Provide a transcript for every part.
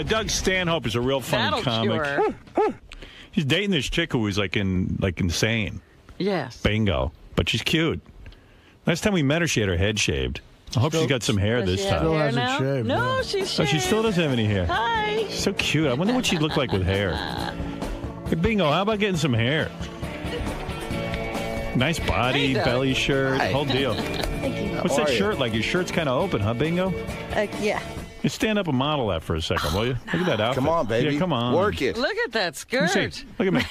Doug Stanhope is a real fun comic. Cure. He's dating this chick who was like insane. Yes. Bingo. But she's cute. Last time we met her, she had her head shaved. I hope she's got some hair this time. Still hasn't shaved. No, she's shaved. Oh, she still doesn't have any hair. Hi. So cute. I wonder what she'd look like with hair. Hey, Bingo, how about getting some hair? Nice body, belly shirt, whole deal. Thank you. What's that shirt like? Your shirt's kind of open, huh, Bingo? Yeah. You stand up and model that for a second, will you? Look at that outfit. Come on, baby. Yeah, come on. Work it. Look at that Let skirt. me see. Look at me.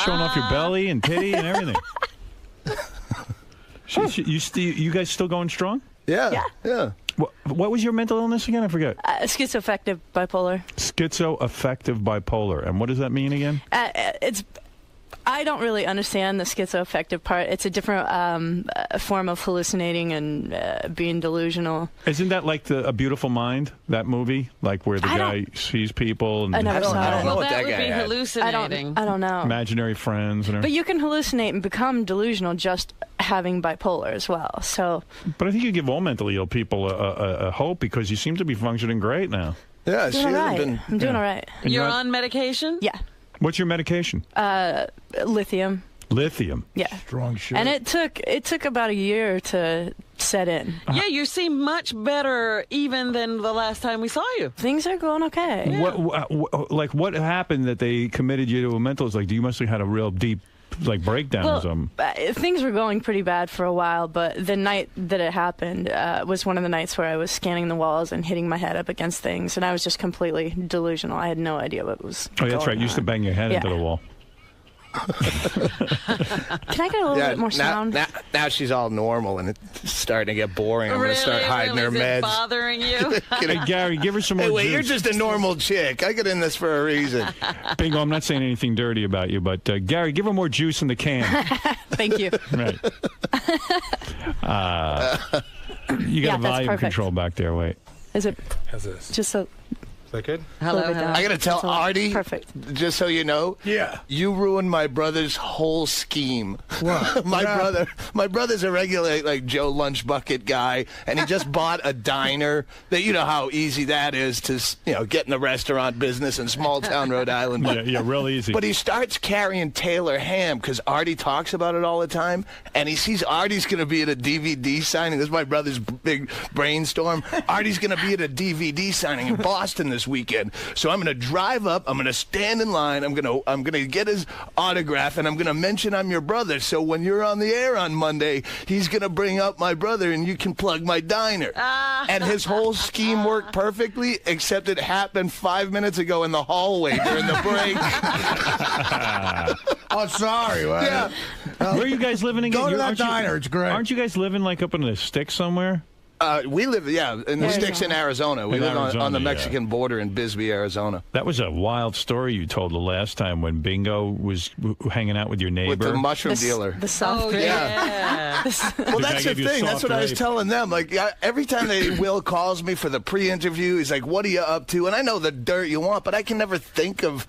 Showing off your belly and titty and everything. You guys still going strong? Yeah. What was your mental illness again? I forget. Schizoaffective bipolar. Schizoaffective bipolar. And what does that mean again? I don't really understand the schizoaffective part. It's a different form of hallucinating and being delusional. Isn't that like A Beautiful Mind, that movie? Like where the guy sees people and I never saw I it. don't know Well, what that that would guy be had. hallucinating. I don't know. imaginary friends and But everything. you can hallucinate and become delusional just having bipolar as well. So. But I think you give all mentally ill people a hope because you seem to be functioning great now. Yeah, she Doing all hasn't right. been. I'm doing all right. And You're not- on medication? Yeah. What's your medication? Lithium. Lithium. Yeah. Strong shit. And it took about a year to set in. Yeah, you seem much better even than the last time we saw you. Things are going okay. What happened that they committed you to a mental? It's like, you must have had a real deep breakdown or something. Things were going pretty bad for a while, but the night that it happened was one of the nights where I was scanning the walls and hitting my head up against things, and I was just completely delusional. I had no idea what was Oh, that's right. You used to bang your head into the wall. Can I get a little bit more sound? Now she's all normal and it's starting to get boring. I'm Really? going to start hiding her Is it meds. bothering you? Hey, Gary, give her some more Hey, wait, juice. you're just a normal chick. I get in this for a reason. Bingo, I'm not saying anything dirty about you, but Gary, give her more juice in the can. Thank you. Right. You got a that's volume perfect. control back there. Wait. Is it How's this? just a Is that good? Hello, little bit hello. down? I got to tell That's a lot. Artie, Perfect. just so you know, you ruined my brother's whole scheme. What? My brother's a regular like Joe Lunch Bucket guy, and he just bought a diner. That you know how easy that is to get in the restaurant business in small town Rhode Island. But, Yeah, real easy. But he starts carrying Taylor ham because Artie talks about it all the time, and he sees Artie's going to be at a DVD signing. This is my brother's big brainstorm. Artie's going to be at a DVD signing in Boston this weekend. So I'm going to drive up. I'm going to stand in line. I'm going to get his autograph, and I'm going to mention I'm your brother. So when you're on the air on Monday, he's going to bring up my brother, and you can plug my diner. And his whole scheme worked perfectly, except it happened 5 minutes ago in the hallway during the break. Oh, sorry. Well, Yeah. Where are you guys living again? Go to that Aren't you- diner. It's great. Aren't you guys living like up in the sticks somewhere? We live, in the sticks in Arizona. We In live Arizona, on the yeah. Mexican border in Bisbee, Arizona. That was a wild story you told the last time when Bingo was hanging out with your neighbor. With the mushroom dealer. The soft Oh, drink. yeah. Well, The guy that's the gave you a thing. That's soft what I was rape. telling them. Like every time Will calls me for the pre-interview, he's like, "What are you up to?" And I know the dirt you want, but I can never think of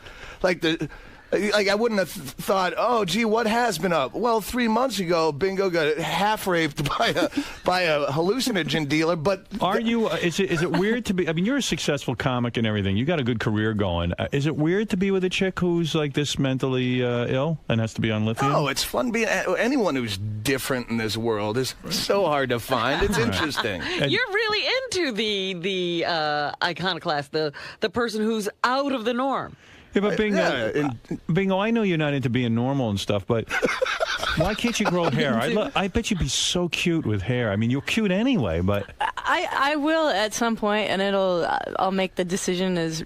I wouldn't have thought, oh, gee, what has been up? Well, 3 months ago, Bingo got half raped by a hallucinogen dealer. But Are you? Is it weird to be? I mean, you're a successful comic and everything. You got a good career going. Is it weird to be with a chick who's like this mentally ill and has to be on lithium? Oh, it's fun being anyone who's different in this world is so hard to find. It's interesting. You're really into the iconoclast, the person who's out of the norm. Yeah, but Bingo, Bingo, I know you're not into being normal and stuff, but why can't you grow hair? I bet you'd be so cute with hair. I mean, you're cute anyway, but I will at some point, and I'll make the decision as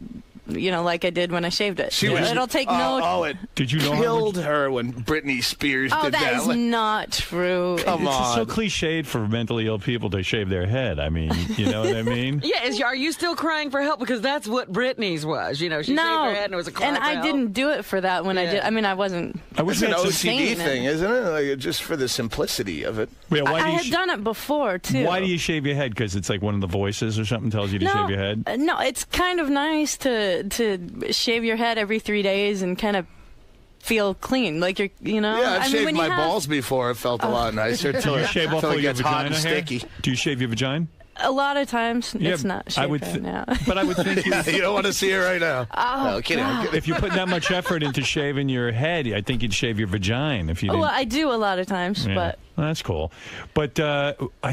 like I did when I shaved it. It'll take no. Did you know killed her when Britney Spears Oh, did that is not true. Come It's on. so cliched for mentally ill people to shave their head. I mean, you know what I mean? Yeah, are you still crying for help? Because that's what Britney's was. She shaved her head and it was a cry and for I help. didn't do it for that when I did. I mean, I wasn't. It's an OCD saying thing, it. isn't it? Like, just for the simplicity of it. Yeah, I had done it before too. Why do you shave your head? Because it's like one of the voices or something tells you to shave your head? No, it's kind of nice to shave your head every 3 days and kind of feel clean, like Yeah, I've shaved when my balls before. It felt a lot nicer. Do you shave off till all it your gets hot vagina and hair? sticky. Do you shave your vagina? A lot of times, it's not I would shaved right now. But I would think You don't want to see it right now. Oh, No, kidding. I'm kidding. if you put that much effort into shaving your head, I think you'd shave your vagina if you didn't. Well, I do a lot of times, Yeah. but That's cool. But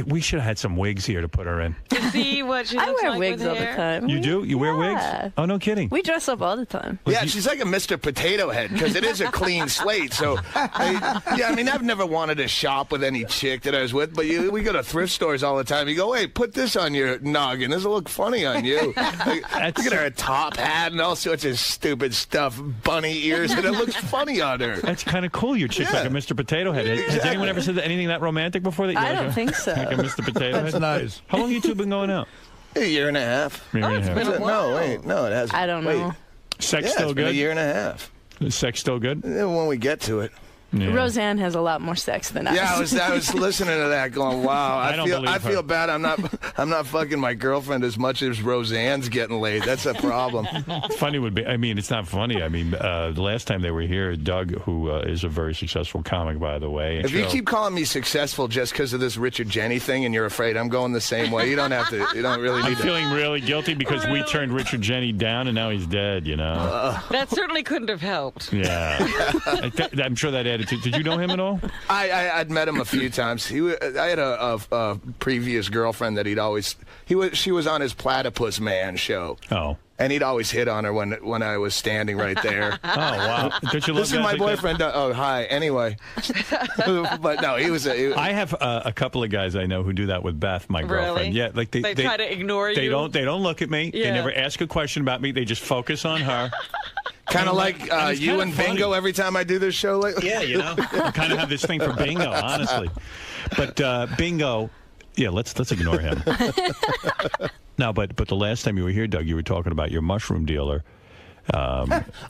we should have had some wigs here to put her in. To see what she I looks wear like wigs with all the hair. time. You do? You wear wigs? Yeah. Oh, no kidding. We dress up all the time. Yeah, she's like a Mr. Potato Head because it is a clean slate. So, I mean, I've never wanted to shop with any chick that I was with, but we go to thrift stores all the time. You go, hey, put this on your noggin. This will look funny on you. Like, look at her top hat and all sorts of stupid stuff, bunny ears, and it looks funny on her. That's kind of cool. Your chick's Yeah. like a Mr. Potato Head. Has Exactly. anyone ever said anything that romantic before? That you I like don't think so. Like a Mr. Potato Head? That's nice. How long have you two been going out? A year and a half. Year and a half. been a No, wait, no, it hasn't. I don't Wait. know. Sex Yeah, still it's been a good? year and a half. Is sex still good? When we get to it. Yeah. Roseanne has a lot more sex than us. Yeah, I was listening to that, going, "Wow, I don't believe I her. feel bad. I'm not fucking my girlfriend as much as Roseanne's getting laid. That's a problem." Funny would be, I mean, it's not funny. I mean, the last time they were here, Doug, who is a very successful comic, by the way. If you keep calling me successful just because of this Richard Jenny thing, and you're afraid I'm going the same way, you don't have to. You don't really I'm need to. feeling really guilty because we turned Richard Jenny down and now he's dead, you know? That certainly couldn't have helped. Yeah. I'm sure that added to. Did you know him at all? I'd met him a few times. I had a previous girlfriend that she was on his Platypus Man show. Oh. And he'd always hit on her when I was standing right there. Oh, wow. Don't you love This is guys my like that? boyfriend. Oh, hi. Anyway. But no, he was I have a couple of guys I know who do that with Beth, my girlfriend. Really? Yeah, like They try to ignore They you? don't look at me. They Yeah. never ask a question about me. They just focus on her. kind of like it's you kinda and funny. Bingo every time I do this show lately. Yeah, you know, I kind of have this thing for Bingo, honestly. But Bingo, yeah, let's ignore him. No, but the last time you were here, Doug, you were talking about your mushroom dealer.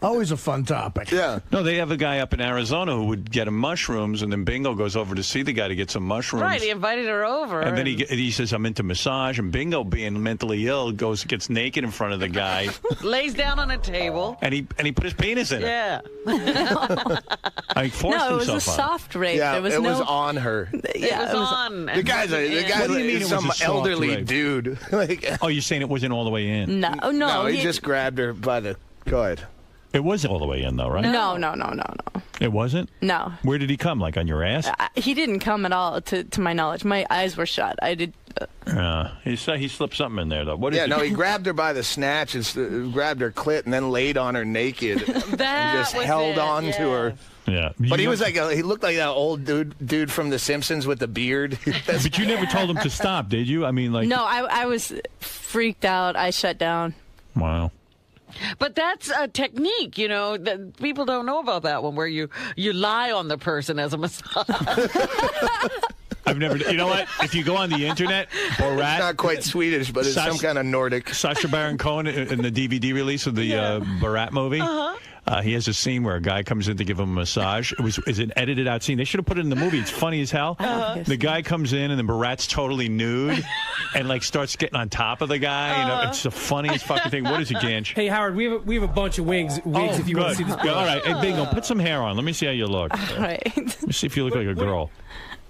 Always a fun topic. Yeah. No, they have a guy up in Arizona who would get him mushrooms, and then Bingo goes over to see the guy to get some mushrooms. Right, he invited her over. And then he says, I'm into massage, and Bingo, being mentally ill, gets naked in front of the guy, lays down on a table. and he put his penis in it. Yeah. I forced No, it was a himself on. soft rape. Yeah, There was it no. was on her. Yeah, it was on. The guy's What do you mean it was some a soft elderly rape? dude. Like, Oh, you're saying it wasn't all the way in? No, no, no, he just grabbed her by the. Go ahead. It was all the way in, though, right? No. It wasn't? No. Where did he come? Like on your ass? He didn't come at all, to my knowledge. My eyes were shut. I did. He slipped something in there, though. What is Yeah, it? no, he grabbed her by the snatch and grabbed her clit and then laid on her naked and just was held it, on to her. Yeah. But he was like he looked like that old dude from The Simpsons with the beard. But you never told him to stop, did you? I mean, like. No, I was freaked out. I shut down. Wow. But that's a technique, you know, that people don't know about that one, where you lie on the person as a massage. I've never. You know what? If you go on the internet, Borat. Not quite Swedish, but it's some kind of Nordic. Sacha Baron Cohen in the DVD release of the Borat movie. He has a scene where a guy comes in to give him a massage. It's an edited out scene. They should have put it in the movie. It's funny as hell. The guy comes in and then Borat's totally nude and like starts getting on top of the guy. You know, it's the funniest fucking thing. What is it, Ganch? Hey, Howard, we have a bunch of wigs if you want to see this. Good. All right. Hey, Bingo, put some hair on. Let me see how you look. All right. Let me see if you look like a girl.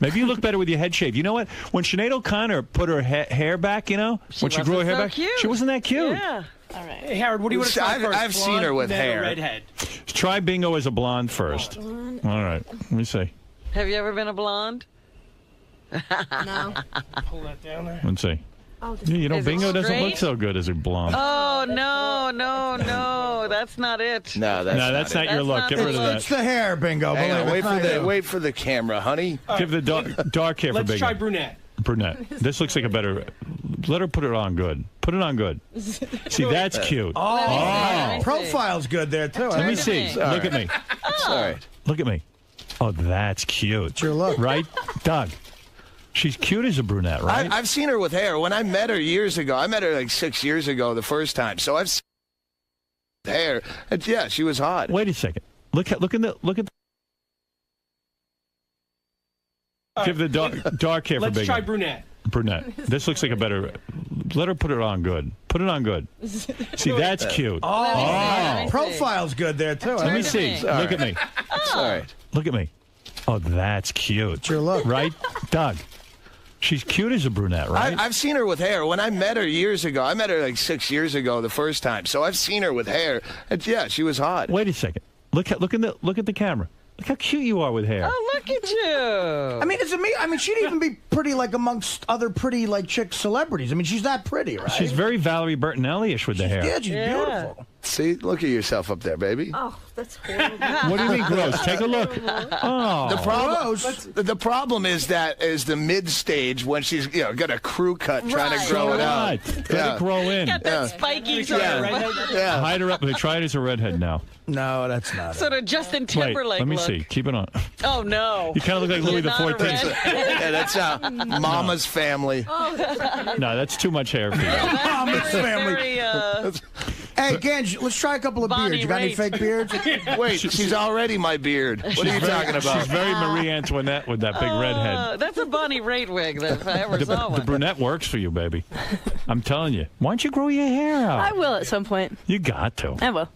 Maybe you look better with your head shaved. You know what? When Sinead O'Connor put her hair back, you know, when she grew her hair so back, cute. she wasn't that cute. Yeah. All right. Hey, Howard, what do you want to try first? I've seen her with blonde, hair. or redhead. Try Bingo as a blonde first. All right. Let me see. Have you ever been a blonde? No. Pull that down there. Let's see. Yeah, you know, Is it Bingo doesn't look straight? so good as a blonde. Oh, no, that's not it. No, That's not your That's look. not Get the rid of look. It's that. the hair, Bingo. Hang on, Believe it. wait for the camera, honey. Give the dark hair for Let's Bingo. try brunette. Brunette. This looks like a better. Let her put it on good. Put it on good. See, that's cute. Let me see. Profile's good there, too. Let me see. Sorry. Look at me. Sorry. Look at me. Oh, that's cute. Your look. Right? Doug. She's cute as a brunette, right? I've seen her with hair. When I met her years ago, I met her like 6 years ago the first time. So I've seen her with hair. And yeah, she was hot. Wait a second. Look at Give the dark hair for Let's Bingo. try brunette. Brunette. This looks like a better. Let her put it on good. Put it on good. See, that's cute. Let me see. Profile's good there, too. Let me see. Sorry. Look at me. Sorry. Look at me. Oh, that's cute. Your look. Right? Doug. She's cute as a brunette, right? I've seen her with hair. When I met her years ago, I met her like 6 years ago the first time. So I've seen her with hair. And yeah, she was hot. Wait a second. Look at the camera. Look how cute you are with hair. Oh, look at you. I mean, it's amazing. I mean, she'd even be pretty like amongst other pretty like chick celebrities. I mean, she's that pretty, right? She's very Valerie Bertinelli-ish with the hair. Yeah, she's beautiful. See, look at yourself up there, baby. Oh, that's horrible. What do you mean gross? Take a look. Oh. The problem is the mid stage when she's got a crew cut trying to grow it out. Right. Let it grow in. Got that spiky sort Yeah. Hide her up. They try it as a redhead now. No, that's not Sort of Justin Timberlake Wait, let me look. see. Keep it on. Oh, no. You kind of look like Louis You're not a XIV. Yeah, that's Mama's family. No, that's too much hair for you. Mama's family. Very, Hey, Ganj, let's try a couple of Bonnie beards. You got any Raitt. fake beards? Wait, she's already my beard. What are you talking about? She's very Marie Antoinette with that big red head. that's a Bonnie Raitt wig that if I ever saw The one. brunette works for you, baby. I'm telling you. Why don't you grow your hair out? I will at some point. You got to. I will.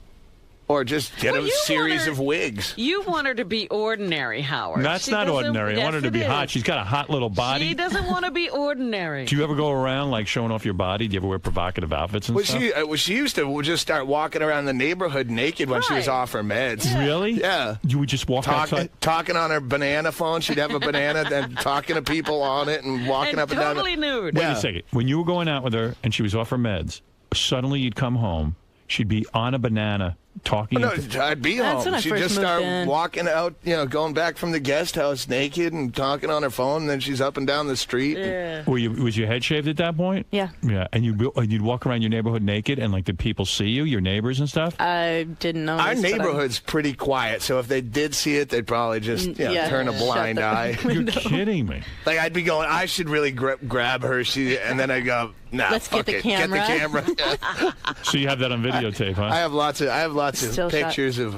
Or just get Well, a you series want her- of wigs. You want her to be ordinary, Howard. That's She not doesn't- ordinary. I want her Yes, to be it hot. is. She's got a hot little body. She doesn't want to be ordinary. Do you ever go around like showing off your body? Do you ever wear provocative outfits and Well, stuff? she used to just start walking around the neighborhood naked when she was Right. off her meds. Really? Yeah. You would just walk outside? Talking on her banana phone. She'd have a banana and talking to people on it and walking and up and down. totally nude. Wait Yeah. a second. When you were going out with her and she was off her meds, suddenly you'd come home. She'd be on a banana talking. No, to- I'd be That's when home. I She'd first just moved start in. walking out, going back from the guest house naked and talking on her phone. And then she's up and down the street. Yeah. was your head shaved at that point? Yeah. Yeah. And you'd walk around your neighborhood naked and like the people see you, your neighbors and stuff? I didn't know. Our neighborhood's pretty quiet, so if they did see it, they'd probably just Yeah. turn a Shut blind the eye. You're kidding me. Like I'd be going, I should really grab her. And then I'd go, nah, Let's fuck get the it. camera." Get the camera. Yeah. So you have that on videotape, huh? I have lots of Still shot. pictures of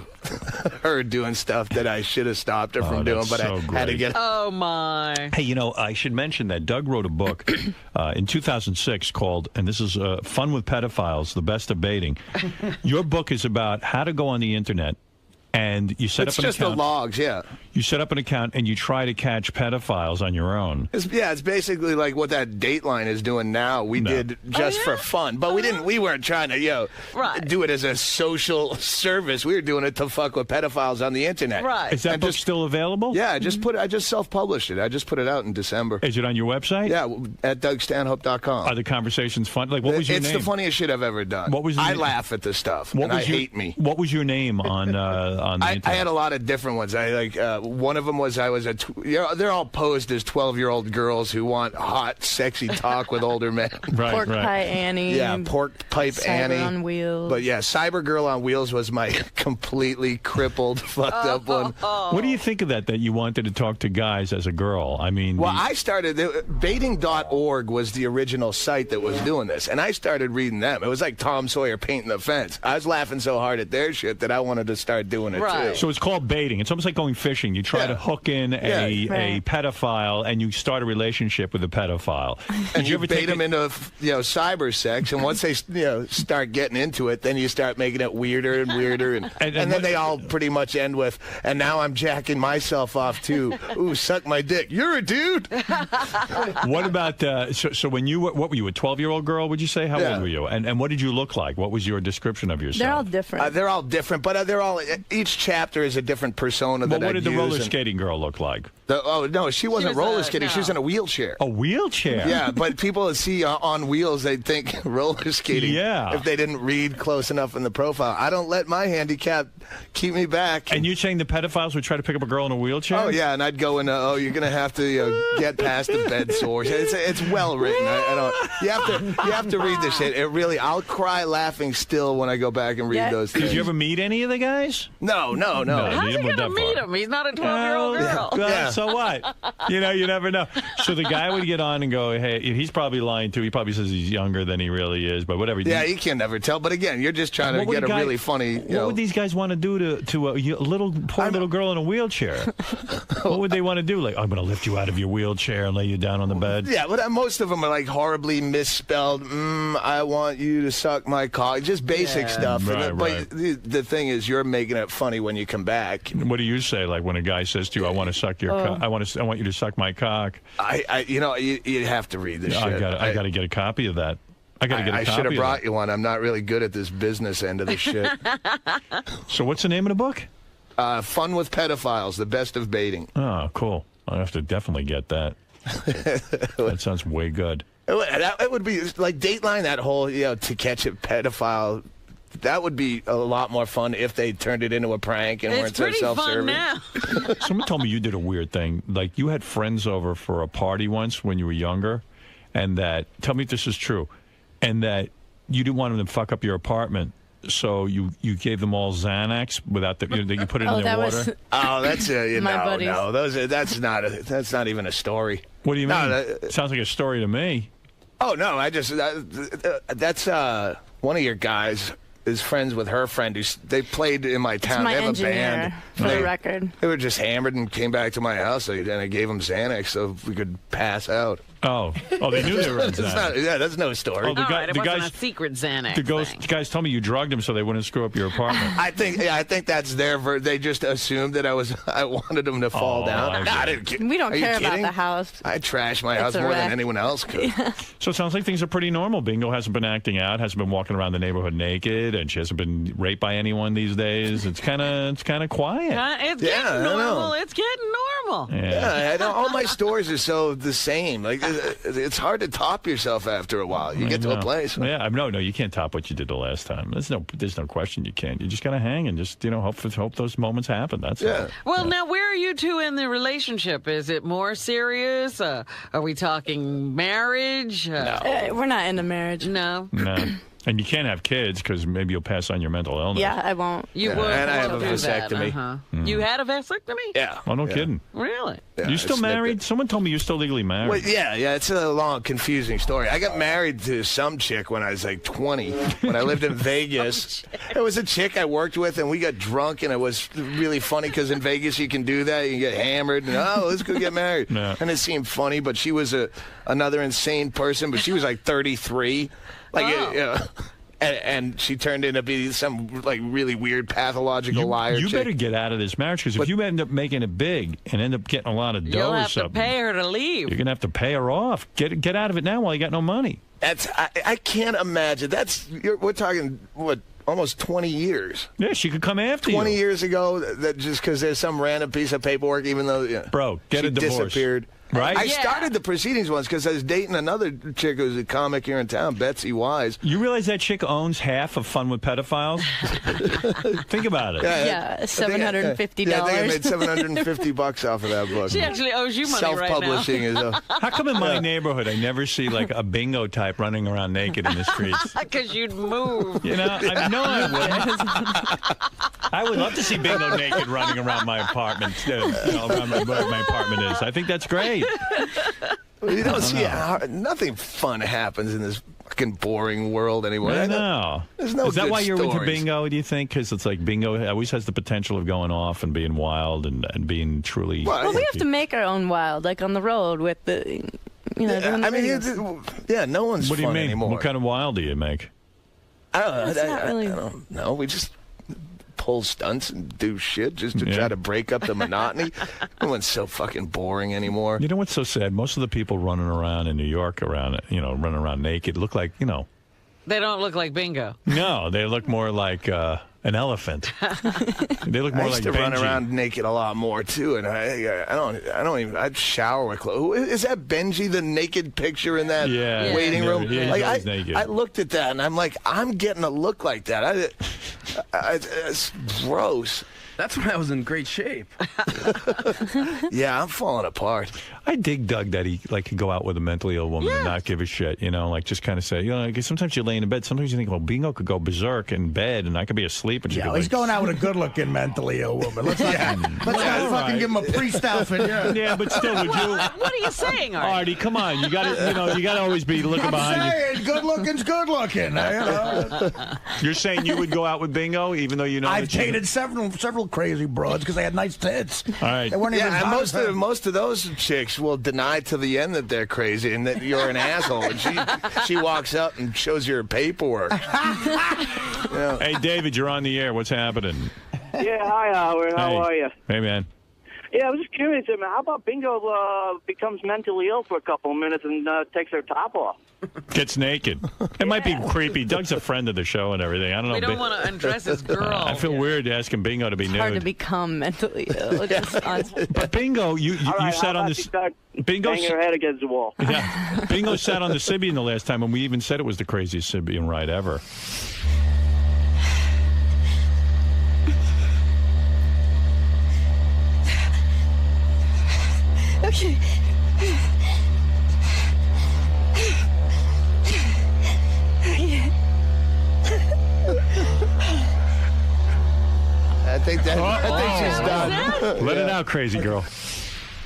her doing stuff that I should have stopped her from doing, that's but so I had to great. get. Oh, my. Hey, I should mention that Doug wrote a book in 2006 called, and this is Fun with Pedophiles, The Best of Baiting. Your book is about how to go on the internet and you set It's up an just the account. logs, yeah. You set up an account and you try to catch pedophiles on your own. It's basically like what that Dateline is doing now. We did just for fun, but we weren't trying to, Right. do it as a social service. We were doing it to fuck with pedophiles on the internet. Right. Is that And book just- still available? Yeah, I just self-published it. I just put it out in December. Is it on your website? Yeah, at DougStanhope.com. Are the conversations fun? Like, what was your It's name? the funniest shit I've ever done. What was the I name? laugh at this stuff, What and was I your, hate me. What was your name on the internet? I had a lot of different ones. One of them was they're all posed as 12-year-old girls who want hot, sexy talk with older men. Right, Pork right. Pie Annie. Yeah, Pork Pipe Cyber Annie. on Wheels. But yeah, Cyber Girl on Wheels was my completely crippled, fucked up one. What do you think of that you wanted to talk to guys as a girl? I mean, Well, I started, baiting.org was the original site that was doing this, and I started reading them. It was like Tom Sawyer painting the fence. I was laughing so hard at their shit that I wanted to start doing it Right. too. so it's called baiting. It's almost like going fishing. You try to hook in a Right. pedophile and you start a relationship with a pedophile. And Did you ever bait take them it- into cyber sex, and once they start getting into it, then you start making it weirder and weirder, and And then what- they all pretty much end with, and now I'm jacking myself off too. Ooh, suck my dick. You're a dude. What about so when you what were you, a 12-year-old girl? Would you say? How Yeah. old were you? And what did you look like? What was your description of yourself? They're all different. They're all different, but they're all. Each chapter is a different persona But that what I'd did the use, roller and skating girl look like? Oh no, she wasn't was roller a- skating. She was no. in a wheelchair. A wheelchair. Yeah, but people that see on wheels, they'd think roller skating. Yeah. If they didn't read close enough in the profile, I don't let my handicap keep me back. And you're saying the pedophiles would try to pick up a girl in a wheelchair? Oh yeah, and I'd go in. You're gonna have to get past the bed sores. It's well written. I don't. You have to read this shit. It really. I'll cry laughing still when I go back and read Yeah. those things. Did you ever meet any of the guys? No. How's You he went going to that meet far. him? He's not a 12-year-old girl. Well, Yeah. so what? You never know. So the guy would get on and go, hey, he's probably lying too. He probably says he's younger than he really is, but whatever. Yeah, you can never tell. But again, you're just trying to What would get a a guy- really funny. What would these guys want to do to a little girl in a wheelchair? What would they want to do? Like, I'm going to lift you out of your wheelchair and lay you down on the bed. Yeah, but most of them are like horribly misspelled. I want you to suck my cock. Just basic stuff. Right, But right. the thing is, you're making it funny when you come back. What do you say? Like when when a guy says to you, "I want to suck your cock. I want you to suck my cock." You have to read this shit. I got to get a copy of that. I should have brought you one. I'm not really good at this business end of the shit. So what's the name of the book? Fun with Pedophiles, the best of baiting. Oh, cool. I'll have to definitely get that. That sounds way good. It would be like Dateline, that whole, to catch a pedophile. That would be a lot more fun if they turned it into a prank and weren't so self-serving. It's pretty fun now. Someone told me you did a weird thing. Like you had friends over for a party once when you were younger, and that, tell me if this is true, and that you didn't want them to fuck up your apartment. So you gave them all Xanax without you put it in their water. That's buddies. that's not even a story. What do you mean? Sounds like a story to me. Oh no, that's one of your guys is friends with her friend they played in my town. It's my they have engineer, a band. for the record. They were just hammered and came back to my house, and I gave them Xanax so we could pass out. Oh, they knew they were on Xanax. That's no story. It wasn't a secret Xanax. The guys told me you drugged them so they wouldn't screw up your apartment. I think that's their they just assumed that I wanted them to fall down. We don't care about the house. I trash my house more than anyone else could. So it sounds like things are pretty normal. Bingo hasn't been acting out, hasn't been walking around the neighborhood naked, and she hasn't been raped by anyone these days. It's kind of quiet. It's getting normal. It's getting normal. Yeah, all my stories are so the same. Like it's hard to top yourself after a while. You get to a place. Yeah, no, you can't top what you did the last time. There's no question you can't. You just gotta hang and just hope those moments happen. That's all. Well, now where are you two in the relationship? Is it more serious? Are we talking marriage? No, we're not into marriage. No. And you can't have kids because maybe you'll pass on your mental illness. Yeah, I won't. You would. And I have a vasectomy. You had a vasectomy? Yeah. Oh, no kidding. Really? Yeah, You still married? Someone told me you're still legally married. Well, yeah. It's a long, confusing story. I got married to some chick when I was like 20, when I lived in Vegas. It was a chick I worked with, and we got drunk, and it was really funny because in Vegas you can do that. You can get hammered, and let's go get married. No. And it seemed funny, but she was another insane person, but she was like 33. And she turned into be some like really weird pathological liar. You chick. better get out of this marriage because if you end up making it big and end up getting a lot of dough You'll or have something, to pay her to leave. You're gonna have to pay her off. Get out of it now while you got no money. I can't imagine. We're talking almost 20 years. Yeah, she could come after 20 you. years ago, that just because there's some random piece of paperwork, even though Bro, get a divorce. Disappeared. Right? I started the proceedings once because I was dating another chick who's a comic here in town, Betsy Wise. You realize that chick owns half of Fun with Pedophiles? Think about it. Yeah, $750. I think I made $750 off of that book. She actually owes you money right now. Self-publishing is How come in my neighborhood I never see like a bingo type running around naked in the streets? Because you'd move. You know, I wouldn't. I would love to see bingo naked running around my apartment, around where my apartment is. I think that's great. You don't see nothing fun happens in this fucking boring world anymore. I know. There's no. Is that good why you're stories. into bingo? Do you think? Because it's like bingo always has the potential of going off and being wild and being truly. Well, we have to make our own wild, like on the road with the, doing the videos. No one's What do you fun mean? anymore. What kind of wild do you make? I don't know. It's not really- I don't know. We just pull stunts and do shit just to try to break up the monotony. Everyone's so fucking boring anymore. You know what's so sad? Most of the people running around in New York running around naked look like, They don't look like bingo. No, they look more like an elephant. They look more I used like to run Benji. around naked a lot more too, and I don't even. I'd shower with clothes. Is that Benji, the naked picture in that waiting room? Yeah, he's always naked. I looked at that and I'm like, I'm getting a look like that. It's gross. That's when I was in great shape. Yeah, I'm falling apart. I dig Doug that he could go out with a mentally ill woman and not give a shit, just kind of say, because sometimes you lay in bed, sometimes you think, well, Bingo could go berserk in bed and I could be asleep. And she could he's going out with a good-looking mentally ill woman. Let's not fucking give him a priest outfit. Yeah, but still, would you? What are you saying, Artie? Artie, come on, you got to, you got to always be looking behind you. Good-looking's good-looking. You're saying you would go out with Bingo, even though you know I've dated several crazy broads because they had nice tits. All right. They weren't even and most of those chicks will deny to the end that they're crazy and that you're an asshole. And she walks up and shows you her paperwork. Hey, David, you're on the air. What's happening? Yeah, hi, Howard. How are you? Hey, man. Yeah, I was just curious. I mean, how about Bingo becomes mentally ill for a couple of minutes and takes her top off? Gets naked. It might be creepy. Doug's a friend of the show and everything. I don't know. We don't want to undress his girl. I feel weird asking Bingo to be nude. Hard to become mentally ill. But Bingo, you sat on this. Bingo banging her head against the wall. Yeah, Bingo sat on the Sybian the last time, and we even said it was the craziest Sybian ride ever. Okay. I think she's done. Let it out, crazy girl.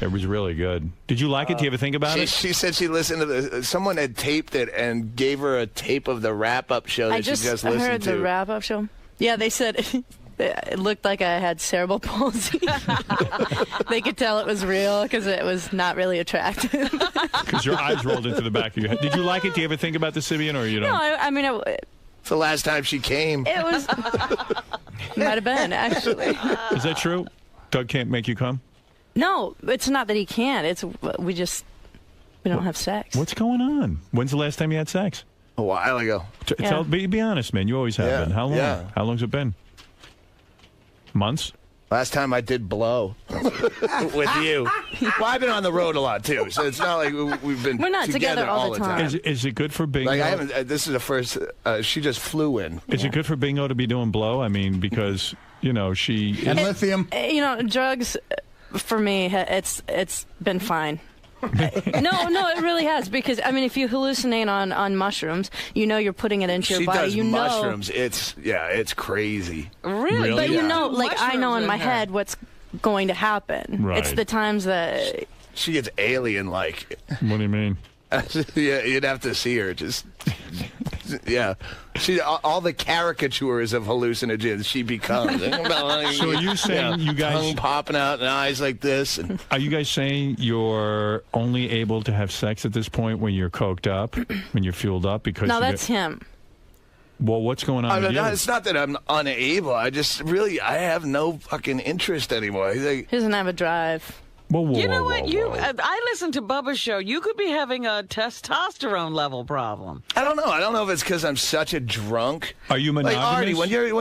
It was really good. Did you like it? Do you ever think about it? She said she listened to someone had taped it and gave her a tape of the wrap-up show that she just listened to. I heard the wrap-up show. Yeah, they said it looked like I had cerebral palsy. They could tell it was real because it was not really attractive. Because your eyes rolled into the back of your head. Did you like it? Do you ever think about the Sybian, or you don't? No, I mean, it's the last time she came. It was. Might have been, actually. Is that true? Doug can't make you come? No, it's not that he can't. It's we don't have sex. What's going on? When's the last time you had sex? A while ago. Be honest, man. You always have been. How long? Yeah. How long's it been? Months? Last time I did blow with you. Well, I've been on the road a lot too, so it's not like we've been. We're not together all the time. Is it good for Bingo? Like I haven't. This is the first. She just flew in. Is it good for Bingo to be doing blow? I mean, because she and lithium. Drugs. For me, it's been fine. No, it really has, because I mean, if you hallucinate on mushrooms, you're putting it into your body. She does mushrooms. It's crazy. Really? But mushrooms I know in my head what's going to happen. Right. It's the times that she gets alien-like. What do you mean? Yeah, you'd have to see her. Just yeah, all the caricatures of hallucinogens she becomes. So are you saying you guys tongue popping out and eyes like this? And, are you guys saying you're only able to have sex at this point when you're coked up, when you're fueled up? Because no, that's him. Well, what's going on with you? It's not that I'm unable. I have no fucking interest anymore. He doesn't have a drive. You know what? I listened to Bubba's show. You could be having a testosterone level problem. I don't know. I don't know if it's because I'm such a drunk. Are you monogamous? Like Artie,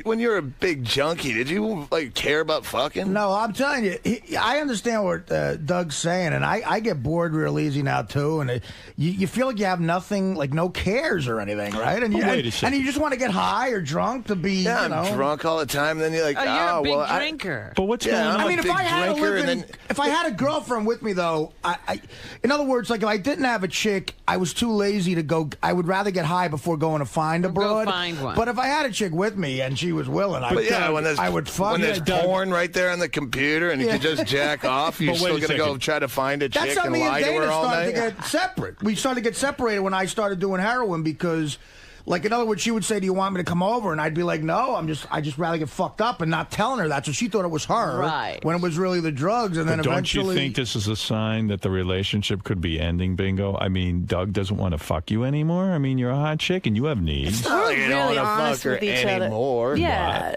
when you're a big junkie, did you care about fucking? No, I'm telling you, I understand what Doug's saying, and I get bored real easy now too. And you feel like you have nothing, like no cares or anything, right? And wait a second. And you just want to get high or drunk to be. Yeah, I'm drunk all the time. And then you're like, you're a big well, drinker. But what's going on? I mean, if I had a girlfriend with me, though, in other words, like if I didn't have a chick, I was too lazy to go. I would rather get high before going to find a broad. Go find one. But if I had a chick with me and she was willing, I would fuck. When there's porn right there on the computer and you can just jack off, you're still going to go try to find a chick and lie to her all night? That's how me and Dana started to get separate. We started to get separated when I started doing heroin because... Like, in other words, she would say, do you want me to come over? And I'd be like, no, I just rather get fucked up and not telling her that. So she thought it was her. Right. When it was really the drugs. And then eventually... Don't you think this is a sign that the relationship could be ending, Bingo? I mean, Doug doesn't want to fuck you anymore. I mean, you're a hot chick and you have needs. We're really honest with each other. Yeah.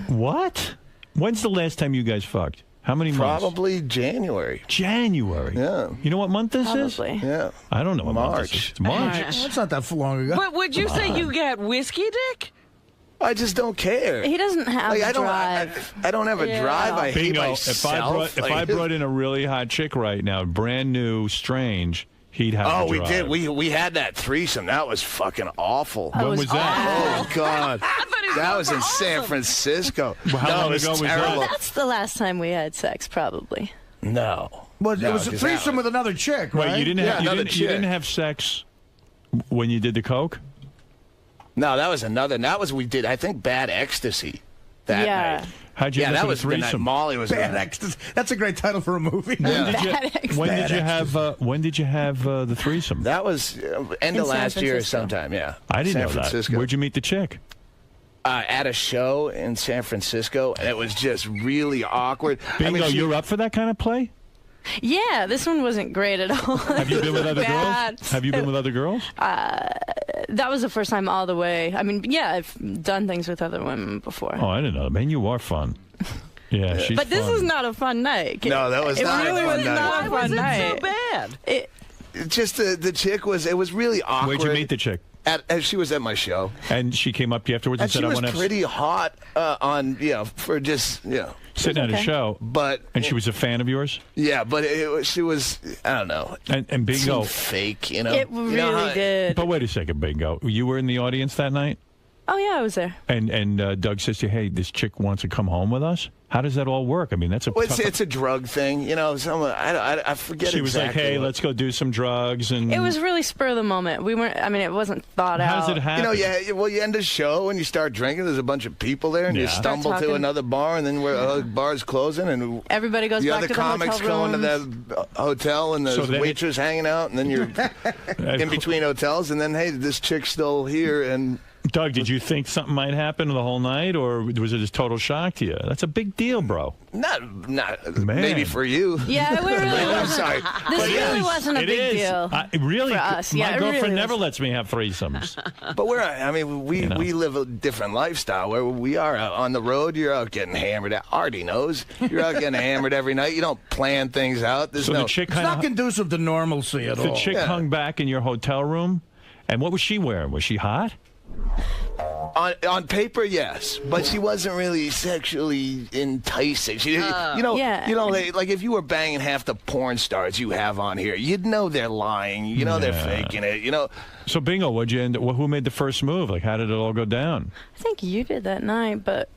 What? When's the last time you guys fucked? How many months? Probably January. January? Yeah. You know what month this is? Yeah. I don't know what month March. this is. It's March. That's not that long ago. But would you say you get whiskey dick? I just don't care. He doesn't have a drive. I don't have a drive. I hate Bingo, myself. if I brought in a really hot chick right now, brand new, strange, he'd have a drive. We did. We had that threesome. That was fucking awful. When was that? Oh, God. That was in San Francisco. Well, how long ago was terrible. That's the last time we had sex, probably. No. Well, it was a threesome with another chick, right? Wait, you didn't have sex when you did the coke? No, that was another. That was we did. I think Bad Ecstasy that night. How'd you that was the night Molly was Bad Ecstasy. That's a great title for a movie. When did you have the threesome? That was end of last year sometime. Yeah, I didn't know Francisco. that. Where'd you meet the chick? At a show in San Francisco, and it was just really awkward. Bingo, you're up for that kind of play? Yeah, this one wasn't great at all. Have you been with other girls? Have you been with other girls? That was the first time all the way. I mean, yeah, I've done things with other women before. Oh, I didn't know. Man, you are fun. Yeah, she's But this fun. is not a fun night. No, that was not a really fun was night. not a Why fun was it night. so bad? Just the chick it was really awkward. Where'd you meet the chick? She was at my show. And she came up to you afterwards and, And said, she I was want to pretty hot for just, sitting at a okay. show. But And she was a fan of yours? yeah, but she was, I don't know. And Bingo. Seemed fake, you know. It really did. But wait a second, Bingo. You were in the audience that night? Oh, yeah, I was there. And Doug says to you, hey, this chick wants to come home with us? How does that all work? I mean, that's a Well, tough... it's a drug thing, you know. I forget. She was like, exactly hey, what- let's go do some drugs. And It was really spur of the moment. We weren't. I mean, it wasn't thought How out. does it happen? Well, you end a show and you start drinking. There's a bunch of people there, and you Yeah. stumble Start to talking. another bar, and then the bar's closing, and Everybody goes the back other to the comics hotel go into rooms. the hotel, and So there's then waitress hanging out, and then you're in between hotels, and then hey, this chick's still here, and Doug, did you think something might happen the whole night, or was it a total shock to you? That's a big deal, bro. not Man. maybe for you. Yeah, it really I'm wasn't. sorry. This But really wasn't a It big is. deal. Really, for us. my Yeah, it girlfriend really never was. lets me have threesomes. But we live a different lifestyle where we are out on the road. You're out getting hammered. Artie knows. You're out getting hammered every night. You don't plan things out. There's So no. the chick It's kind not of conducive to normalcy at the all. chick Yeah. hung back in your hotel room, and what was she wearing? Was she hot? On paper, yes, but she wasn't really sexually enticing. She, Yeah. like if you were banging half the porn stars you have on here, you'd know they're lying. You know they're Yeah. faking it. You know. So, Bingo, what'd you end? Who made the first move? Like, how did it all go down? I think you did that night, but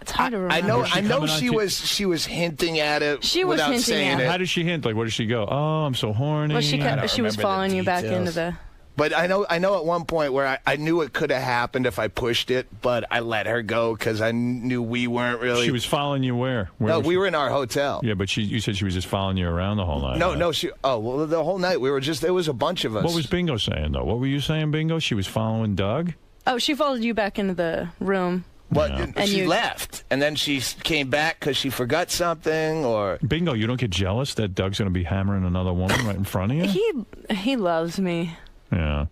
it's hard to remember. I know. Was she I know coming on she was hinting at it. She was without hinting saying at it. it. How did she hint? Like, what did she go? Oh, I'm so horny. Well, she don't was remember following the you back details. into the. But I know at one point where I knew it could have happened if I pushed it, but I let her go because I knew we weren't really. She was following you where? No, was we she? were in our hotel. Yeah, but you said she was just following you around the whole night. No, huh? no, she. Oh, well, the whole night we were just. There was a bunch of us. What was Bingo saying, though? What were you saying, Bingo? She was following Doug? Oh, she followed you back into the room. What? Yeah. And She you- left, and then she came back because she forgot something, or Bingo, you don't get jealous that Doug's going to be hammering another woman right in front of you? He loves me. Yeah.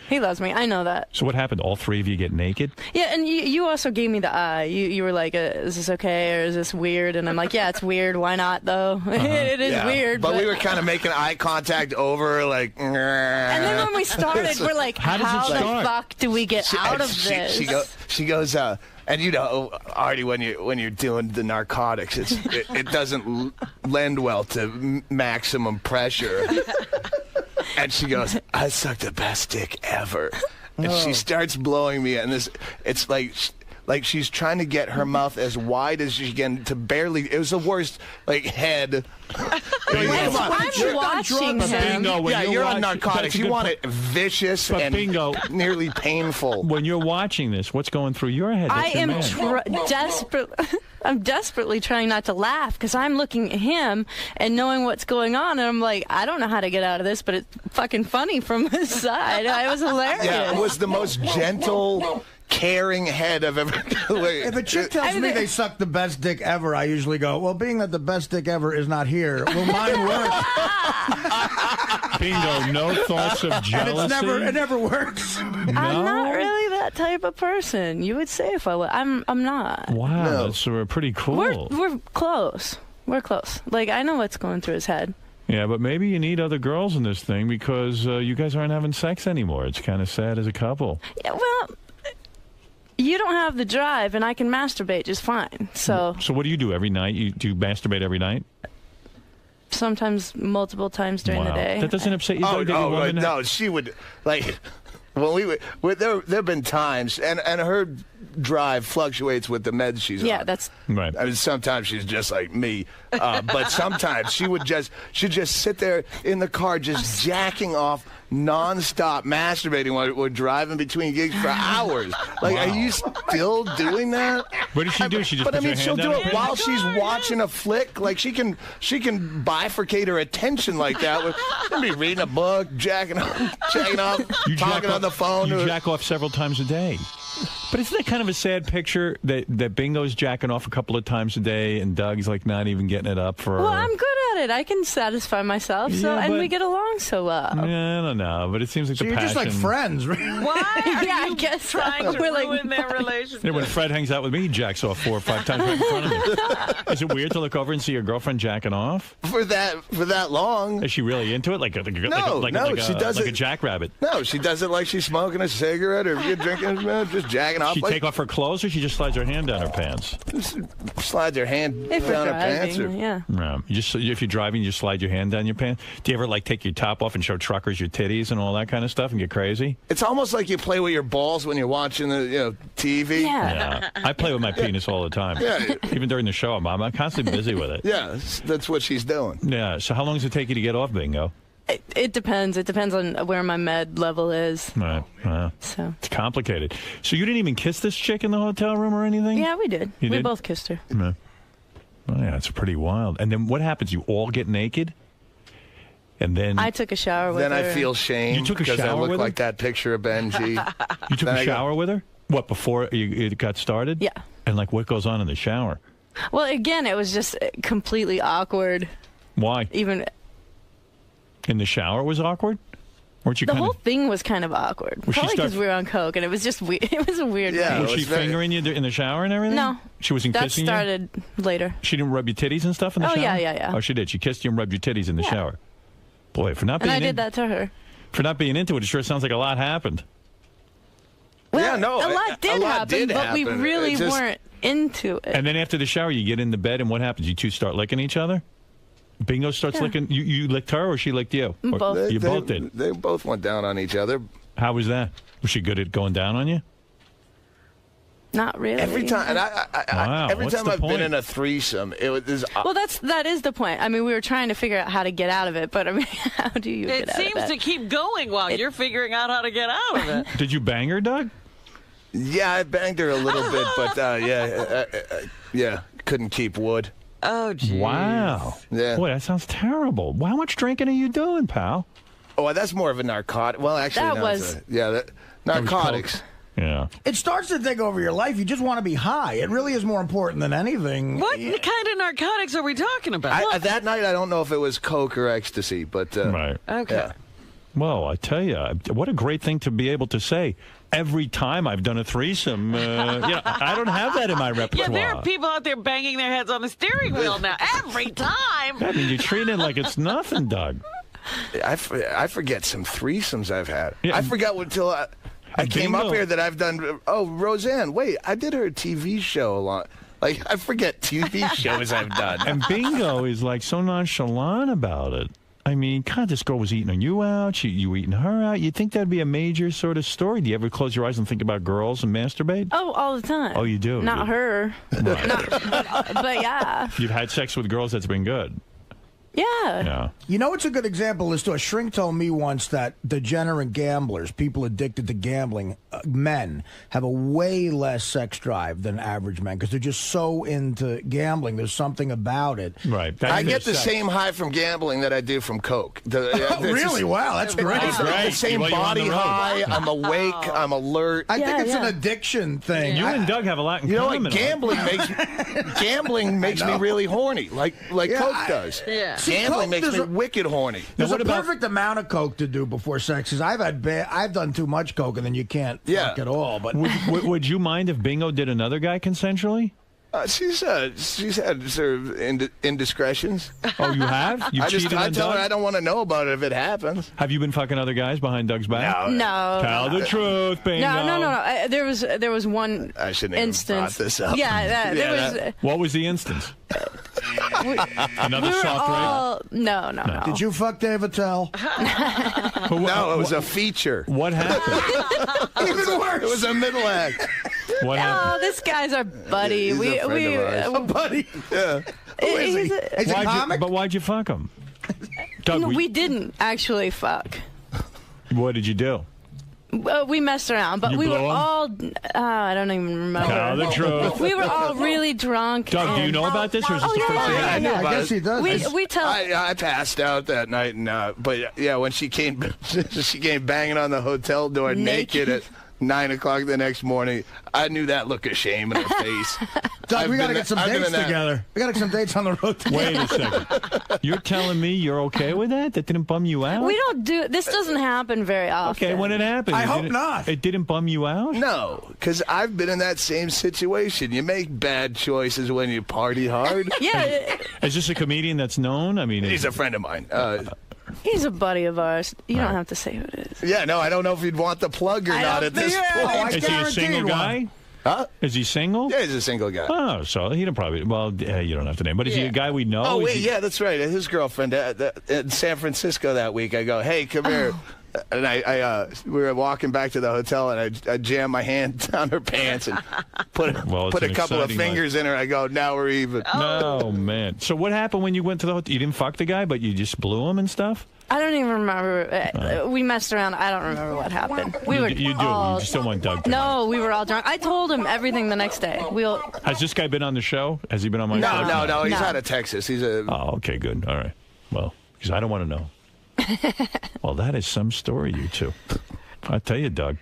He loves me. I know that. So what happened? All three of you get naked? Yeah, and you also gave me the eye. You were like, is this okay or is this weird? And I'm like, yeah, it's weird. Why not, though? It is Yeah. weird. But we were kind of making eye contact over, like. And then when we started, we're like, How does it how the start? fuck do we get out of this? She goes, and you know, Artie, when you're doing the narcotics, it doesn't lend well to maximum pressure. And she goes, I sucked the best dick ever. And she starts blowing me, and it's like she's trying to get her mouth as wide as she can to barely. It was the worst, like head. I'm watching him. Bingo, when Yeah, you're on narcotics. that's a You good want point. it vicious But and Bingo- nearly painful. When you're watching this, what's going through your head? I That's your am man. desperate. I'm desperately trying not to laugh because I'm looking at him and knowing what's going on, and I'm like, I don't know how to get out of this, but it's fucking funny from his side. It was hilarious. Yeah, it was the most gentle, caring head I've ever. If a chick tells me they suck the best dick ever, I usually go, well, being that the best dick ever is not here, will mine work? Bingo, no thoughts of And jealousy? it never works. I'm not really that type of person. You would say if I was. I'm not. Wow, No. that's pretty cool. We're close. We're close. Like, I know what's going through his head. Yeah, but maybe you need other girls in this thing because you guys aren't having sex anymore. It's kind of sad as a couple. Yeah, well, you don't have the drive, and I can masturbate just fine. So So what do you do every night? You do masturbate every night? sometimes multiple times during the day. That doesn't upset you? Doug, that your woman- no, she would like. Well, there've been times, and her drive fluctuates with the meds she's Yeah, on. that's. Right. I mean, sometimes she's just like me, but sometimes she'd just sit there in the car just jacking off nonstop, masturbating while we're driving between gigs for hours. Like, Wow. are you still doing that? What does she do? She just But I puts mean, her she'll hand do down it her while pants? she's watching a flick. Like she can bifurcate her attention like that. She'll be reading a book, jacking off, You jack talking off- on the phone. You or- jack off several times a day. But isn't that kind of a sad picture that Bingo's jacking off a couple of times a day and Doug's like not even getting it up for Well, her? I'm good at it. I can satisfy myself. So, Yeah, and but- we get along so well. Yeah, I don't know, but it seems like So the you're passion. just like friends, right? Why are Yeah, I you guess so. trying to We're like- ruin their relationship? Yeah, when Fred hangs out with me, he jacks off 4 or 5 times right in front of me. Is it weird to look over and see your girlfriend jacking off? For that long. Is she really into it? Like No, she does like it- a jackrabbit. No, she does it like she's smoking a cigarette or drinking, just jacking off. She like, take off her clothes, or she just slides her hand down her pants? slides her hand If we're down her pants. driving, yeah. No, you just if you're driving, you just slide your hand down your pants. Do you ever like take your top off and show truckers your titties and all that kind of stuff and get crazy? It's almost like you play with your balls when you're watching the TV. Yeah. Yeah, I play with my penis all the time. Yeah. Even during the show, I'm constantly busy with it. Yeah, that's what she's doing. Yeah. So how long does it take you to get off Bingo? It depends. It depends on where my med level is. Right. So It's complicated. So you didn't even kiss this chick in the hotel room or anything? yeah, we did. You We did? both kissed her. Yeah. Oh, yeah, it's pretty wild. And then what happens? You all get naked? And then I took a shower with Then her. I feel shame You took a because I shower look with like her? that picture of Benji. you took then a I go- shower with her? What, before it got started? Yeah. And like what goes on in the shower? Well, again, it was just completely awkward. Why? Even In the shower it was awkward? Weren't you the kind whole of... thing was kind of awkward. Was she Probably because start- we were on coke, and it was just weird. It was a weird. Yeah. night. Was it she was very- fingering you in the shower and everything? No. She wasn't That kissing started later. She didn't rub your titties and stuff in the Oh, shower? yeah. Oh, she did. She kissed you and rubbed your titties in the Yeah. shower. Boy, for not And being I did that to her. for not being into it, it sure sounds like a lot happened. Well, Yeah, no, a lot did happen, but we happen. really It's just- weren't into it. And then after the shower, you get in the bed, and what happens? You two start licking each other? Bingo starts Yeah. licking. You licked her, or she licked you? Or- Both. You both did. They both went down on each other. How was that? Was she good at going down on you? Not really. Every time, and Wow, every what's time the I've point? been in a threesome, it was. Well, that is the point. I mean, we were trying to figure out how to get out of it, but I mean, how do you It get out of seems that? to keep going while you're figuring out how to get out of it. Did you bang her, Doug? Yeah, I banged her a little bit, but yeah, couldn't keep wood. Oh, geez. Wow. Yeah. Boy, that sounds terrible. How much drinking are you doing, pal? Oh, that's more of a narcotic. Well, actually, That no, was- narcotics. Yeah. It starts to take over your life. You just want to be high. It really is more important than anything. What kind of narcotics are we talking about? That night, I don't know if it was coke or ecstasy, but Right. Okay. yeah. Well, I tell you, what a great thing to be able to say. Every time I've done a threesome, I don't have that in my Yeah, repertoire. there are people out there banging their heads on the steering wheel now. Every time. I mean, you treat it like it's nothing, Doug. I forget some threesomes I've had. Yeah. I forgot until I came up Bingo. here that I've done. Oh, Roseanne, wait, I did her TV show a lot. Like, I forget TV shows I've done. And Bingo is like so nonchalant about it. I mean, God, this girl was eating you out. You eating her out. You'd think that'd be a major sort of story. Do you ever close your eyes and think about girls and masturbate? Oh, all the time. Oh, you do? Not her. Right. But yeah. You've had sex with girls that's been good. Yeah. Yeah. You know what's a good example is to a shrink told me once that degenerate gamblers, people addicted to gambling, men have a way less sex drive than average men because they're just so into gambling. There's something about it. Right. I get the same high from gambling that I do from coke. Really? Wow, that's great. It's the Right. same While you're on body the road. high. I'm awake. I'm alert. I think Yeah, it's an yeah. addiction thing. You and Doug have a lot in You know common. what? Gambling makes me really horny, like Yeah, coke does. Yeah. See, Gambling coke, makes me there's a- wicked horny. There's what a about- perfect amount of coke to do before sex. Because I've done too much coke and then you can't Yeah. fuck at all. But Would you mind if Bingo did another guy consensually? She's had sort of indiscretions. Oh, you have? You I cheated on tell her Doug? I don't want to know about it if it happens. Have you been fucking other guys behind Doug's back? No. Tell the truth, Bingo. No. There was one I shouldn't have even instance. brought this up. Yeah, there was. that- What was the instance? Another We were soft rape? all no. did you fuck Dave Attell? No, it was a feature. What happened? Even worse. It was a middle act. What Oh, happened? this guy's our buddy. He's a friend of ours. buddy. Yeah. Who is he? he's He's a comic? But why'd you fuck him? Doug, No, we didn't actually fuck. what did you do? We messed around, but You we were blew him? all. I don't even remember. Tell the truth. We were all really drunk. Doug, do you and- know about this, or is this Oh, the yeah, first yeah, time? yeah, I knew yeah. about I guess it. he does. We tell. I passed out that night, and but yeah, when she came banging on the hotel door naked at 9 o'clock the next morning, I knew that look of shame in her face. Doug, we got to get some dates together. We got to get some dates on the road together. Wait a second. You're telling me you're okay with that? That didn't bum you out? We don't do this. Doesn't happen very often. Okay, when it happened, I hope not. It didn't bum you out? No, because I've been in that same situation. You make bad choices when you party hard. Yeah. Is this a comedian that's known? I mean, He's a friend of mine. He's a buddy of ours. You don't have to say who it is. Yeah, no, I don't know if you'd want the plug or not at this point. Is he a single guy? Huh? Is he single? Yeah, he's a single guy. Oh, so he don't probably. Well, you don't have to name. But is he a guy we know? Oh wait, yeah, that's right. His girlfriend in San Francisco that week. I go, hey, come here. And we were walking back to the hotel, and I jammed my hand down her pants and put a couple of fingers in her. I go, now we're even. Oh, man. So what happened when you went to the hotel? You didn't fuck the guy, but you just blew him and stuff? I don't even remember. We messed around. I don't remember what happened. We were You do. You just don't want Doug to know. No, we were all drunk. I told him everything the next day. Has this guy been on the show? Has he been on my show? No. He's out of Texas. He's a. Oh, okay, good. All right. Well, because I don't want to know. Well, that is some story, you two. I tell you, Doug.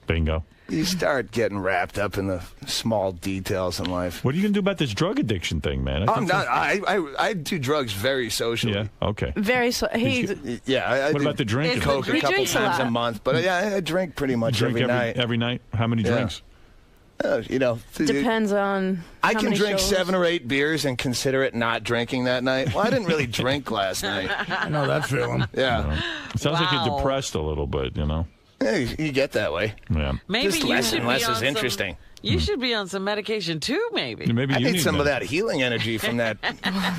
Bingo. You start getting wrapped up in the small details in life. What are you going to do about this drug addiction thing, man? I'm not. I do drugs very socially. Yeah, okay. Very Yeah. What about the drinking? Coke a couple times a month. But yeah, I drink pretty much every night. Every night? How many drinks? Depends on. I can drink shows. 7 or 8 beers and consider it not drinking that night. Well, I didn't really drink last night. I know that feeling. Yeah. It sounds like you're depressed a little bit, you know? Yeah, you get that way. Yeah. Maybe Just you less should and be less on is interesting. You should be on some medication too, maybe. Maybe I you need some of that healing energy from that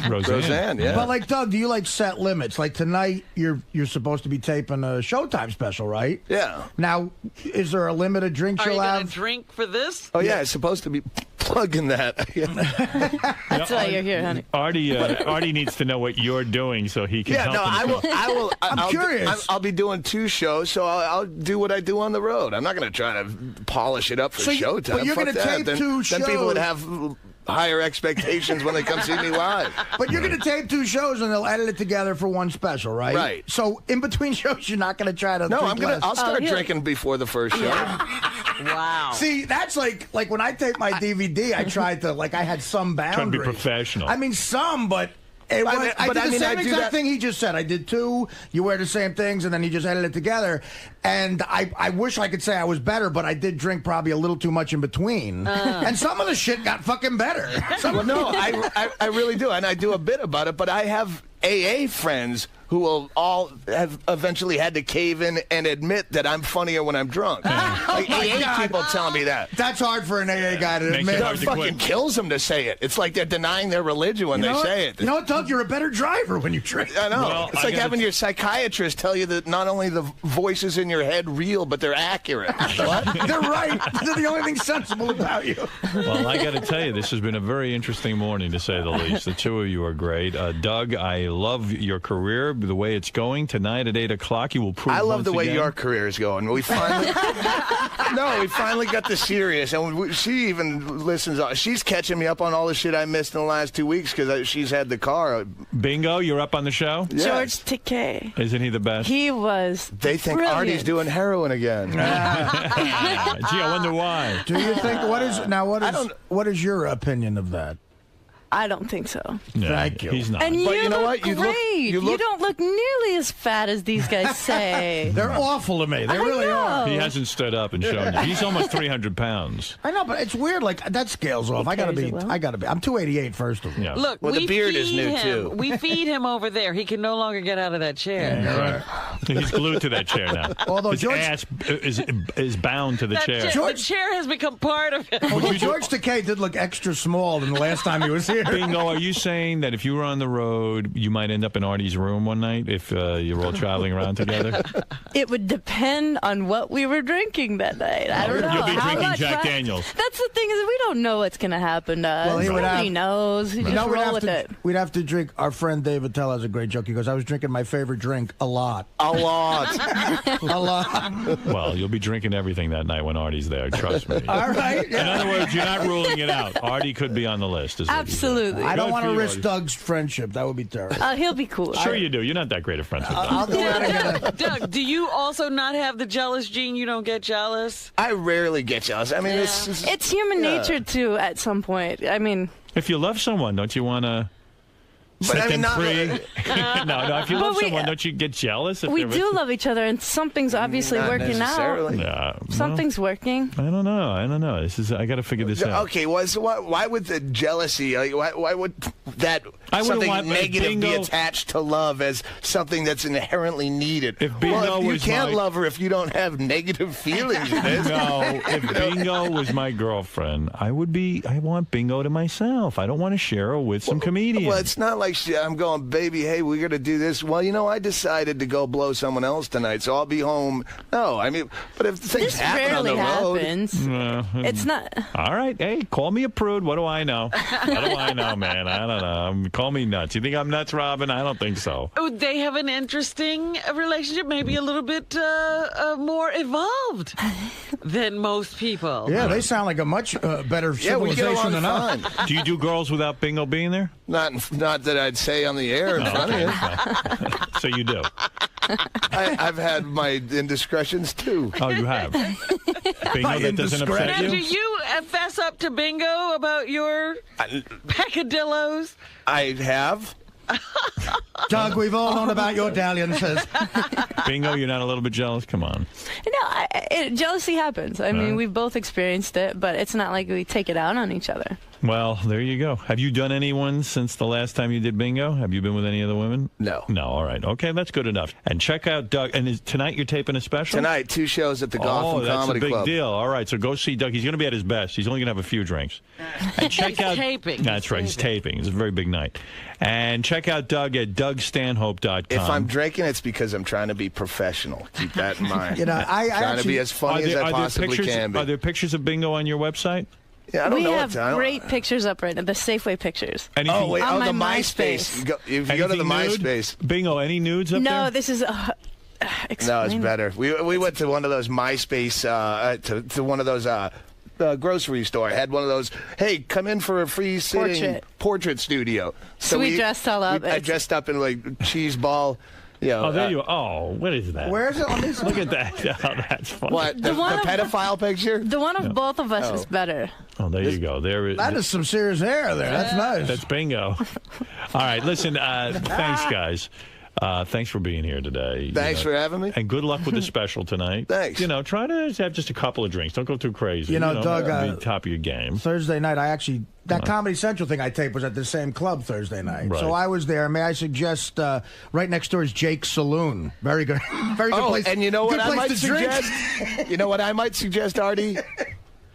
Roseanne. Yeah. But like Doug, do you like set limits? Like tonight, you're supposed to be taping a Showtime special, right? Yeah. Now, is there a limit of drinks Are you'll you going have? to drink for this? Oh yeah, it's supposed to be plugging that. That's why you're here, honey. Artie needs to know what you're doing so he can help him. I will. I'm curious. I'll be doing 2 shows, so I'll do what I do on the road. I'm not going to try to polish it up for Showtime. But you're going to tape 2 shows. Then people would have higher expectations when they come see me live. But you're going to tape 2 shows and they'll edit it together for one special, right? Right. So in between shows, you're not going to try to. No, drink I'll start drinking before the first show. Wow. See, that's like when I taped my DVD, I tried to I had some boundaries. Trying to be professional. I mean, some, but. I did the same exact thing he just said. I did 2. You wear the same things, and then he just edited it together. And I wish I could say I was better, but I did drink probably a little too much in between. And some of the shit got fucking better. Well, no, I really do, and I do a bit about it. But I have AA friends who will all have eventually had to cave in and admit that I'm funnier when I'm drunk. Like AA people telling me that. That's hard for an AA guy to admit. It fucking kills them to say it. It's like they're denying their religion when they say it. You know what, Doug? You're a better driver when you drink. I know. Well, it's like having your psychiatrist tell you that not only the voices in your head real, but they're accurate. What? They're right. They're the only thing sensible about you. Well, I got to tell you, this has been a very interesting morning, to say the least. The 2 of you are great. Doug, I love your career, the way it's going. Tonight at 8 o'clock, you will prove. I love the way again. your career is going. We finally, we finally got the serious, and she even listens. She's catching me up on all the shit I missed in the last 2 weeks because she's had the car. Bingo, you're up on the show. Yes. George Takei. Isn't he the best? He was. They think brilliant. Artie's doing heroin again. Gee, I wonder why. Do you think what is your opinion of that? I don't think so. No, Thank you. He's not. And But you know look what? You look- great. you look- don't look nearly as fat as these guys say. They're awful to me. They really are. He hasn't stood up and shown you. He's almost 300 pounds. I know, but it's weird. Like that scales off. I gotta be. I'm 288 first of all. Yeah. Look, Well, the we beard feed is new, him. too. We feed him over there. He can no longer get out of that chair. Yeah. He's glued to that chair now. Although His George- ass is bound to the That chair. the chair has become part of it. Although George Takei did look extra small than the last time he was here. Bingo, are you saying that if you were on the road, you might end up in Artie's room one night if you're all traveling around together? It would depend on what we were drinking that night. I don't know. You'll be How drinking much Jack fun- Daniels. That's the thing, is we don't know what's going to happen to us. Well, he would Nobody have- knows. You just roll with it. We'd have to drink. Our friend Dave Attell has a great joke. He goes, "I was drinking my favorite drink a lot." I'll A lot. A lot. Well, you'll be drinking everything that night when Artie's there. Trust me. All right. In other words, you're not ruling it out. Artie could be on the list. Is what you said. Absolutely. I don't Good want for to you, risk Artie. Doug's friendship. That would be terrible. He'll be cool. Sure you do. You're not that great of friends with Doug. I'll go out and get a... Doug, do you also not have the jealous gene? You don't get jealous? I rarely get jealous. I mean, It's human nature too. At some point, I mean. If you love someone, don't you want to set I mean, them not free? really. No. If you But love we- someone, don't you get jealous? If We they're do with- love each other, and something's obviously Not working necessarily. out. Yeah, well, Something's working. I don't know. I got to figure this out. Okay, why would the jealousy? Why would that I wouldn't something want negative be Bingo- attached to love as something that's inherently needed? If Bingo well, you was can't my- love her if you don't have negative feelings. Liz. No, if Bingo was my girlfriend, I want Bingo to myself. I don't want to share her with some comedian. Well, it's not like I'm going, baby, hey, we're going to do this. Well, I decided to go blow someone else tonight, so I'll be home. No, I mean, but if things This happen on the rarely road. happens. It's not. All right. Hey, call me a prude. What do I know? What do I know, man? I don't know. Call me nuts. You think I'm nuts, Robin? I don't think so. Oh, they have an interesting relationship, maybe a little bit more evolved than most people. Yeah, they sound like a much better Yeah, we get civilization than along us. fine. Do you do girls without Bingo being there? Not that I'd say on the air in front of you. So you do. I've had my indiscretions too. Oh, you have. Bingo, that doesn't upset Now, do you? you fess up to Bingo about your peccadillos? I have. Doug, we've all known about your dalliances. Bingo, you're not a little bit jealous? Come on. No, jealousy happens. I mean, we've both experienced it, but it's not like we take it out on each other. Well, there you go. Have you done anyone since the last time you did Bingo? Have you been with any of the women? No. No, all right. Okay, that's good enough. And check out Doug. And tonight you're taping a special? Tonight, 2 shows at the Gotham that's Comedy a big Club. deal. All right, so go see Doug. He's going to be at his best. He's only going to have a few drinks. And check He's out taping. That's right. He's taping. It's a very big night. And check out Doug at DougStanhope.com. If I'm drinking, it's because I'm trying to be professional. Keep that in mind. I trying to be as funny as I possibly can be. Are there pictures of Bingo on your website? Yeah, I don't We know have what to, great pictures up right now, the Safeway pictures. Anything, Oh, wait. On Oh, the my MySpace. MySpace. If you go to the anything nude? MySpace. Bingo, any nudes up No, there? this is. No, it's explain. better. We went to one of those MySpace, to one of those grocery store. I had one of those, hey, come in for a free sitting portrait studio. So we dressed all up. I dressed up in like cheese ball. Oh, there you are. Oh, what is that? Where is it? Let me see. Look at that. Oh, that's funny. What? The one of- pedophile picture? The one of both of us is better. Oh, there you go. There That is some serious hair there. That's nice. That's Bingo. All right, listen, thanks, guys. Thanks for being here today. Thanks for having me. And good luck with the special tonight. Thanks. Try to have just a couple of drinks. Don't go too crazy. Doug, be top of your game. Thursday night, that Comedy Central thing I taped was at the same club Thursday night. Right. So I was there. May I suggest right next door is Jake's Saloon. Very good. Very good place. And you know what good I place might to drink. suggest? You know what I might suggest, Artie?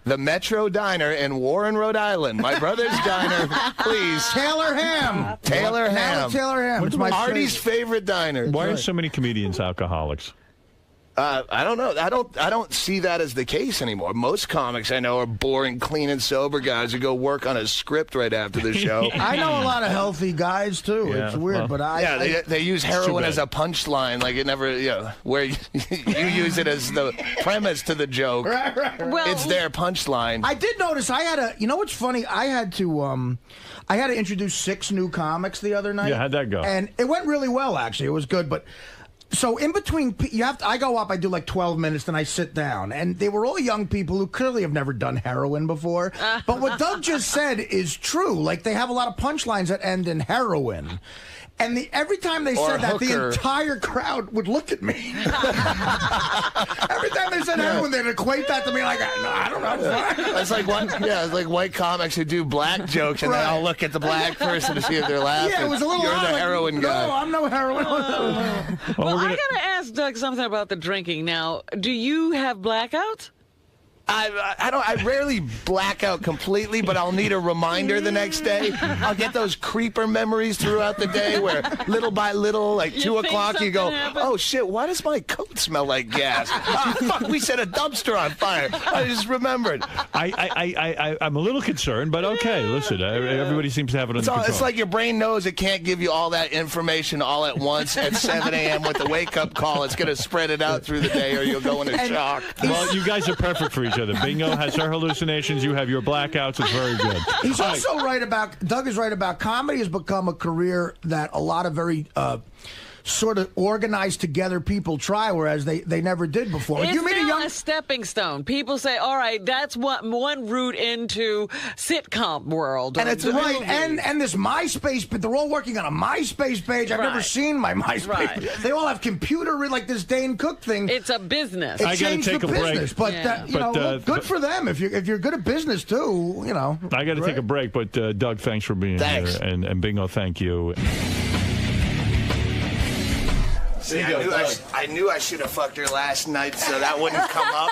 The Metro Diner in Warren, Rhode Island. My brother's diner, please. Taylor Ham. Taylor Now Ham. it's Taylor Ham. It's my Artie's favorite diner. Why are so many comedians alcoholics? I don't know. I don't see that as the case anymore. Most comics I know are boring, clean and sober guys who go work on a script right after the show. I know a lot of healthy guys too. Yeah, It's weird, well, but they use heroin as a punchline, like it never, where you use it as the premise to the joke. Right. Well, It's their punchline. I did notice you know what's funny? I had to introduce 6 new comics the other night. Yeah, how'd that go? And it went really well, actually. It was good, but so in between, I go up, I do like 12 minutes, then I sit down. And they were all young people who clearly have never done heroin before. But what Doug just said is true. Like, they have a lot of punchlines that end in heroin. And every time they said that, the hooker. entire crowd would look at me. Every time they said heroin, they'd equate that to me like, no, I don't know. It's like it's like white comics who do black jokes, and then I'll look at the black person to see if they're laughing. Yeah, it was a little You're odd, the like, heroin guy. No, I'm no heroin. Well, I got to ask Doug something about the drinking now. Do you have blackouts? I rarely black out completely, but I'll need a reminder the next day. I'll get those creeper memories throughout the day where little by little, like 2 o'clock, you go, oh shit, why does my coat smell like gas? Oh, fuck, we set a dumpster on fire. I just remembered. I'm a little concerned, but okay, listen, everybody seems to have it under control. It's like your brain knows it can't give you all that information all at once at 7 a.m. with the wake-up call. It's going to spread it out through the day or you'll go into shock. Well, you guys are perfect for each other. Bingo has her hallucinations. You have your blackouts. It's very good. He's also right about, Doug is right about, comedy has become a career that a lot of very sort of organized together people try, whereas they never did before. It's now a stepping stone. People say, all right, that's one route into sitcom world. And it's right. And this MySpace, but they're all working on a MySpace page. I've never seen my MySpace page. They all have computer, like this Dane Cook thing. It's a business. I got to take a break. But, you know, good for them. If you're good at business, too, you know. I got to take a break, but Doug, thanks for being here. And Bingo, thank you. See, I knew I should have fucked her last night so that wouldn't come up.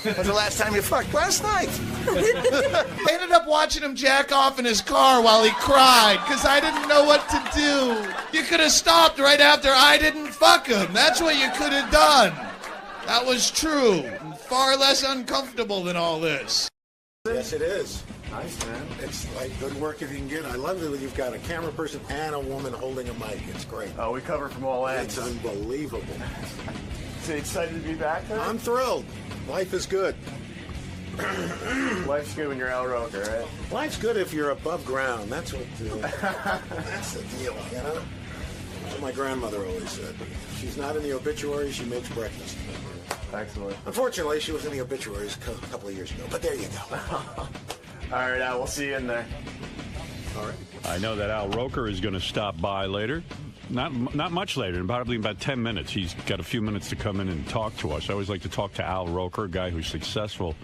When was the last time you fucked? Last night. I ended up watching him jack off in his car while he cried because I didn't know what to do. You could have stopped right after I didn't fuck him. That's what you could have done. That was true. Far less uncomfortable than all this. Yes, it is. Nice, man. It's like good work if you can get it. I love that you've got a camera person and a woman holding a mic. It's great. Oh, we cover from all ends. It's unbelievable. So excited to be back there? I'm thrilled. Life is good. Life's good when you're Al Roker, right? Life's good if you're above ground. That's what. That's the deal, you know. That's what my grandmother always said. She's not in the obituary. She makes breakfast. Excellent. Unfortunately, she was in the obituaries a couple of years ago. But there you go. All right, Al, we'll see you in there. All right. I know that Al Roker is going to stop by later. Not much later, probably about 10 minutes. He's got a few minutes to come in and talk to us. I always like to talk to Al Roker, a guy who's successful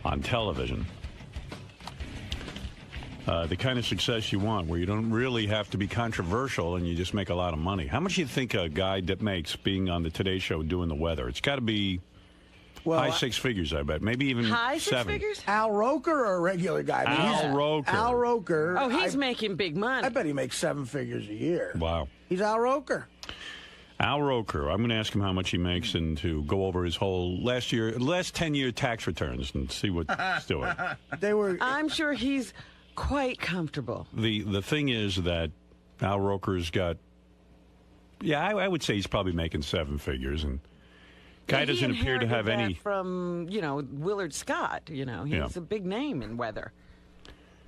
on television. The kind of success you want, where you don't really have to be controversial and you just make a lot of money. How much do you think a guy that makes being on the Today Show doing the weather? It's got to be high six figures, I bet. Maybe even high 7. 6 figures? Al Roker or a regular guy? I mean, Al Roker. Al Roker. Oh, he's making big money. I bet he makes 7 figures a year. Wow. He's Al Roker. Al Roker. I'm going to ask him how much he makes and to go over his whole last 10-year tax returns and see what he's doing. I'm sure he's quite comfortable. The thing is that Al Roker's got, I would say he's probably making 7 figures, and guy doesn't appear to have any from Willard Scott. He's a big name in weather.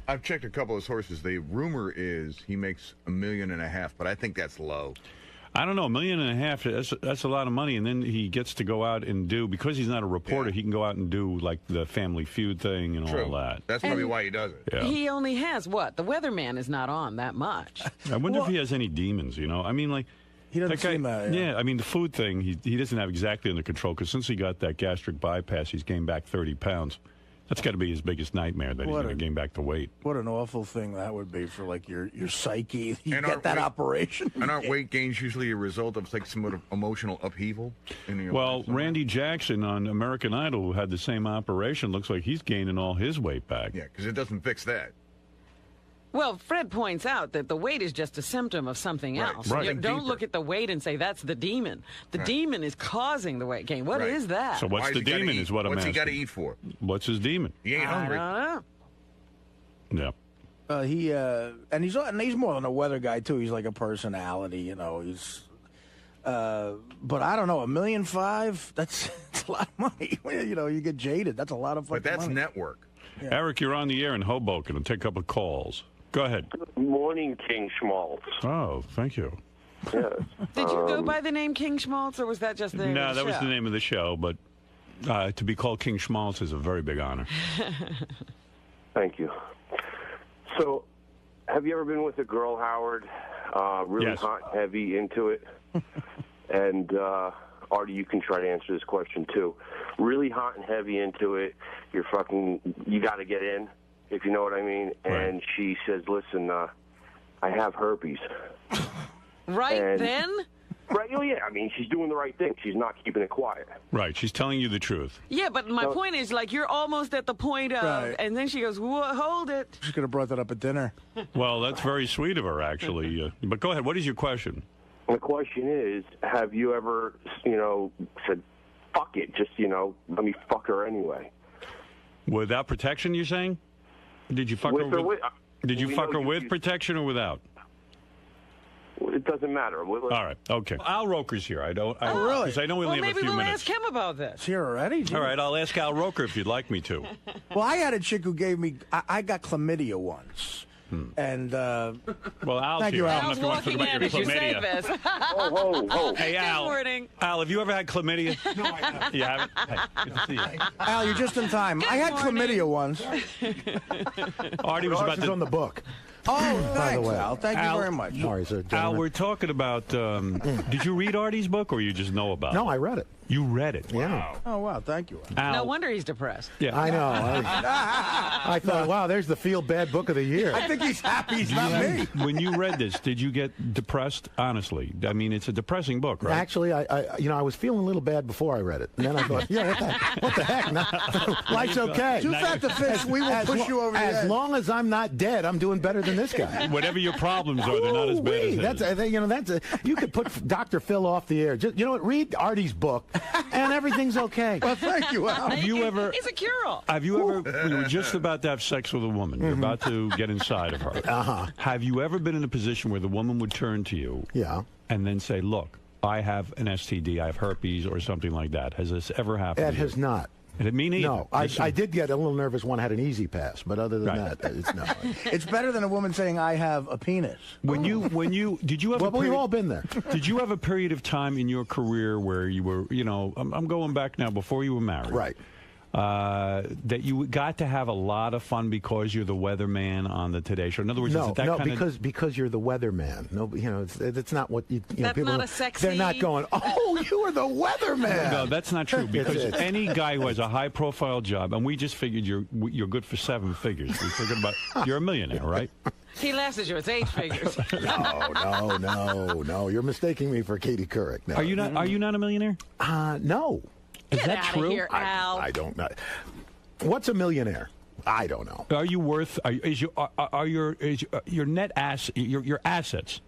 I've checked a couple of sources. The rumor is he makes $1.5 million, but I think that's low. I don't know, $1.5 million, that's a lot of money, and then he gets to go out and do, because he's not a reporter, he can go out and do like the Family Feud thing and all that. That's probably why he does it. Yeah. He only has what? The weatherman is not on that much. I wonder if he has any demons, I mean, like, he doesn't seem I mean, the food thing, he doesn't have exactly under control, because since he got that gastric bypass, he's gained back 30 pounds. That's got to be his biggest nightmare, that he's going to gain back the weight. What an awful thing that would be for, like, your psyche. You get that operation. And aren't weight gains usually a result of, like, some sort of emotional upheaval in your life? Randy Jackson on American Idol, who had the same operation, looks like he's gaining all his weight back. Yeah, because it doesn't fix that. Well, Fred points out that the weight is just a symptom of something else. Right. Don't look at the weight and say that's the demon. The demon is causing the weight gain. What is that? So what's the demon is what I'm asking. What's he got to eat for? What's his demon? He ain't hungry. I don't know. Yeah. And he's more than a weather guy too. He's like a personality, he's but I don't know, $1.5 million, that's a lot of money. You get jaded. That's a lot of fucking But that's money. network. Yeah. Eric, you're on the air in Hoboken. I'll take a couple of calls. Go ahead. Good morning, King Schmaltz. Oh, thank you. Yes. Did you go by the name King Schmaltz, or was that just the name of the show? No, that was the name of the show, but to be called King Schmaltz is a very big honor. Thank you. So, have you ever been with a girl, Howard, really hot and heavy into it? And, Artie, you can try to answer this question, too. Really hot and heavy into it, you got to get in, if you know what I mean. Right. And she says, listen, I have herpes. Right and then? Right? Oh, yeah. I mean, she's doing the right thing. She's not keeping it quiet. Right. She's telling you the truth. Yeah, but my point is, like, you're almost at the point of, Right. and then she goes, hold it. She could have brought that up at dinner. Well, that's very sweet of her, actually. But go ahead. What is your question? The question is, have you ever, said, fuck it, just, let me fuck her anyway? Without protection, you're saying? Did you fuck her with? Did you fuck her with protection or without? It doesn't matter. All right. Okay. Al Roker's here. Really? Because I know we only have a few Maybe we'll minutes. ask him about this. It's here already? All right. I'll ask Al Roker if you'd like me to. Well, I had a chick who gave me... I got chlamydia once. And, well, Al's thank here. you, I Al. don't know if you want to talk about your chlamydia. Whoa. Hey, Al. Good morning. Al, have you ever had chlamydia? No, I haven't. You haven't? Hey, good to see you. Al, you're just in time. I had chlamydia once. Artie was about to... on the book. Oh, By the thanks, way. Al. Thank you very much. Sorry, sir. Al, we're talking about... did you read Artie's book or you just know about it? No, I read it. You read it? Yeah. Oh, wow. Thank you, Al. No wonder he's depressed. Yeah. I know. I thought, wow, there's the feel-bad book of the year. I think he's happy he's not me. When you read this, did you get depressed? Honestly, I mean, it's a depressing book, right? Actually, I was feeling a little bad before I read it, and then I thought, yeah, what the heck? Life's okay. Too fat to fish. We will push you over the edge. As long as I'm not dead, I'm doing better than this guy. Whatever your problems are, they're not as bad as his. You could put Dr. Phil off the air. Just, what? Read Artie's book, and everything's okay. Well, thank you, Al. Have you ever? He's a cure-all. Have you ever? When you were just about to have sex with a woman, you're about to get inside of her. Have you ever been in a position where the woman would turn to you? Yeah. And then say, "Look, I have an STD, I have herpes, or something like that." Has this ever happened? It has not. Me neither. No, I did get a little nervous. One had an easy pass, but other than that, it's no. It's better than a woman saying, I have a penis. Did you have? Well, we've all been there. Did you have a period of time in your career where you were, I'm going back now, before you were married, right? That you got to have a lot of fun because you're the weatherman on the Today Show. In other words, because you're the weatherman. No, it's not what you. That's people, not a sexy. They're not going. Oh, you are the weatherman. No, that's not true. Because any guy who has a high-profile job, and we just figured you're good for 7 figures. We figured about you're a millionaire, right? He laughs at you. It's 8 figures. No. You're mistaking me for Katie Couric. No. Are you not a millionaire? No. Is that Get true? outta here, Al. I don't know. What's a millionaire? I don't know. Are you worth? Is your net your assets?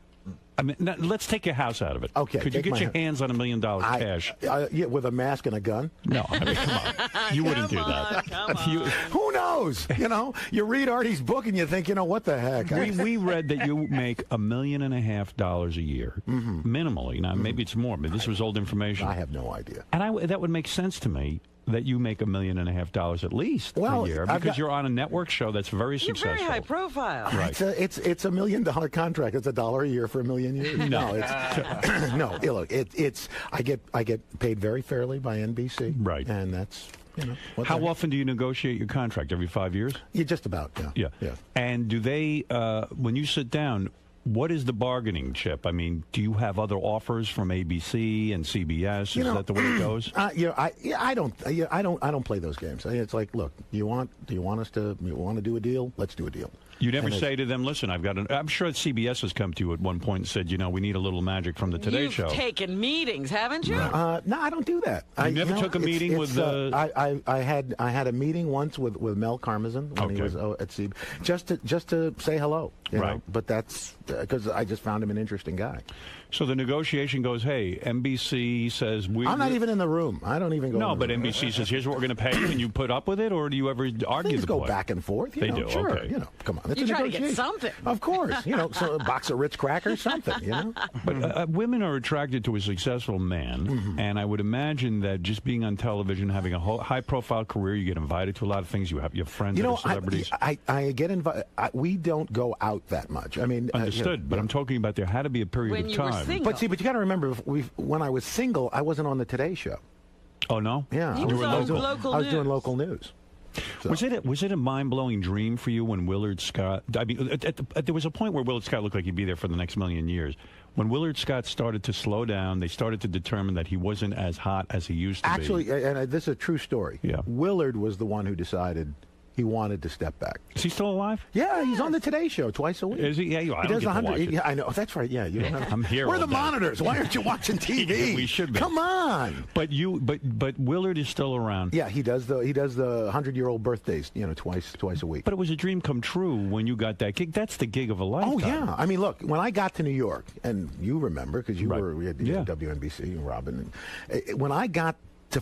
I mean, let's take your house out of it. Okay. Could you get your hands on $1 million cash? Yeah, with a mask and a gun? No, I mean, come on. You wouldn't do that. Who knows? You read Artie's book and you think, what the heck? We read that you make $1.5 million a year, minimally. Now, maybe it's more, but this was old information. I have no idea. And that would make sense to me. That you make $1.5 million at least a year because you're on a network show that's very successful. You're very high profile. Right. It's $1 million contract. It's $1 a year for 1 million years. No, no. Look, I get paid very fairly by NBC. Right. And that's How often do you negotiate your contract? Every 5 years? Yeah, just about. Yeah. And do they when you sit down? What is the bargaining chip? I mean, do you have other offers from ABC and CBS? Is that the way it goes? I don't play those games. It's like, look, you want to do a deal? Let's do a deal. You never say to them, listen, I'm sure CBS has come to you at one point and said, we need a little magic from the Today Show. You've taken meetings, haven't you? No, I don't do that. You never took a meeting with... I had a meeting once with Mel Karmazin when he was at CBS, just to say hello. Right. But that's because I just found him an interesting guy. So the negotiation goes, hey, NBC says I'm not even in the room. I don't even go. No, but NBC says, here's what we're going to pay you, and you put up with it, or do you ever argue Things the go point? back and forth. They do, sure. okay. Come on. It's you a try to negotiation. get something. Of course. So a box of Ritz crackers, something, But women are attracted to a successful man, and I would imagine that just being on television, having a high-profile career, you get invited to a lot of things. You have your friends that are celebrities. I get invited. We don't go out that much. I mean, understood. But I'm talking about there had to be a period when of you time. Were single. But you got to remember, when I was single, I wasn't on the Today Show. Oh no? Yeah, I was doing local news. So. Was it a mind-blowing dream for you when Willard Scott? I mean, there was a point where Willard Scott looked like he'd be there for the next million years. When Willard Scott started to slow down, they started to determine that he wasn't as hot as he used to be. Actually, and this is a true story. Yeah. Willard was the one who decided he wanted to step back. Is he still alive? Yeah, he's on the Today Show twice a week. Is he? Yeah, I he don't does get to 100. watch it. Yeah, I know. That's right. Yeah, you don't have. I'm here. We're all the day. monitors. Why aren't you watching TV? We should be. Come on. But Willard is still around. Yeah, he does the 100-year-old birthdays, twice a week. But it was a dream come true when you got that gig. That's the gig of a lifetime. Oh yeah, I mean, look, when I got to New York, and you remember because we had WNBC and Robin, and when I got to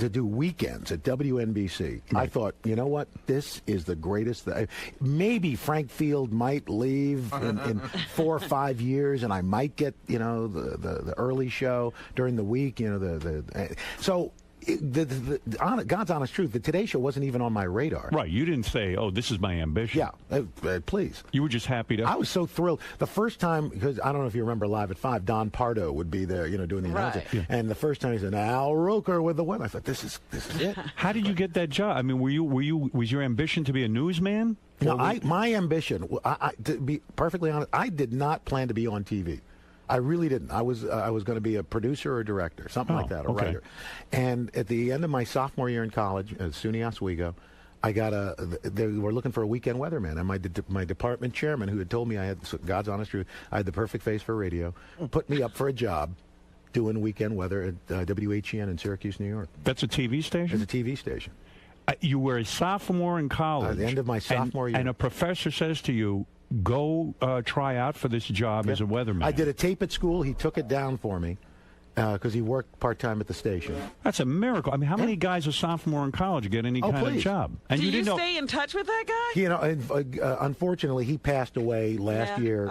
do weekends at WNBC, I thought, you know what, this is the greatest. Maybe Frank Field might leave in 4 or 5 years, and I might get the early show during the week. So. God's honest truth, the Today Show wasn't even on my radar. Right, you didn't say, "Oh, this is my ambition." Yeah, please. You were just happy to. I was so thrilled the first time because I don't know if you remember Live at 5. Don Pardo would be there, doing the announcing. Yeah. And the first time he said, "Al Roker with the win." I thought, "This is it." How did you get that job? I mean, was your ambition to be a newsman? No, my ambition. To be perfectly honest, I did not plan to be on TV. I really didn't. I was going to be a producer or a director, something like that, a writer. And at the end of my sophomore year in college at SUNY Oswego, they were looking for a weekend weatherman, and my department chairman, who had told me I had God's honest truth, I had the perfect face for radio, put me up for a job doing weekend weather at WHEN in Syracuse, New York. That's a TV station? It's a TV station. You were a sophomore in college. At the end of my sophomore year. And a professor says to you, go try out for this job as a weatherman. I did a tape at school. He took it down for me because he worked part-time at the station. That's a miracle. I mean, how many guys a sophomore in college get any kind of job? And you didn't stay in touch with that guy? Unfortunately, he passed away last year,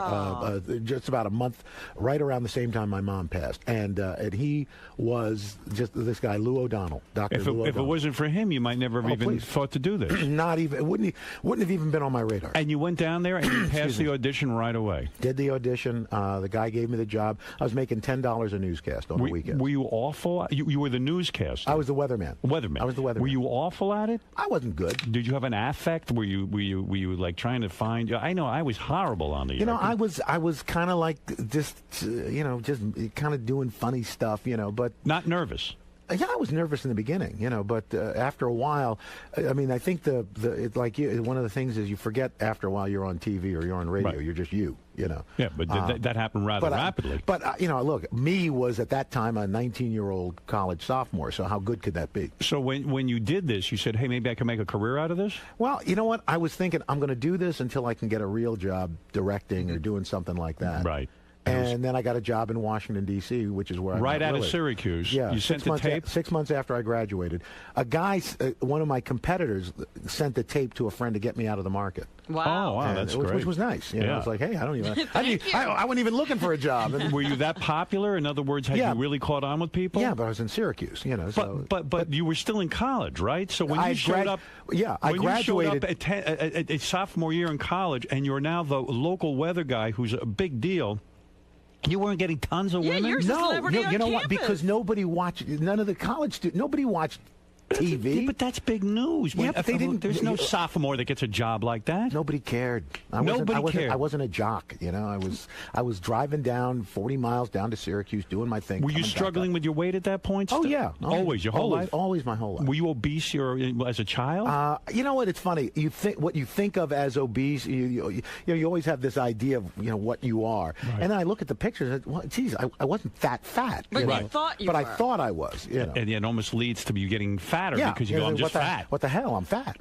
just about a month, right around the same time my mom passed. And he was just this guy, Lou O'Donnell, Dr. Lou O'Donnell. If it wasn't for him, you might never have even thought to do this. Not even. It wouldn't have even been on my radar. And you went down there and you passed the audition right away. Did the audition. The guy gave me the job. I was making $10 a newscast on the weekends. Were you awful? You were the newscaster. I was the weatherman. I was the weatherman. Were you awful at it? I wasn't good. Did you have an affect? Were you like trying to find? I know I was horrible on the air. I was kind of like just kind of doing funny stuff, but not nervous. Yeah, I was nervous in the beginning, but after a while, I mean, I think it's like one of the things is you forget after a while you're on TV or you're on radio. Right. You're just you. Yeah, but that happened rather rapidly. Look, me was at that time a 19-year-old college sophomore, so how good could that be? So when you did this, you said, hey, maybe I can make a career out of this? Well, you know what? I was thinking I'm going to do this until I can get a real job directing or doing something like that. Right. And then I got a job in Washington, D.C., which is where I right out of Syracuse. Yeah, you sent the tape? 6 months after I graduated. A guy, one of my competitors, sent the tape to a friend to get me out of the market. Wow. Oh, wow, that's great. Which was nice. I was like, hey, I wasn't even looking for a job. Were you that popular? In other words, had you really caught on with people? Yeah, but I was in Syracuse, But you were still in college, right? So when you showed up... Yeah, I graduated... You showed up at a sophomore year in college, and you're now the local weather guy who's a big deal... You weren't getting tons of women? You're a celebrity on you know campus. what? Because nobody watched, none of the college students, nobody watched TV. But that's big news. Yeah, but they didn't. There's no sophomore that gets a job like that. Nobody cared. Nobody cared. I wasn't a jock. I was driving down 40 miles down to Syracuse doing my thing. Were you struggling with your weight at that point? Oh yeah, always your whole life. Always my whole life. Were you obese as a child? You know what? It's funny. What you think of as obese. You always have this idea of what you are, right. And then I look at the pictures. And, well, geez, I wasn't that fat. But you thought you were. But I thought I was. And it almost leads to you getting fatter because you go, I'm just fat. What the hell? I'm fat.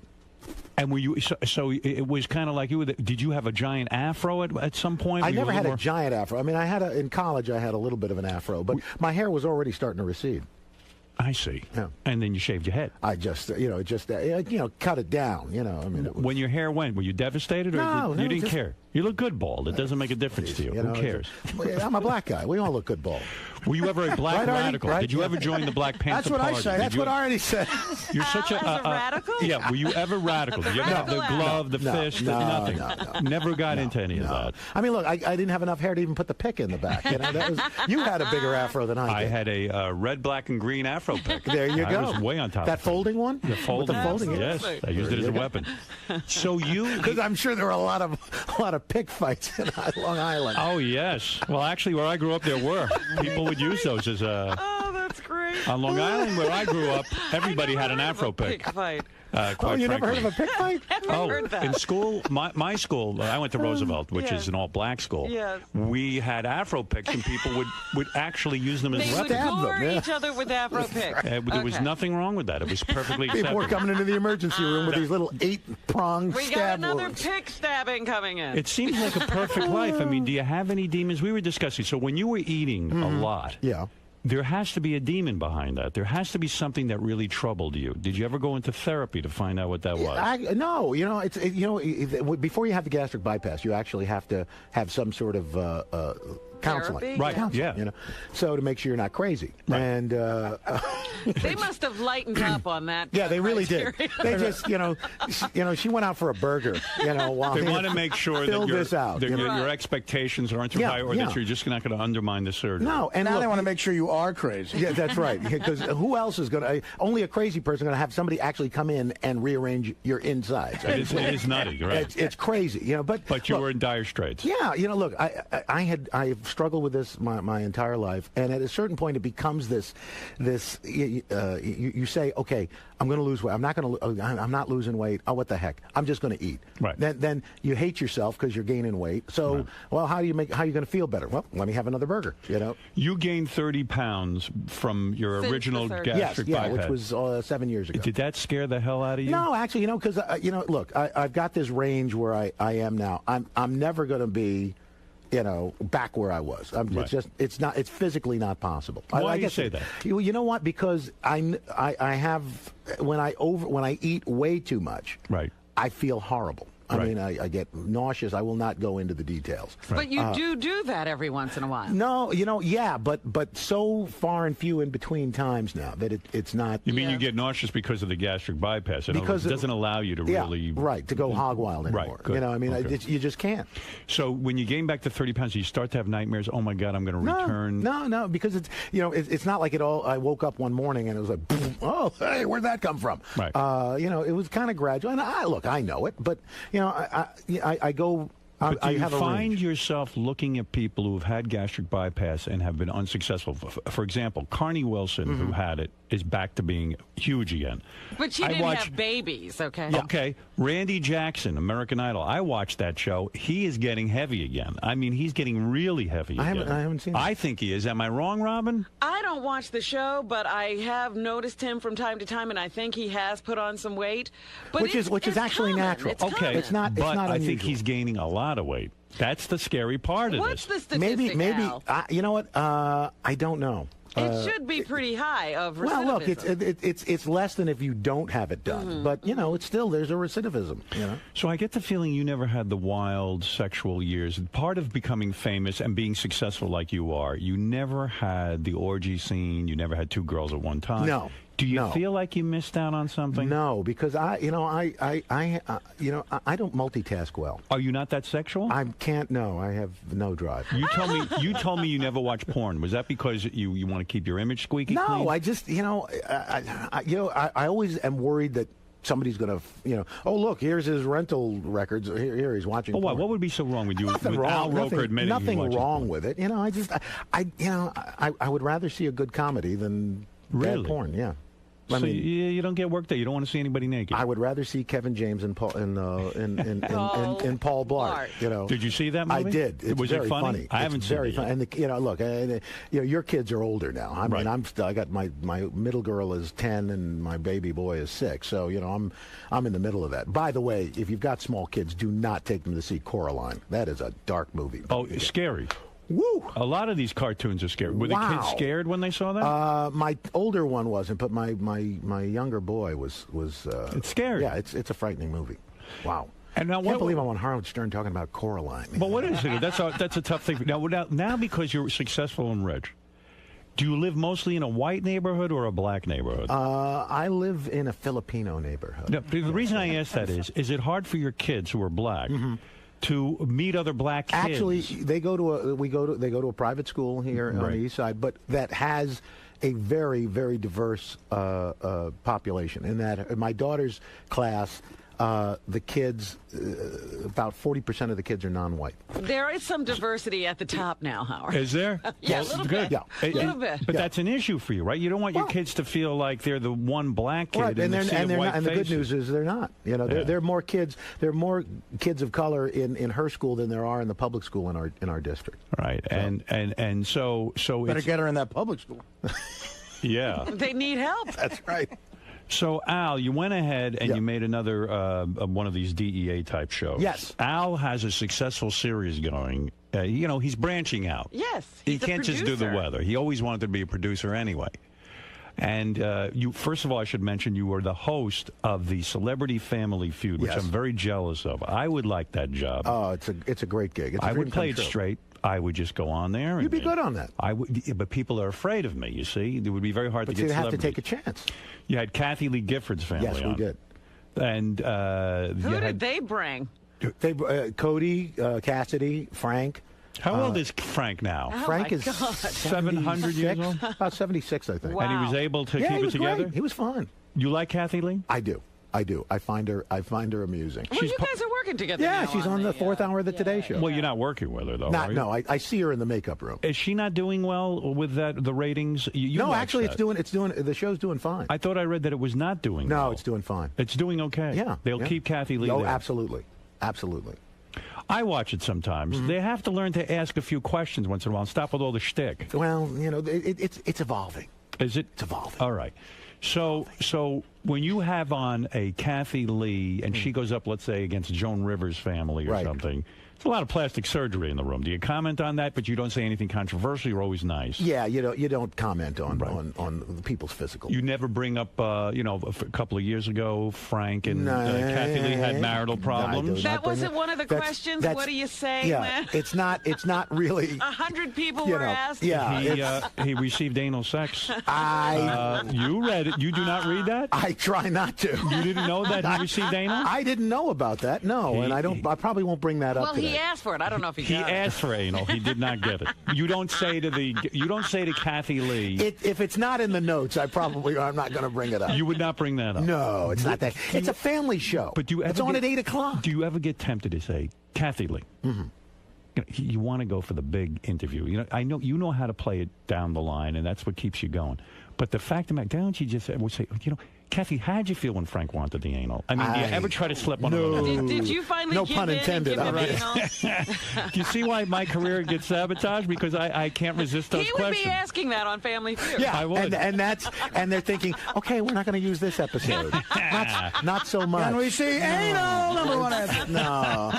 And were you so it was kind of like you? Did you have a giant afro at some point? I never had a giant afro. I mean, in college I had a little bit of an afro, but my hair was already starting to recede. I see. Yeah. And then you shaved your head. I just, cut it down. I mean, when your hair went, were you devastated, or no, you didn't care? You look good bald. It doesn't make a difference to you. Who cares? I'm a black guy. We all look good bald. Were you ever a black radical? Right? Did you ever join the Black Panther Party? That's what I say. That's what I already said. You're such a radical? Yeah. Were you ever radical? Did you ever have the glove, the fist, nothing? No. Never got into any of that. I mean, look, I didn't have enough hair to even put the pick in the back. You had a bigger afro than I did. I had a red, black, and green afro pick. There you go. I was way on top. That folding one? The folding. Yes, I used it as a weapon. So because I'm sure there were a lot of pick fights in Long Island. Oh yes. Well, actually, where I grew up, there were people would use those as Oh, that's great. On Long Island, where I grew up, everybody had an afro pick. Fight. Quite you never heard frankly. of a pick fight? heard that. In school, my school, I went to Roosevelt, which Yes. is an all-black school. Yes. We had Afro picks, and people would actually use them as They would weapons. gore each other with Afro picks. There was nothing wrong with that. It was perfectly People were acceptable. coming into the emergency room with these little 8-pronged We got stab another wounds. pick stabbing coming in. It seems like a perfect life. I mean, do you have any demons? We were discussing. So when you were eating a lot, Yeah. there has to be a demon behind that. There has to be something that really troubled you. Did you ever go into therapy to find out what that was? No, before you have the gastric bypass, you actually have to have some sort of counseling. Therapy? Right, Counseling, yeah. So to make sure you're not crazy. Right. And They must have lightened up on that. yeah, they really did. criteria. They just, she went out for a burger, while They want to make sure fill that, this out. your expectations aren't too Yeah, high, or yeah. that you're just not going to undermine the surgery. No, and now look, they want to make sure you are crazy. Yeah, that's right. Because who else is going to? Only a crazy person going to have somebody actually come in and rearrange your insides. It is nutty, right? It's crazy, But you look, were in dire straits. Yeah, look, I've struggled with this my entire life, and at a certain point, it becomes this. You say, okay, I'm going to lose weight. I'm not losing weight. Oh, what the heck? I'm just going to eat. Right. Then you hate yourself because you're gaining weight. So, Right. well, how are you going to feel better? Well, let me have another burger. You gained 30 pounds from your Since original the surgery. gastric Yes, bypass. which was 7 years ago. Did that scare the hell out of you? No, actually, because look, I've got this range where I am now. I'm never going to be, back where I was. Right. It's physically not possible. Why I do you guess say that? You know what? Because I have when I eat way too much, Right. I feel horrible. I Right. mean, I get nauseous. I will not go into the details. But you do that every once in a while. No, yeah, but so far and few in between times now that it's not. You mean you get nauseous because of the gastric bypass? Because it doesn't allow you to really... right, to go hog wild anymore. Right, good. Okay. You just can't. So when you gain back to 30 pounds, you start to have nightmares. Oh my God, I'm going to return. No, because it's not like it all. I woke up one morning and it was like, boom, oh, hey, where'd that come from? Right. It was kind of gradual. And I know it, but I go. But do I you have a find range. yourself looking at people who've had gastric bypass and have been unsuccessful? For example, Carney Wilson, who had it, is back to being huge again. But she didn't have babies, okay? Okay. Randy Jackson, American Idol. I watched that show. He is getting heavy again. I mean, he's getting really heavy again. I haven't seen it. I think he is. Am I wrong, Robin? I don't watch the show, but I have noticed him from time to time, and I think he has put on some weight. But which is actually common. natural. It's Okay. common. It's not. But I think unusual. he's gaining a lot of weight. That's the scary part of What's this. the statistic, maybe. Al? You know what? I don't know. It should be pretty high of recidivism. Well, look, it's less than if you don't have it done, but it's still there's a recidivism. So I get the feeling you never had the wild sexual years. Part of becoming famous and being successful like you are, you never had the orgy scene. You never had two girls at one time. No. Do you No. feel like you missed out on something? No, because I don't multitask well. Are you not that sexual? I can't. No, I have no drive. You told me you never watch porn. Was that because you want to keep your image squeaky clean? No, I just I always am worried that somebody's going to, oh, look, here's his rental records. Here he's watching Well, porn. what would be so wrong with you? Nothing with wrong. Al Roker admitting he nothing watches wrong porn? with it. I would rather see a good comedy than Really? bad porn. Yeah. So you don't get worked there. You don't want to see anybody naked. I would rather see Kevin James and Paul and Paul Blart. Did you see that movie? I did. It's Was it very funny? I haven't it's seen very it funny. yet. And look, your kids are older now. I mean, I got my middle girl is 10 and my baby boy is 6. So I'm in the middle of that. By the way, if you've got small kids, do not take them to see Coraline. That is a dark movie. Oh, it's scary. Woo! A lot of these cartoons are scary. Were the kids scared when they saw that? My older one wasn't, but my younger boy was. It's scary. Yeah, it's a frightening movie. Wow. And now, I can't believe I'm on Howard Stern talking about Coraline. But what is it? That's a tough thing. Now because you're successful and rich, do you live mostly in a white neighborhood or a black neighborhood? I live in a Filipino neighborhood. No, the reason I ask that is it hard for your kids who are black to meet other black kids? Actually, they go to a private school here on the east side, but that has a very, very diverse population. In that, in my daughter's class, the kids, about 40% of the kids are non-white. There is some diversity at the top now, Howard. Is there? Yeah, Well, a little good. bit. A little bit. But that's an issue for you, right? You don't want your kids to feel like they're the one black kid Right, and in the sea of white and the good faces. news is they're not. You know, there are more kids. There are more kids of color in her school than there are in the public school in our district. Right, so Better it's, get her in that public school. yeah. They need help. That's right. So, Al, you went ahead and you made another one of these DEA type shows. Yes. Al has a successful series going. He's branching out. Yes. He he's a can't just do the producer. weather. He always wanted to be a producer anyway. And first of all, I should mention you were the host of the Celebrity Family Feud, which Yes. I'm very jealous of. I would like that job. Oh, it's a great gig. It's a I dream would play come it true. straight. I would just go on there. You'd be good on that. I would, yeah, but people are afraid of me. You see, it would be very hard But to get. you have to celebrities. take a chance. You had Kathy Lee Gifford's family. Yes, we on. did. And Who did they bring? Cody, Cassidy, Frank. How old is Frank now? Oh, Frank my is God. 700 years 76? old? About 76, I think. Wow. And he was able to Yeah, keep he it was together? great. He was fun. You like Kathy Lee? I do. I find her amusing. Well, you guys are working together. Yeah, now she's on the fourth hour of the Today Show. Well, you're not working with her, though, Not, are you? no, I see her in the makeup room. Is she not doing well with the ratings? You No, watch actually, that. the show's doing fine. I thought I read that it was not doing No, well. it's doing fine. It's doing okay. Yeah. They'll yeah. keep Kathy Lee Oh, there. absolutely. Absolutely. I watch it sometimes. Mm-hmm. They have to learn to ask a few questions once in a while and stop with all the shtick. Well, it's evolving. Is it? It's evolving. All right. So when you have on a Kathy Lee and she goes up, let's say, against Joan Rivers' family or Right. something, it's a lot of plastic surgery in the room. Do you comment on that, but you don't say anything controversial? You're always nice. Yeah, you don't comment on people's physical. You never bring up, a couple of years ago, Frank and Kathy Lee had marital problems. That wasn't one of the questions. What do you say? Yeah, when it's not really. 100 people You were know, asked. yeah. He received anal sex. You read it. You do not read that? I try not to. You didn't know that he received anal? I didn't know about that. No, and I probably won't bring that up Well, today. he asked for it. I don't know if he got asked for anal. He did not get it. You don't say to Kathy Lee. If it's not in the notes, I'm not going to bring it up. You would not bring that up. No, it's not that. It's a family show. But it's on at 8 o'clock. Do you ever get tempted to say, Kathy Lee? Mm-hmm. You want to go for the big interview. I know you know how to play it down the line, and that's what keeps you going. But the fact of the matter, don't you just say, Kathy, how'd you feel when Frank wanted the anal? I mean, do you ever try to slip one of them? Did you finally No give pun in intended, and give him all right. anal? Do you see why my career gets sabotaged? Because I can't resist those He would questions. be asking that on Family Feud. Yeah, I would. and they're thinking, okay, we're not going to use this episode. not so much. Can we see anal? Number one answer. No.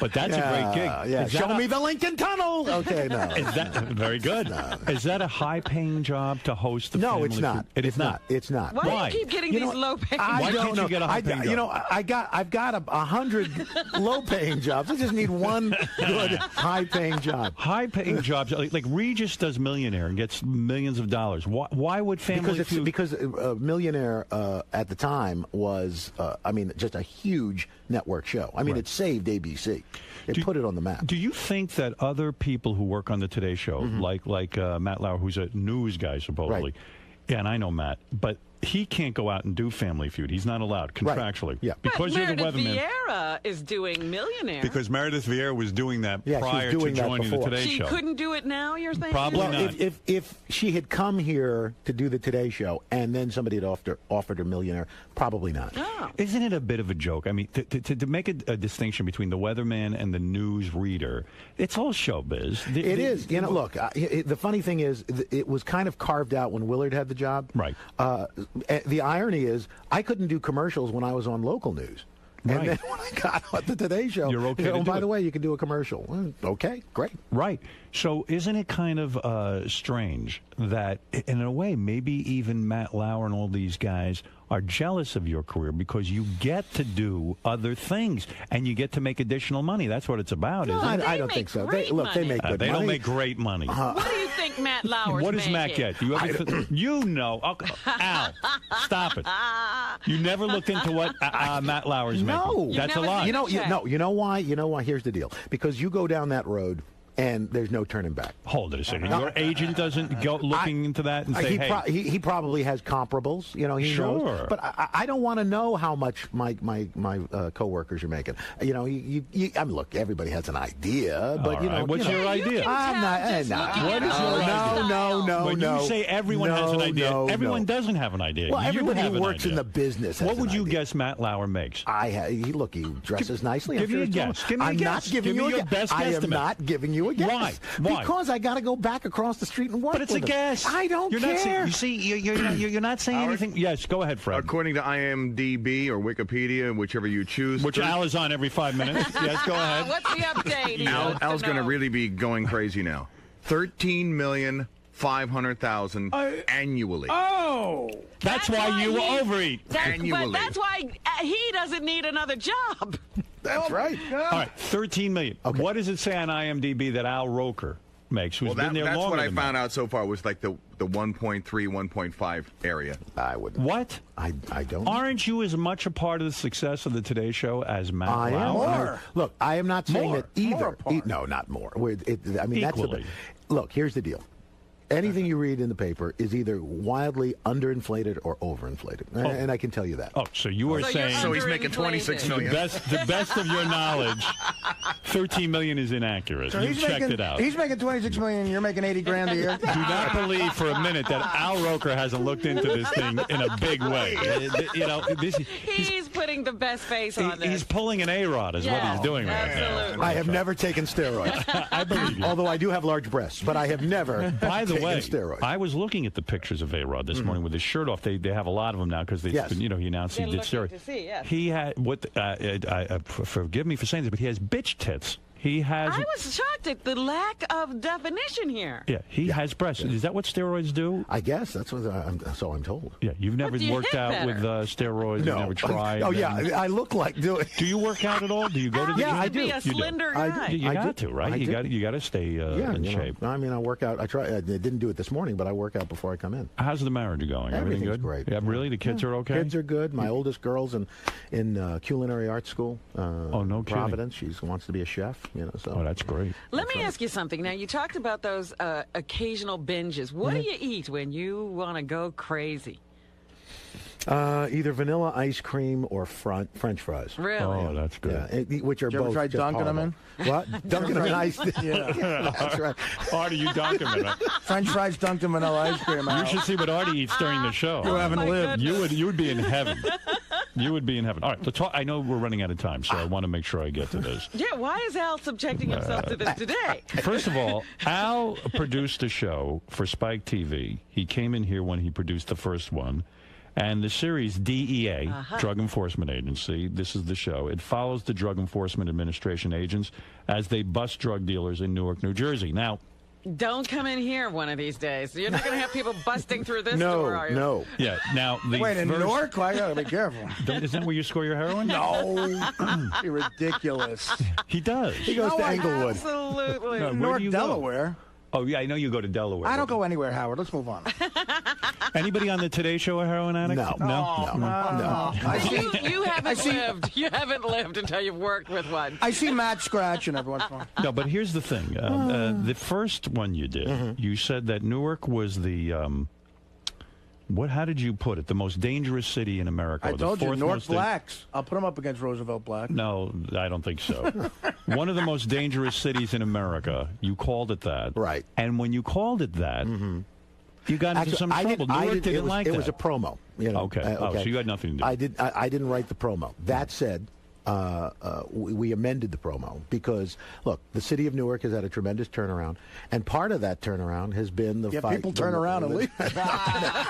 But that's a great gig. Yeah, Is that show a- me the Lincoln Tunnel. Okay, no. Is that very good? Is that a high-paying job to host the No, Family it's not. Feud? It's not. It's not. Why do you keep getting these low paying I Why don't can't know. you get a high-paying job? I've got 100 low-paying jobs. I just need one good high-paying job. High-paying jobs, like Regis does Millionaire and gets millions of dollars. Why would Family Feud? Because Millionaire at the time was, just a huge network show. I mean, it saved ABC. It put it on the map. Do you think that other people who work on the Today Show, like Matt Lauer, who's a news guy supposedly, Right. yeah, and I know Matt, but he can't go out and do Family Feud. He's not allowed contractually. Yeah. Because but you're the Meredith weatherman. Vieira is doing Millionaire. Because Meredith Vieira was doing that Yeah, she was prior doing to that joining the before. Today she Show. couldn't do it now, you're thinking? Probably Well, not. if she had come here to do the Today Show and then somebody had offered her Millionaire, probably not. Oh. Isn't it a bit of a joke? I mean, to make a distinction between the weatherman and the news reader, it's all showbiz. It is. Look, the funny thing is, it was kind of carved out when Willard had the job. Right. The irony is, I couldn't do commercials when I was on local news. Right. And then when I got on the Today Show, You're okay they said, to oh, do by it. the way, you can do a commercial. Well, okay, great. Right. So isn't it kind of strange that, in a way, maybe even Matt Lauer and all these guys are jealous of your career because you get to do other things and you get to make additional money. That's what it's about, isn't it? I don't think so. They make good They money. don't make great money. What do you think Matt Lauer's What does Matt making? get? Do you ever? You know. Al, stop it. You never looked into what Matt Lauer's No. making. You That's a never lie. seen You know why? Here's the deal. Because you go down that road, and there's no turning back. Hold it a second. Your agent doesn't go looking into that and say, hey. He probably has comparables. You know, he knows. But I don't want to know how much my coworkers are making. You know, I mean, look, everybody has an idea, but you know, what's your idea? I'm not. What is your idea? No. When you say everyone has an idea, everyone doesn't have an idea. Well, everybody who works in the business. What would you guess Matt Lauer makes? Look, he dresses nicely. Give me a guess. Give me a guess. I'm not giving you a guess. I am not giving you a guess. Why? Because I got to go back across the street and work. But it's a guess. I don't care. You see, you're not saying anything. Yes, go ahead, Fred. According to IMDb or Wikipedia, whichever you choose. Which Al is on every 5 minutes. Yes, go ahead. What's the update? Al's going to really be going crazy now. 13,500,000 annually. Oh, that's why you overeat annually. But that's why he doesn't need another job. That's right. All right, 13 million. Okay. What does it say on IMDb that Al Roker makes? Who's been there that's longer what I than found out so far was like the 1.3, 1.5 area. I wouldn't. What? I don't. Aren't you as much a part of the success of the Today Show as Matt I am. Lauer? Look, I am not saying that either. More No, not more. I mean, Equally. Look, here's the deal. Anything you read in the paper is either wildly underinflated or overinflated, and I can tell you that. Oh, so you are saying so he's making 26 million. The best of your knowledge, 13 million is inaccurate. So You've checked it out. He's making 26 million, and you're making 80 grand a year. Do not believe for a minute that Al Roker hasn't looked into this thing in a big way. You know, he's putting the best face on this. He's pulling an A-Rod is what he's doing right now. I have never taken steroids. I believe you. Although I do have large breasts, but I have never By the way, steroids. I was looking at the pictures of A-Rod this morning with his shirt off. They have a lot of them now because he announced he did steroids. He had forgive me for saying this, but he has bitch tits. He has. I was shocked at the lack of definition here. Yeah, he has breasts. Is that what steroids do? I guess that's what I'm told. Yeah, you've never worked out with steroids. No. You've never tried. Oh yeah, I look like doing. Do you work out at all? Do you go to the gym? I do. Be a slender guy. You got to, right? You got to stay in shape. I mean, I work out. I didn't do it this morning, but I work out before I come in. How's the marriage going? Everything good? Great. Yeah, really? The kids are okay? Kids are good. My oldest girl's in culinary arts school. No kidding. Providence. She wants to be a chef. So. Oh, that's great. Let me ask you something. Now, you talked about those occasional binges. What do you eat when you want to go crazy? Either vanilla ice cream or French fries. Really? Oh, that's good. Yeah, which are Did you both ever try just dunking horrible. them in? What? Dunking them in ice? Yeah. That's right. Artie, you dunk them in it. French fries dunked in vanilla ice cream. You should see what Artie eats during the show. You haven't lived. You would be in heaven. You would be in heaven. All right, let's talk. I know we're running out of time, so I want to make sure I get to this. Yeah, why is Al subjecting himself to this today? First of all, Al produced a show for Spike TV. He came in here when he produced the first one. And the series DEA, Drug Enforcement Agency, this is the show. It follows the Drug Enforcement Administration agents as they bust drug dealers in Newark, New Jersey. Now, don't come in here one of these days. You're not going to have people busting through this door, are you? No. Yeah. Now, wait, in Newark? I got to be careful. Isn't that where you score your heroin? No. You're ridiculous. He does. He goes to Englewood. Absolutely. No, Newark, Delaware. Oh, yeah, I know you go to Delaware. I don't go anywhere, Howard. Let's move on. Anybody on the Today Show a heroin addict? No. You haven't lived. You haven't lived until you've worked with one. I see Matt scratching every once in a while. No, but here's the thing. The first one you did, you said that Newark was the... how did you put it? The most dangerous city in America. I told you, North Blacks. Blacks. I'll put them up against Roosevelt Black. No, I don't think so. One of the most dangerous cities in America. You called it that. Right. And when you called it that, you got into some trouble. Newark didn't like that. It was a promo. Okay. So you had nothing to do. I didn't write the promo. That said, we amended the promo because, look, the city of Newark has had a tremendous turnaround, and part of that turnaround has been the fight. People turn around and leave.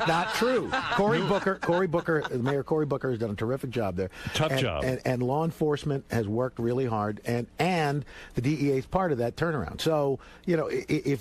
Not true. Mayor Cory Booker has done a terrific job there. Tough job. And law enforcement has worked really hard, and the DEA is part of that turnaround. So, if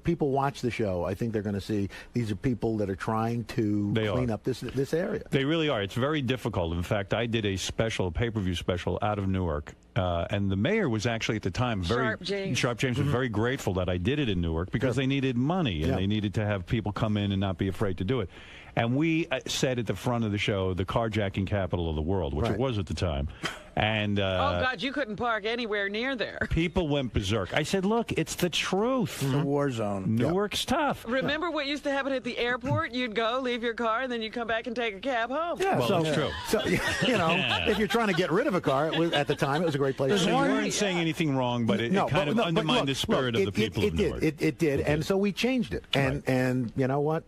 people watch the show, I think they're going to see these are people that are trying to clean up this area. They really are. It's very difficult. In fact, I did a pay-per-view special out of Newark, and the mayor was actually at the time Sharp James was very grateful that I did it in Newark because they needed money and they needed to have people come in and not be afraid to do it. And we said at the front of the show, the carjacking capital of the world, which it was at the time. And oh, God, you couldn't park anywhere near there. People went berserk. I said, look, it's the truth. It's a war zone. Newark's tough. Remember what used to happen at the airport? You'd go, leave your car, and then you'd come back and take a cab home. Yeah, well, that's true. So, you know, if you're trying to get rid of a car, at the time, it was a great place. So you weren't saying anything wrong, but it kind of undermined the spirit of the people of Newark. It did, and so we changed it. And you know what?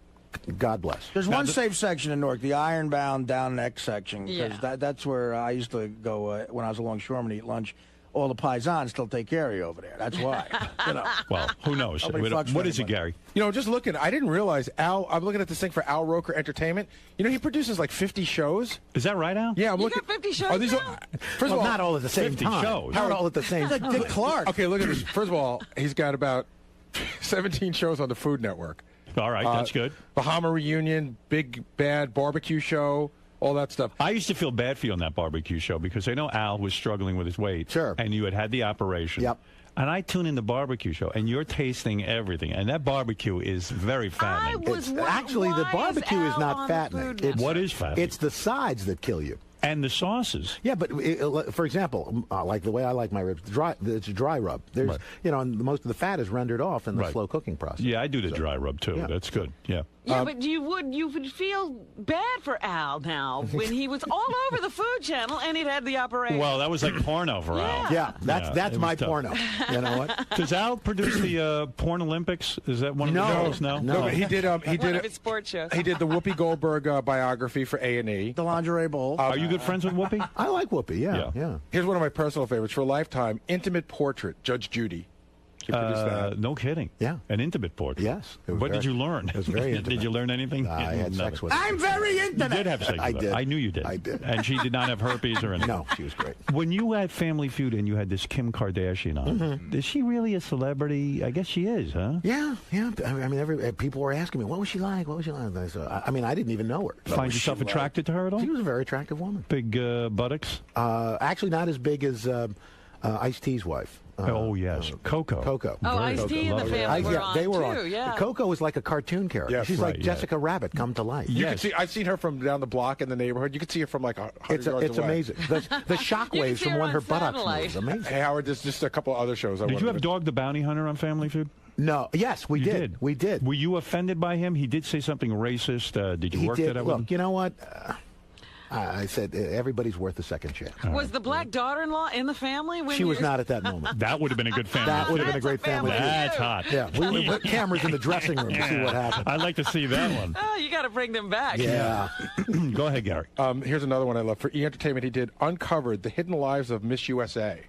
God bless. There's one safe section in Newark, the Ironbound down next section, because that's where I used to go when I was a longshoreman to eat lunch. All the paisans still take care of you over there. That's why. You know. Well, who knows? What is it, Gary? You know, just looking, I didn't realize Al. I'm looking at this thing for Al Roker Entertainment. You know, he produces like 50 shows. Is that right, Al? Yeah, I'm looking. Got 50 shows. Are these now? First of all, not all at the same 50 time. shows. Not all at the same time. Like Dick Clark. Okay, look at this. First of all, he's got about 17 shows on the Food Network. All right, that's good. Bahama Reunion, Big Bad Barbecue Show, all that stuff. I used to feel bad for you on that barbecue show because I know Al was struggling with his weight. Sure. And you had the operation. Yep. And I tune in the barbecue show, and you're tasting everything. And that barbecue is very fattening. Actually, the barbecue is not fattening. What is fattening? It's the sides that kill you. And the sauces. Yeah, but for example, like the way I like my ribs, it's a dry rub. There's, you know, and most of the fat is rendered off in the slow cooking process. Yeah, I do the dry rub too. Yeah. That's good. Yeah. Yeah, but you would feel bad for Al now when he was all over the Food Channel and he'd had the operation. Well, that was like porno for Al. Yeah, that's my porno. You know what? Does Al produce the Porn Olympics? Is that one of the shows? No, but he did. He one did of his sports shows. He did the Whoopi Goldberg biography for A&E. The Lingerie Bowl. Are you good friends with Whoopi? I like Whoopi. Yeah. Here's one of my personal favorites for Lifetime: Intimate Portrait, Judge Judy. He produced that. No kidding. Yeah. An intimate portrait. Yes. What did you learn? It was very intimate. Did you learn anything? I had sex with her. I'm very You intimate. did have sex with her. I did. I knew you did. I did. And she did not have herpes or anything. No, she was great. When you had Family Feud and you had this Kim Kardashian on, is she really a celebrity? I guess she is, huh? Yeah. I mean, people were asking me, what was she like? What was she like? I mean, I didn't even know her. Find yourself attracted to her at all? She was a very attractive woman. Big buttocks? Actually, not as big as Ice-T's wife. Oh, yes. Coco. Oh, Ice-T and the family were on, they were too, on. yeah. Coco was like a cartoon character. Yes, She's right, like Jessica Rabbit come to life. You can see. I've seen her from down the block in the neighborhood. You can see her from like 100 yards It's away. amazing. The shockwaves from when her buttocks moves. Amazing. Hey, Howard, there's just a couple other shows. Did you have Dog the Bounty Hunter on Family Feud? No. Yes, we did. We did. Were you offended by him? He did say something racist. Did you work that out with him? Look, you know what? I said everybody's worth a second chance. Was the black daughter-in-law in the family? When She was not at that moment. That would have been a good family. That would have been a great family. That's hot. Yeah, we put cameras in the dressing room to see what happened. I'd like to see that one. Oh, you got to bring them back. Yeah. Go ahead, Gary. Here's another one I love. For E! Entertainment, he did Uncovered, The Hidden Lives of Miss USA.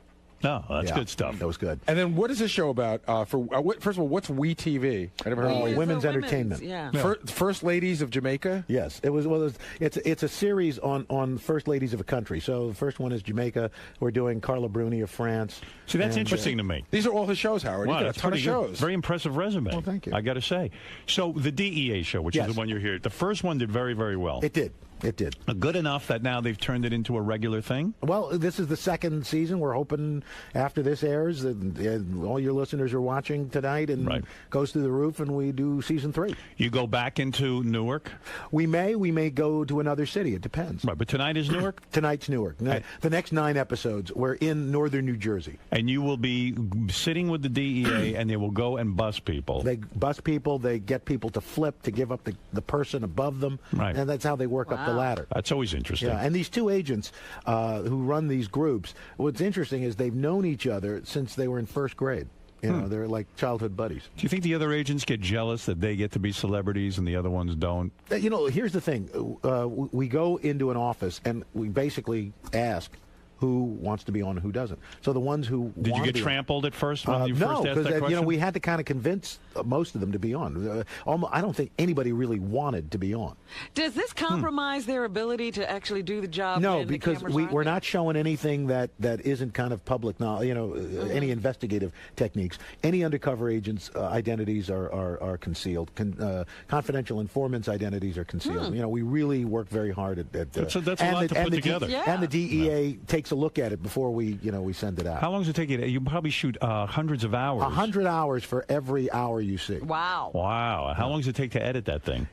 No, that's good stuff. That was good. And then what is this show about? First of all, what's We TV? I never heard of it. Women's entertainment. Yeah. First Ladies of Jamaica? Yes. It's a series on First Ladies of a country. So the first one is Jamaica. We're doing Carla Bruni of France. See, that's interesting to me. These are all his shows, Howard. Wow, He's got that's a ton of pretty good. shows. Very impressive resume. Well, thank you. I got to say. So the DEA show, which is the one you're here, the first one did very, very well. It did. Good enough that now they've turned it into a regular thing? Well, this is the second season. We're hoping after this airs that all your listeners are watching tonight and goes through the roof and we do season 3. You go back into Newark? We may go to another city. It depends. Right, but tonight is Newark? Tonight's Newark. The next 9 episodes, we're in northern New Jersey. And you will be sitting with the DEA and they will go and bust people. They bust people. They get people to flip, to give up the person above them. Right. And that's how they work up the ladder. That's always interesting. Yeah, and these two agents who run these groups, what's interesting is they've known each other since they were in first grade. You know, they're like childhood buddies. Do you think the other agents get jealous that they get to be celebrities and the other ones don't? You know, here's the thing. We go into an office and we basically ask who wants to be on and who doesn't. So the ones who did you get trampled at first when you no, first asked that question? You know, we had to kind of convince most of them to be on. I don't think anybody really wanted to be on. Does this compromise their ability to actually do the job? No, because we're not showing anything that isn't kind of public knowledge. You know, any investigative techniques. Any undercover agents' identities are concealed. Confidential informants' identities are concealed. You know, we really work very hard at that's a lot to put together. And the DEA takes takes a look at it before we send it out. How long does it take you? You probably shoot hundreds of hours. 100 hours for every hour you see. Wow. Wow. How long does it take to edit that thing?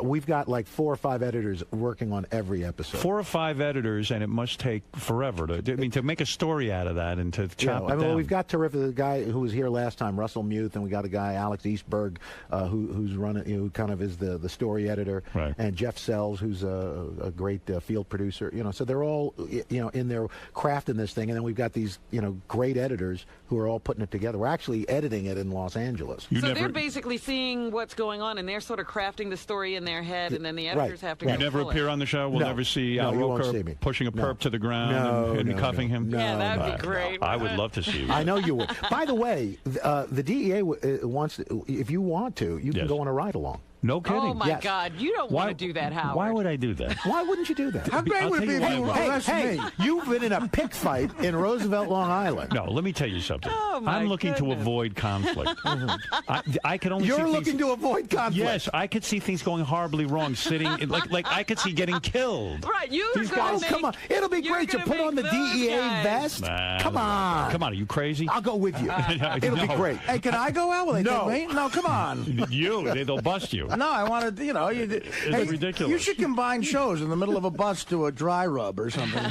We've got like 4 or 5 editors working on every episode. 4 or 5 editors, and it must take forever to make a story out of that and to chop it down. Well, we've got terrific. The guy who was here last time, Russell Muth, and we got a guy, Alex Eastberg, who's running, who kind of is the story editor, right. And Jeff Sells, who's a great field producer. So they're all in their craft in this thing, and then we've got these great editors who are all putting it together. We're actually editing it in Los Angeles. So they're basically seeing what's going on, and they're sort of crafting the story in their head, and then the editors have to. You never appear on the show. We'll never see Al Roker pushing a perp to to and cuffing him. Yeah, that would be great. I would love to see you. I know you would. By the way, the DEA wants, if you want to, you can go on a ride along. No kidding. Oh, my God. You don't want to do that, Howard. Why would I do that? Why wouldn't you do that? How great would it be if you arrest me? You've been in a pig fight in Roosevelt, Long Island. No, let me tell you something. Oh, my I'm looking goodness. to avoid conflict. I can only. You're looking to avoid conflict. Yes, I could see things going horribly wrong. Sitting like I could see getting killed. Right, These guys. Come on, it'll be great to put on the DEA vest. Come on, are you crazy? I'll go with you. It'll be great. Hey, can I go out? Will they take me? No, come on. They'll bust you. No, I want to. It's ridiculous. You should combine shows in the middle of a bus to a dry rub or something.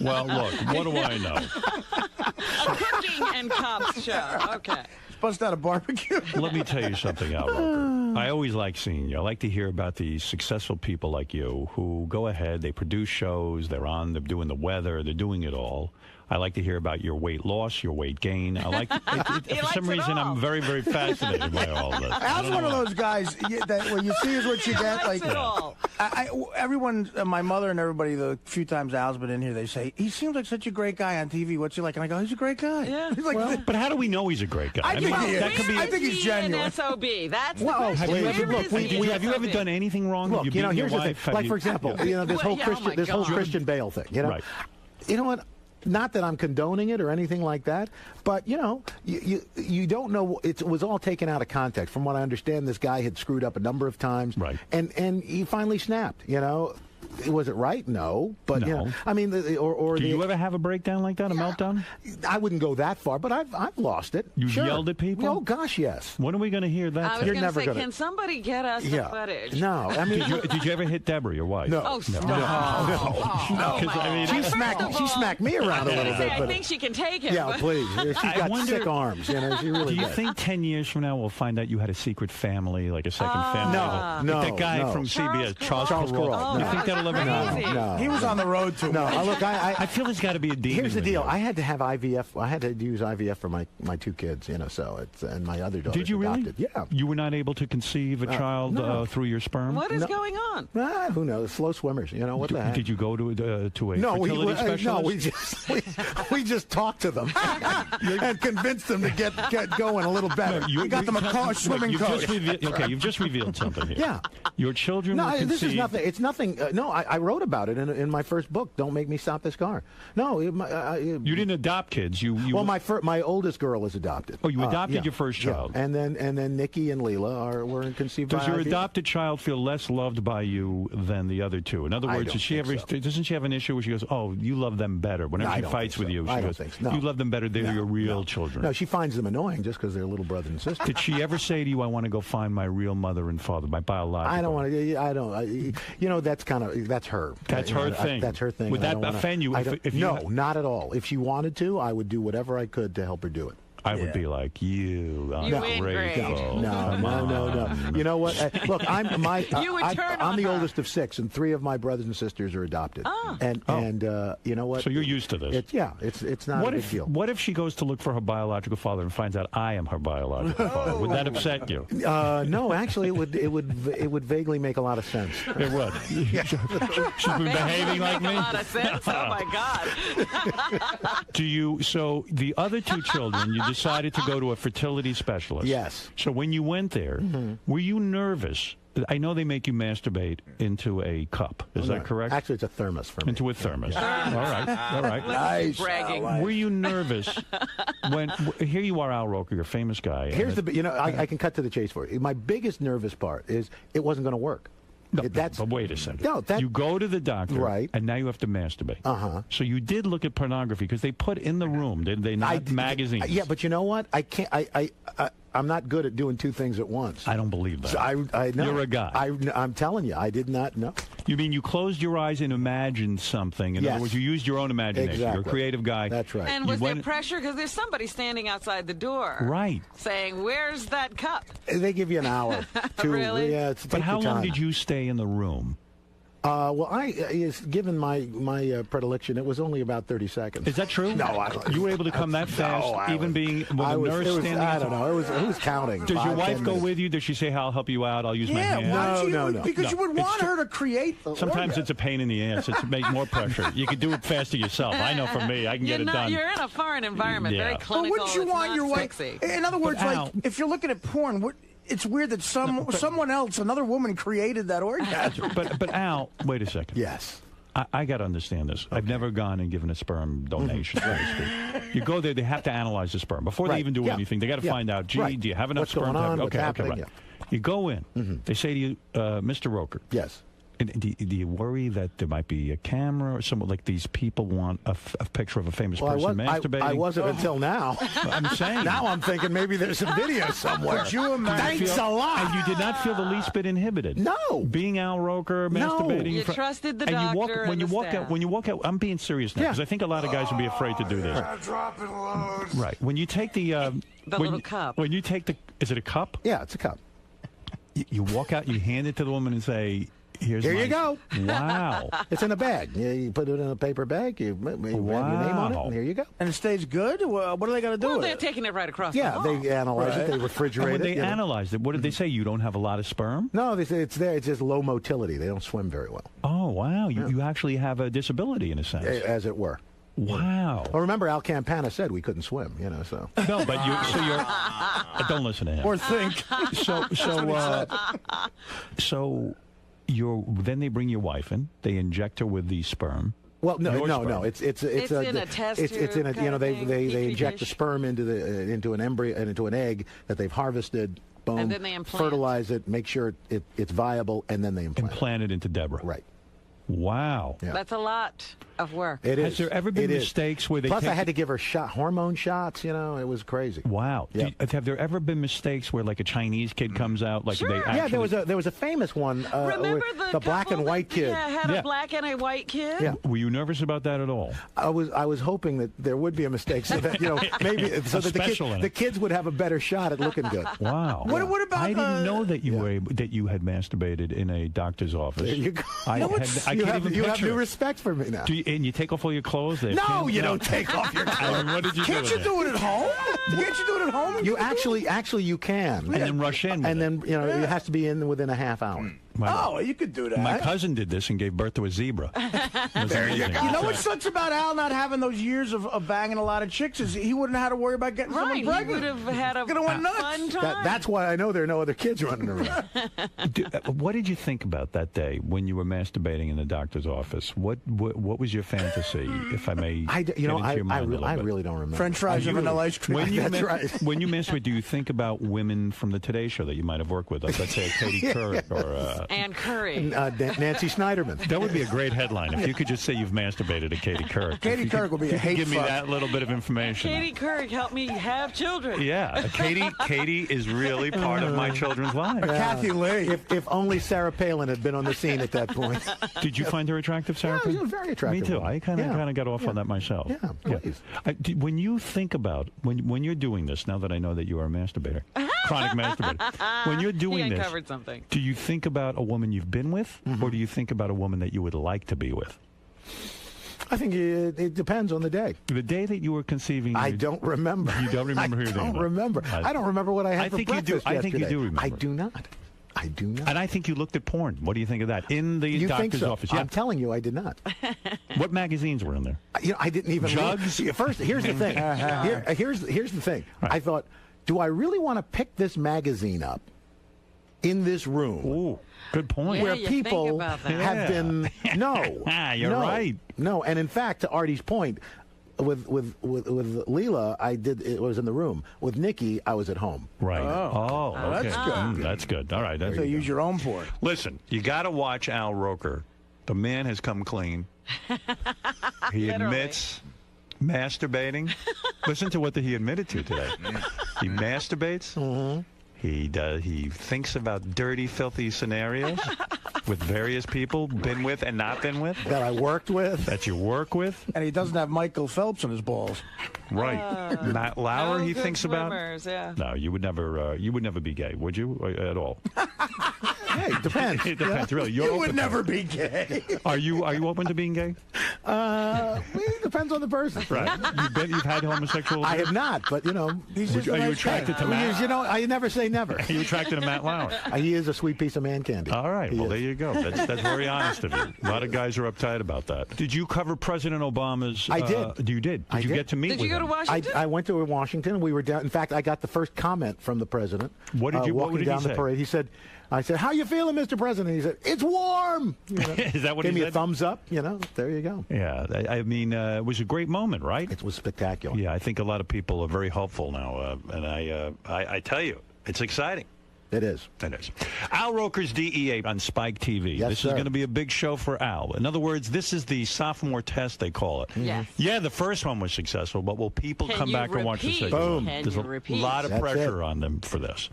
Well, look, what do I know? Cooking and cops show. Okay. Bust out a barbecue. Let me tell you something, Al Roker. I always like seeing you. I like to hear about these successful people like you who go ahead, they produce shows, they're doing the weather, they're doing it all. I like to hear about your weight loss, your weight gain. I like for some reason I'm very, very fascinated by all this. Al's one of those guys that when you see is what you get. Like everyone, my mother and everybody, the few times Al's been in here, they say he seems like such a great guy on TV. What's he like? And I go, he's a great guy. Yeah. He's like, but how do we know he's a great guy? I think he's genuine. An SOB. That's well, have you ever done anything wrong? Look, here's the thing. Like for example, this whole Christian Bale thing. Right. You know what? Not that I'm condoning it or anything like that, but you don't know. It was all taken out of context. From what I understand, this guy had screwed up a number of times, right? And he finally snapped. Was it right? No, but no. I mean, Do you ever have a breakdown like that, a meltdown? I wouldn't go that far, but I've lost it. You've yelled at people? Oh gosh, yes. When are we going to hear that? I was going to say, can somebody get us the footage? No, I mean, did you ever hit Deborah, your wife? No. Oh, no. She smacked me around a little bit. I think she can take it. Yeah, please. She's got sick arms. She really. Do you think 10 years from now we'll find out you had a secret family, like a second family? No. That guy from CBS, Charles Perrault. You think that'll ever happen? No. He was on the road too. No, look, I feel there's got to be a demon. Here's the deal. I had to have IVF. I had to use IVF for my 2 kids, so it's, and my other daughter. Did you adopted. really? Yeah. You were not able to conceive a child through your sperm? What is going on? Who knows? Slow swimmers. What the heck? Did you go to a fertility specialist? No, we just talked to them and convinced them to get going a little better. We got them a swimming coach. You've just revealed something here. Yeah. Your children were conceived. This is nothing. It's nothing. No, I wrote about it in my first book. Don't Make Me Stop This Car. No, you didn't adopt kids. Well, my oldest girl is adopted. Oh, you adopted your first child. Yeah. And then Nikki and Leela were conceived. Does by your IVF. Adopted child feel less loved by you than the other two? In other words, doesn't she have an issue where she goes, "Oh, you love them better"? Whenever she fights with you, she goes, "You love them better. They're your real children." No, she finds them annoying just because they're little brother and sister. Did she ever say to you, "I want to go find my real mother and father, my biological"? I don't want to. I don't. That's her. That's her thing. That's her thing. Would that offend you? No, not at all. If she wanted to, I would do whatever I could to help her do it. I would be like, you ungrateful. No. You know what? Look, I'm the the oldest of 6, and 3 of my brothers and sisters are adopted. And you know what? So you're used to this. It's not a big deal. What if she goes to look for her biological father and finds out I am her biological father? Would that upset you? No, actually, it would vaguely make a lot of sense. It would. She's been behaving like me. A lot of sense. Oh my God. So the other 2 children, you decided to go to a fertility specialist. Yes. So when you went there, were you nervous? I know they make you masturbate into a cup. Is that correct? Actually, it's a thermos for me. Into a thermos. All right. Nice. Bragging. Were you nervous when here you are, Al Roker, you're a famous guy. Here's I can cut to the chase for you. My biggest nervous part is it wasn't going to work. No, but wait a second. No, you go to the doctor, right, and now you have to masturbate. Uh-huh. So you did look at pornography because they put in the room, did they not? Magazines. Yeah, but you know what? I can't. I'm not good at doing two things at once. I don't believe that. So I know. You're a guy. I'm telling you, I did not know. You mean you closed your eyes and imagined something? In other words, you used your own imagination. Exactly. You're a creative guy. That's right. And was there pressure? Because there's somebody standing outside the door. Right. Saying, where's that cup? They give you an hour. Really? Yeah, but how long did you stay in the room? Well, given my predilection, it was only about 30 seconds. Is that true? No, I don't. You were able to come that fast, even being with a nurse standing. I don't know. Who's counting? Does your wife go with you? Does she say, "I'll help you out. I'll use my hand"? No. Because you would want her to create. Sometimes it's a pain in the ass. It's make more pressure. You can do it faster yourself. I know for me, I can get it done. You're in a foreign environment, very clinical. But wouldn't you want your wife? In other words, like if you're looking at porn, it's weird that someone else, another woman, created that orgasm. But Al, wait a second. Yes. I got to understand this. Okay. I've never gone and given a sperm donation, so to speak. You go there, they have to analyze the sperm. Before they even do anything, they got to find out, gee, do you have enough sperm? What's going on? Okay, what's happening? right. You go in. They say to you, Mr. Roker. Yes. Do you worry that there might be a camera or something like these people want a picture of a famous person masturbating? I wasn't until now. I'm saying. Now I'm thinking maybe there's some video somewhere. Could you imagine? Thanks a lot. And you did not feel the least bit inhibited. No. Being Al Roker, masturbating. You trusted the doctor when you walk out, I'm being serious now because I think a lot of guys would be afraid to do this. Dropping loads. Right. When you take the little cup. When you take is it a cup? Yeah, it's a cup. You walk out, you hand it to the woman and say, Here you go. Wow. It's in a bag. You put it in a paper bag. You have your name on it, and here you go. And it stays good? What do they got to do with they're it? taking it right across the hall. They analyze it. They refrigerate it. When they analyzed it, what did they say? You don't have a lot of sperm? No, they say it's there. It's just low motility. They don't swim very well. Oh, wow. You actually have a disability in a sense. As it were. Wow. Well, remember, Al Campana said we couldn't swim, so. No, but you're don't listen to him. Or think. So then they bring your wife in. They inject her with the sperm. Well, no. It's in a test tube. They inject the sperm into an embryo and into an egg that they've harvested. Boom. And then they implant. Fertilize it, make sure it's viable, and then they implant it into Deborah. Right. Wow. Yeah. That's a lot of work. It is. Has there ever been mistakes where they Plus, I had to give her hormone shots. It was crazy. Wow. Yeah. Have there ever been mistakes where, like, a Chinese kid comes out? Like Sure. they actually... Yeah, there was a famous one. Remember the black and white kid? Yeah, had a black and a white kid. Yeah. Were you nervous about that at all? I was hoping that there would be a mistake so that maybe so that the kids would have a better shot at looking good. Wow. What about? I didn't know that you were that you had masturbated in a doctor's office. There you go. I can't even you have picture new it. respect for me now. And you take off all your clothes? No, you don't take off your clothes. What did you Can't do? you do it at home? Can't you do it at home? You actually you can. And then rush in. And then it has to be in within a half hour. You could do that. My cousin did this and gave birth to a zebra. There you go. You know what sucks about Al not having those years of banging a lot of chicks is he wouldn't have had to worry about getting someone pregnant. He would have had a fun time. That's why I know there are no other kids running around. What did you think about that day when you were masturbating in the doctor's office? What was your fantasy, if I may? I really don't remember. French fries and vanilla ice cream. When you masturbate, do you think about women from the Today Show that you might have worked with? Like, let's say Katie Couric or Ann Curry. Nancy Snyderman. That would be a great headline if you could just say you've masturbated to Katie Couric. Katie Couric would be a hate Give me fuck. that little bit of information. Katie Couric helped me have children. Yeah, Katie is really part of my children's lives. Kathy Lee. If only Sarah Palin had been on the scene at that point. Did you find her attractive, Sarah? Yeah, she was very attractive. Me too. I kind of got off on that myself. Yeah, please. When you think about when you're doing this, now that I know that you are a masturbator, chronic masturbator, when you're doing this, something. Do you think about a woman you've been with, or do you think about a woman that you would like to be with? I think it depends on the day. The day that you were conceiving, I don't remember. You don't remember who you're thinking about? I don't remember what I had for breakfast yesterday. I think you do remember. I do not. And I think you looked at porn. What do you think of that? In the doctor's office. Yeah. I'm telling you, I did not. What magazines were in there? I didn't even Jugs? look. First, here's the thing. Here's the thing. Right. I thought, do I really want to pick this magazine up in this room? Ooh, good point. Where people have been... No. You're right. No, and in fact, to Artie's point, Leela, it was in the room. With Nikki, I was at home. Right. Oh, okay. that's good. That's good. All right. So use your own port. Listen, you got to watch Al Roker. The man has come clean. He admits masturbating. Listen to what he admitted to today. He masturbates. Mm-hmm. He thinks about dirty, filthy scenarios with various people, been with and not been with. That I worked with. That you work with. And he doesn't have Michael Phelps in his balls. Right. Matt Lauer, he good thinks swimmers, about. Yeah. No, you would never be gay, would you? At all? Hey, depends. It depends, really. You're You open would to never it. be gay. Are you open to being gay? It depends on the person. Right. You've had homosexual. I have not, but He's just Are a you nice attracted guy. to Matt? I never say never. Are you attracted to Matt Lauer? He is a sweet piece of man candy. All right. He Well, is. there you go. That's very honest of you. A lot of guys are uptight about that. Did you cover President Obama's? I did. You did. Did you get to meet Did with you go to him? Washington? I went to Washington. We were down. In fact, I got the first comment from the president. What did you? Walking What did down he the say? parade? I said, "How you feeling, Mr. President?" He said, "It's warm." Is that what Gave he me said? a thumbs up. There you go. Yeah. I mean, it was a great moment, right? It was spectacular. Yeah. I think a lot of people are very hopeful now, and I tell you, it's exciting. It is. It is. Al Roker's DEA on Spike TV. Yes, this sir. is going to be a big show for Al. In other words, this is the sophomore test, they call it. Yes. Yeah, the first one was successful, but will people Can come you back and watch the repeat? second Boom. one? Can There's you a repeat? lot of That's pressure it. on them for this.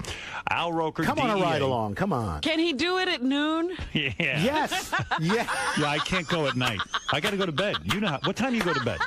Al Roker, Come on DEA. a ride along. Come on. Can he do it at noon? Yeah. Yes. Yeah. Yeah, I can't go at night. I got to go to bed. You know what time you go to bed?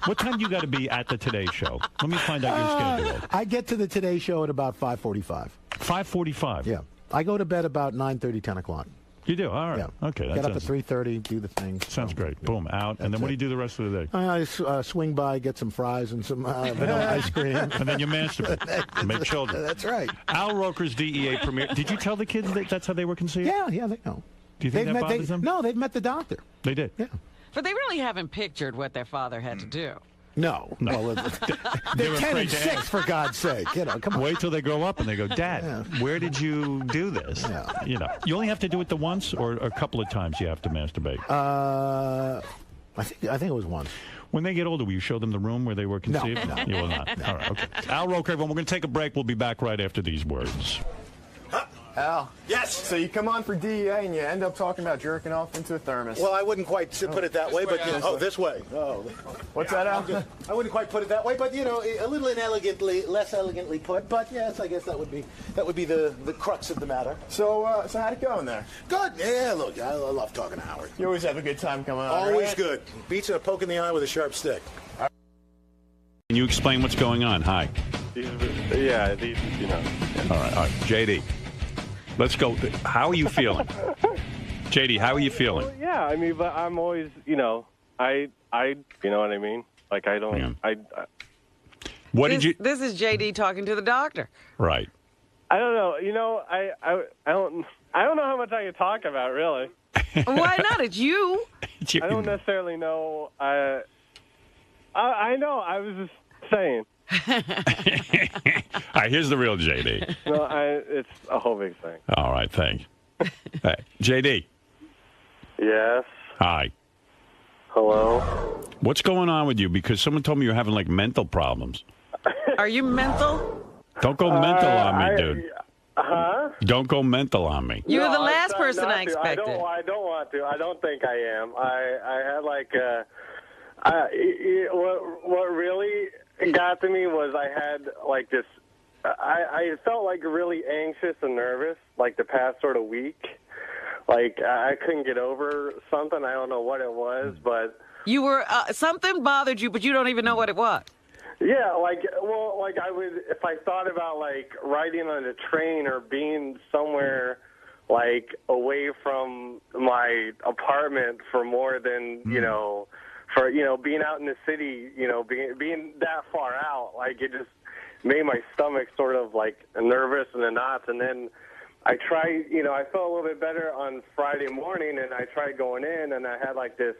What time do you got to be at the Today Show? Let me find out your schedule. I get to the Today Show at about 5:45. 5:45. Yeah. I go to bed about 9:30, 10 o'clock. You do? All right. Yeah. Okay. Get up at 3:30, do the thing. Sounds great. Boom, out. And then what do you do the rest of the day? I swing by, get some fries and some vanilla ice cream. And then you masturbate and make children. That's right. Al Roker's DEA premiere. Did you tell the kids that that's how they were conceived? Yeah, they know. Do you think that bothers them? No, they've met the doctor. They did? Yeah. But they really haven't pictured what their father had to do. No. Well, they're 10 and 6, for God's sake. Come on. Wait till they grow up and they go, Dad, where did you do this? Yeah. You only have to do it the once or a couple of times you have to masturbate? I think it was once. When they get older, will you show them the room where they were conceived? No. You will not. All right, okay. Al Roker, everyone, we're going to take a break. We'll be back right after these words. Al. Yes. So you come on for DEA and you end up talking about jerking off into a thermos. Well, I wouldn't quite put it that way, but this way. Oh, what's that, Al? I wouldn't quite put it that way, but a little less elegantly put. But yes, I guess that would be the crux of the matter. So how'd it go in there? Good. Yeah, look, I love talking to Howard. You always have a good time coming on. Always right? good. Beats a poke in the eye with a sharp stick. Can you explain what's going on? Hi. Yeah, these, All right. JD. Let's go. How are you feeling? JD, how are you feeling? Well, yeah, I mean, but I'm always, I you know what I mean? Like, I don't, Yeah. What did you... This is JD talking to the doctor. Right. I don't know. I don't know how much I can talk about, really. Why not? It's you. I don't necessarily know. I know. I was just saying. All right, here's the real JD. No, it's a whole big thing. All right, thanks. Hey, JD. Yes. Hi. Hello. What's going on with you? Because someone told me you're having, like, mental problems. Are you mental? Don't go mental on me, dude. Huh? Don't go mental on me. You were No, the I'm last trying person not I to. expected. I don't want to. I don't think I am. I had like what really got to me was I had like this. I felt like really anxious and nervous like the past sort of week. Like I couldn't get over something. I don't know what it was, but You were something bothered you, but you don't even know what it was. yeah, like I would if I thought about like riding on a train or being somewhere like away from my apartment for more than being out in the city, being that far out, like it just made my stomach sort of like nervous and in knots. And then I tried, I felt a little bit better on Friday morning, and I tried going in, and I had like this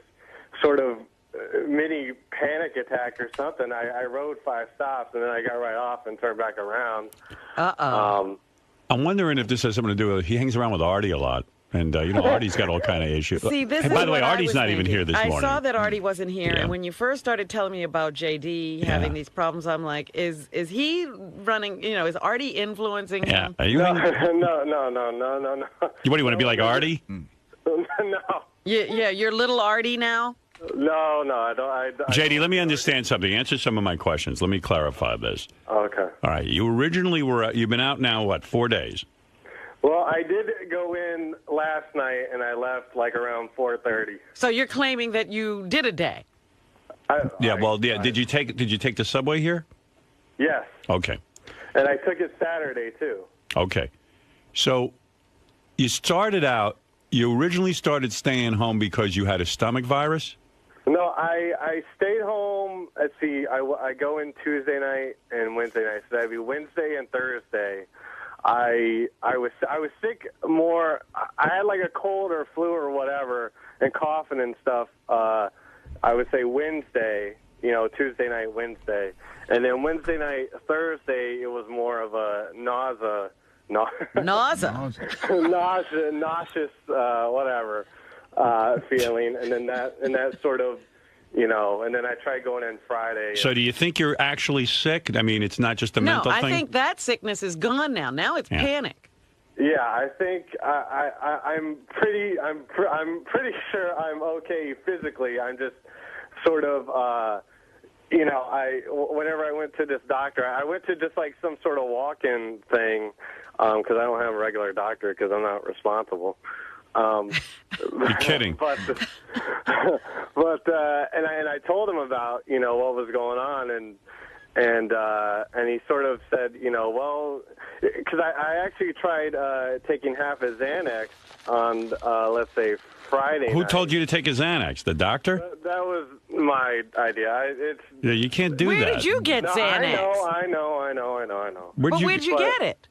sort of mini panic attack or something. I rode 5 stops, and then I got right off and turned back around. Uh-oh. I'm wondering if this has something to do with he hangs around with Artie a lot. And, Artie's got all kind of issues. See, this by the way, Artie's not even here this morning. I saw that Artie wasn't here, Yeah. and when you first started telling me about JD having these problems, I'm like, is he running, is Artie influencing him? Are you No. What do you want to be like Artie? No. Yeah, you're little Artie now? No, I don't. JD, let me understand something. Answer some of my questions. Let me clarify this. Okay. All right. You originally you've been out now, 4 days? Well, I did go in last night, and I left like around 4:30. So you're claiming that you did a day? Did you take the subway here? Yes. Okay. And I took it Saturday too. Okay. So you originally started staying home because you had a stomach virus? No, I stayed home. Let's see. I go in Tuesday night and Wednesday night. So that'd be Wednesday and Thursday. I was sick more. I had like a cold or flu or whatever, and coughing and stuff. I would say Wednesday, Tuesday night, Wednesday, and then Wednesday night, Thursday, it was more of a nauseous, whatever feeling, and then that sort of. And then I tried going in Friday. So do you think you're actually sick? I mean, it's not just a mental thing? No, I think that sickness is gone now. Now it's panic. Yeah, I think I'm pretty sure I'm okay physically. I'm just sort of, whenever I went to this doctor, I went to just like some sort of walk-in thing because I don't have a regular doctor because I'm not responsible. You're kidding. But I told him about what was going on and he sort of said because I actually tried taking half a Xanax on let's say Friday. Who night. told you to take a Xanax? The doctor? That was my idea. Yeah, you can't do that. Where did you get Xanax? I know. Where'd you get it?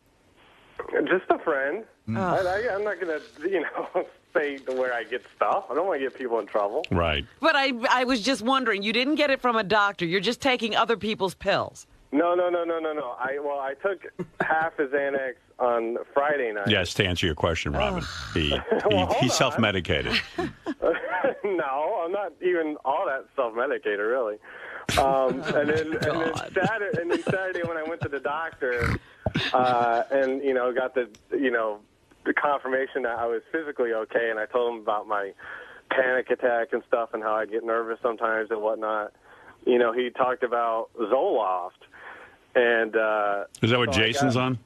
Just a friend. I'm not going to, say where I get stuff. I don't want to get people in trouble. Right. But I was just wondering, you didn't get it from a doctor. You're just taking other people's pills. No. I took half a Xanax on Friday night. Yes, to answer your question, Robin. He self-medicated. No, I'm not even all that self-medicated, really. And then Saturday when I went to the doctor, and got the confirmation that I was physically okay, and I told him about my panic attack and stuff and how I get nervous sometimes and whatnot. He talked about Zoloft, and is that what Jason's on?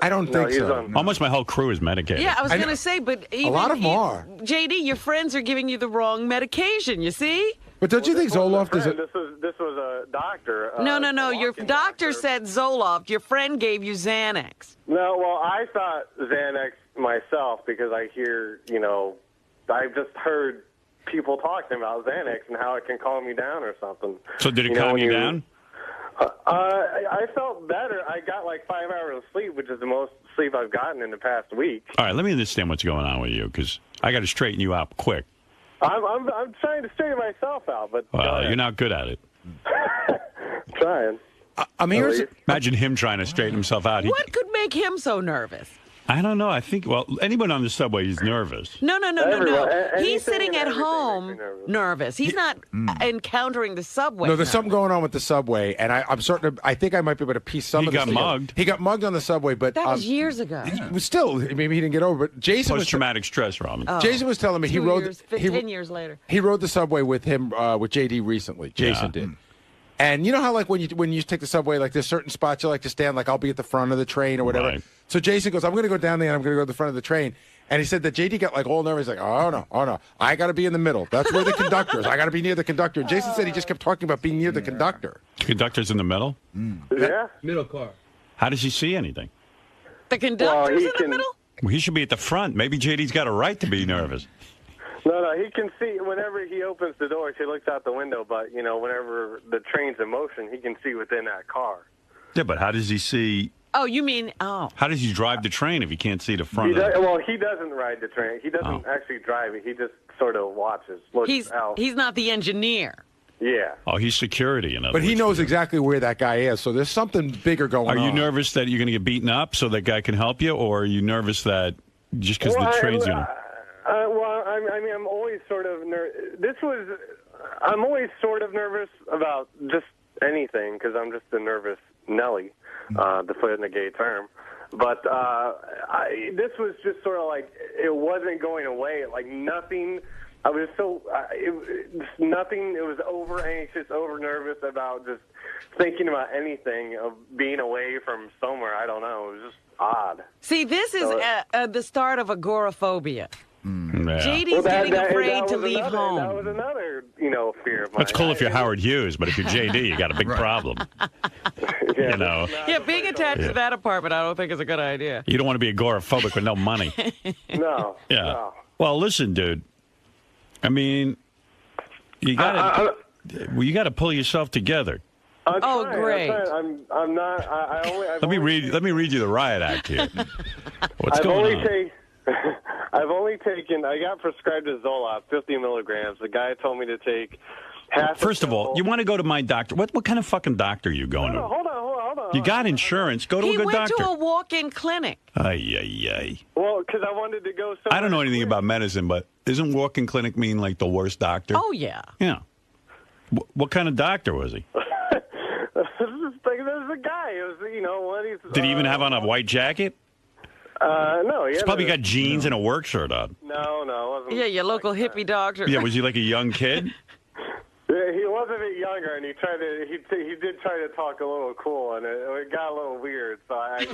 I don't think so. Almost my whole crew is medicated. Yeah, I was going to say, but even, a lot of them are. JD, your friends are giving you the wrong medication. You see? But don't you think Zoloft is? This was a doctor. No. Your doctor said Zoloft. Your friend gave you Xanax. No, well, I thought Xanax myself because I hear, I've just heard people talking about Xanax and how it can calm you down or something. So did it calm you down? I felt better. I got like 5 hours of sleep, which is the most sleep I've gotten in the past week. All right, let me understand what's going on with you because I got to straighten you out quick. I'm trying to straighten myself out, but you're not good at it. Trying. Imagine him trying to straighten himself out. What could make him so nervous? I don't know. I think, anyone on the subway is nervous. No. He's sitting at home nervous. He's not encountering the subway. No, there's something going on with the subway, and I'm certain. I think I might be able to piece some of this together. mugged. He got mugged on the subway, but that was years ago. Still, maybe he didn't get over it. Jason post-traumatic stress, Robin. Jason was telling me he rode 10 years later. He rode the subway with him with JD recently. Jason did. And you know how, like, when you take the subway, like, there's certain spots you like to stand, like, I'll be at the front of the train or whatever. Right. So Jason goes, I'm going to go down there and I'm going to go to the front of the train. And he said that JD got, like, all nervous. He's like, oh, no. I got to be in the middle. That's where the conductor is. I got to be near the conductor. And Jason said he just kept talking about being near the conductor. The conductor's in the middle? Yeah. Middle car. How does he see anything? The conductor's in the middle? Well, he should be at the front. Maybe JD's got a right to be nervous. No, he can see whenever he opens the doors, he looks out the window, but, whenever the train's in motion, he can see within that car. Yeah, but how does he see? Oh, you mean, How does he drive the train if he can't see the front he doesn't ride the train. He doesn't actually drive it. He just sort of watches, looks out. He's not the engineer. Yeah. Oh, he's security, in other words. But he knows exactly where that guy is, so there's something bigger going on. Are you nervous that you're going to get beaten up so that guy can help you, or are you nervous that just because the train's going to... I mean, I'm always sort of I'm always sort of nervous about just anything because I'm just a nervous Nelly, to put it in a gay term. But this was just sort of like it wasn't going away. Like nothing. I was nothing. It was over anxious, over nervous about just thinking about anything of being away from somewhere. I don't know. It was just odd. See, this is the start of agoraphobia. Yeah. JD's getting afraid to leave home. That was another, fear of mine. That's cool if you're Howard Hughes, but if you're JD, you got a big problem. You know. Yeah, being attached to that apartment, I don't think is a good idea. You don't want to be agoraphobic with no money. No. Yeah. No. Well, listen, dude. I mean, you got to pull yourself together. Oh, great. I'm not. Let me read you the riot act here. What's going on? I've only taken. I got prescribed a Zoloft, 50 milligrams. The guy told me to take half. First of all, you want to go to my doctor. What kind of fucking doctor are you going to? Hold on. You got insurance. Go to a good doctor. He went to a walk-in clinic. Ay. Well, because I wanted to go. I don't know anything about medicine, but isn't walk-in clinic mean like the worst doctor? Oh yeah. Yeah. What kind of doctor was he? There's a guy. It was, Did he even have on a white jacket? No. He's probably got jeans and a work shirt on. No, it wasn't. Yeah, your local hippie doctor. Yeah, was he like a young kid? He was a bit younger, and he did try to talk a little cool, and it got a little weird. So I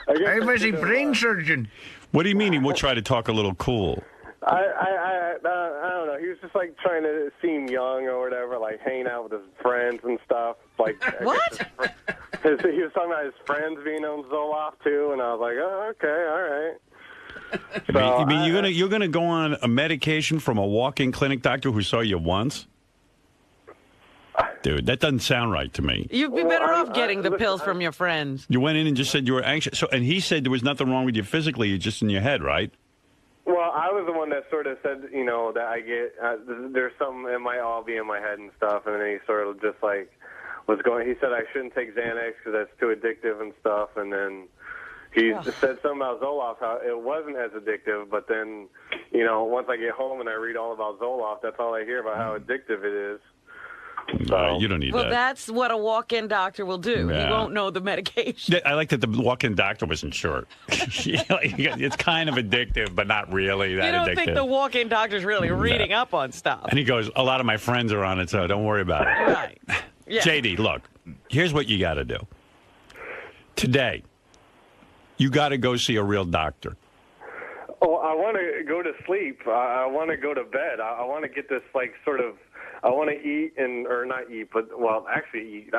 was a brain surgeon. What do you mean he would try to talk a little cool? I don't know. He was just like trying to seem young or whatever, like hanging out with his friends and stuff. Like what? He was talking about his friends being on Zoloft too, and I was like, oh, okay, all right. So you mean you're gonna go on a medication from a walk-in clinic doctor who saw you once? Dude, that doesn't sound right to me. You'd be better off getting the pills from your friends. You went in and just said you were anxious. And he said there was nothing wrong with you physically, you're just in your head, right? Well, I was the one that sort of said, that I get, there's something, it might all be in my head and stuff, and then he sort of just like he said I shouldn't take Xanax because that's too addictive and stuff, and then he said something about Zoloft, how it wasn't as addictive, but then, once I get home and I read all about Zoloft, that's all I hear about how addictive it is. No, you don't need that. Well, that's what a walk-in doctor will do. Yeah. He won't know the medication. I like that the walk-in doctor wasn't sure. It's kind of addictive, but not really that addictive. You don't think the walk-in doctor's really reading up on stuff. And he goes, a lot of my friends are on it, so don't worry about it. Right. Yeah. JD, look, here's what you got to do. Today, you got to go see a real doctor. Oh, I want to go to sleep. I want to go to bed. I want to get this, I want to eat or not eat, but, actually eat.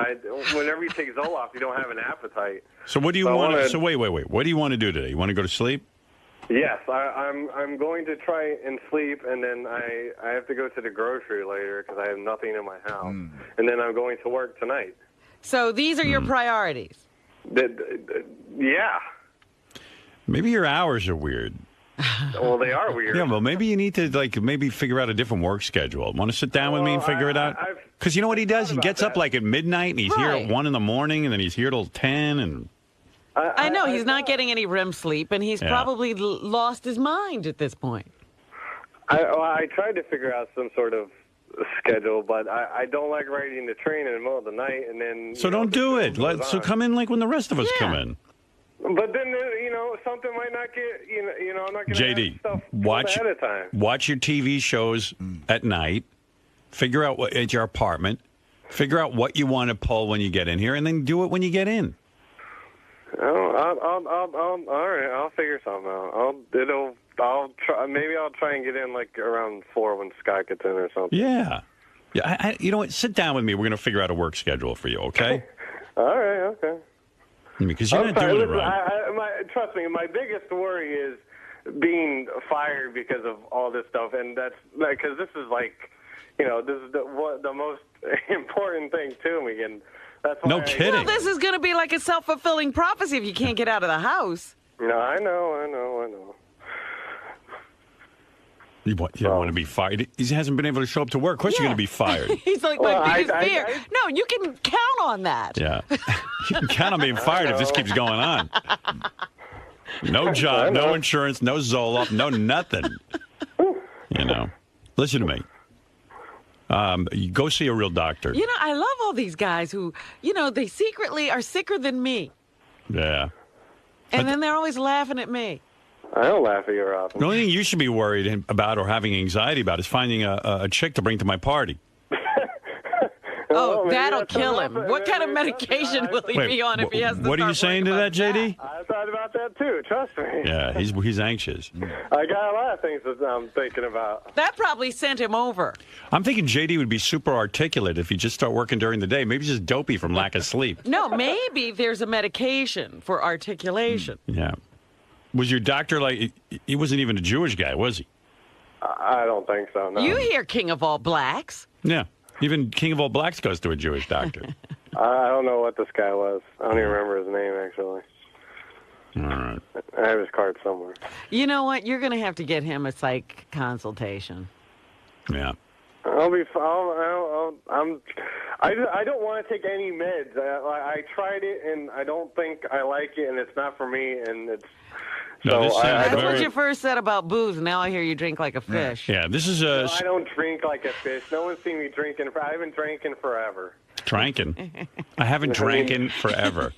Whenever you take Zoloft, you don't have an appetite. So what do you want to... So wait. What do you want to do today? You want to go to sleep? Yes, I'm going to try and sleep, and then I have to go to the grocery later because I have nothing in my house. And then I'm going to work tonight. So these are your priorities? Yeah. Maybe your hours are weird. Well, they are weird. Yeah, well, maybe you need to, maybe figure out a different work schedule. Want to sit down with me and figure it out? Because you know what he does? He gets up at midnight, and he's here at 1 in the morning, and then he's here till 10, and... I know, he's not getting any REM sleep, and he's probably lost his mind at this point. I tried to figure out some sort of schedule, but I don't like riding the train in the middle of the night, and then... So don't do it. So come in when the rest of us come in. But then, something might not get, I'm not going to JD, have stuff watch ahead of time. Watch your TV shows at night. Figure out what at your apartment. Figure out what you want to pull when you get in here, and then do it when you get in. Oh, all right. I'll figure something out. I'll try. Maybe I'll try and get in around 4 when Scott gets in or something. Yeah. You know what? Sit down with me. We're going to figure out a work schedule for you. Okay. All right. Okay. Because you're not doing it right. Trust me, my biggest worry is being fired because of all this stuff, and that's because this is this is the most important thing to me, and that's why no kidding. Well, this is going to be like a self-fulfilling prophecy if you can't get out of the house. No, I know. You want to be fired? He hasn't been able to show up to work. Of course you're going to be fired. He's like, my biggest fear. No, you can count on that. Yeah. You can count on being fired if this keeps going on. No job, no insurance, no Zoloft, no nothing. You know. Listen to me. You go see a real doctor. You know, I love all these guys who, you know, they secretly are sicker than me. Yeah. And then they're always laughing at me. I don't laugh at your office. The only thing you should be worried about or having anxiety about is finding a chick to bring to my party. Oh, that'll kill him. What kind of medication will he be on if he has to What are you saying to that, JD? I thought about that too. Trust me. Yeah, he's anxious. I got a lot of things that I'm thinking about. That probably sent him over. I'm thinking JD would be super articulate if he just start working during the day. Maybe he's just dopey from lack of sleep. No, maybe there's a medication for articulation. Yeah. Was your doctor like, he wasn't even a Jewish guy, was he? I don't think so, no. You hear King of All Blacks. Yeah. Even King of All Blacks goes to a Jewish doctor. I don't know what this guy was. I don't even remember his name, actually. All right. I have his card somewhere. You know what? You're going to have to get him a psych consultation. Yeah. I'll be fine. I don't want to take any meds. I tried it, and I don't think I like it, and it's not for me, and it's... No, That's what you first said about booze. Now I hear you drink like a fish. Yeah, this is No, I don't drink like a fish. No one's seen me drinking. I haven't drinking forever. Drinking. I haven't drankin' forever.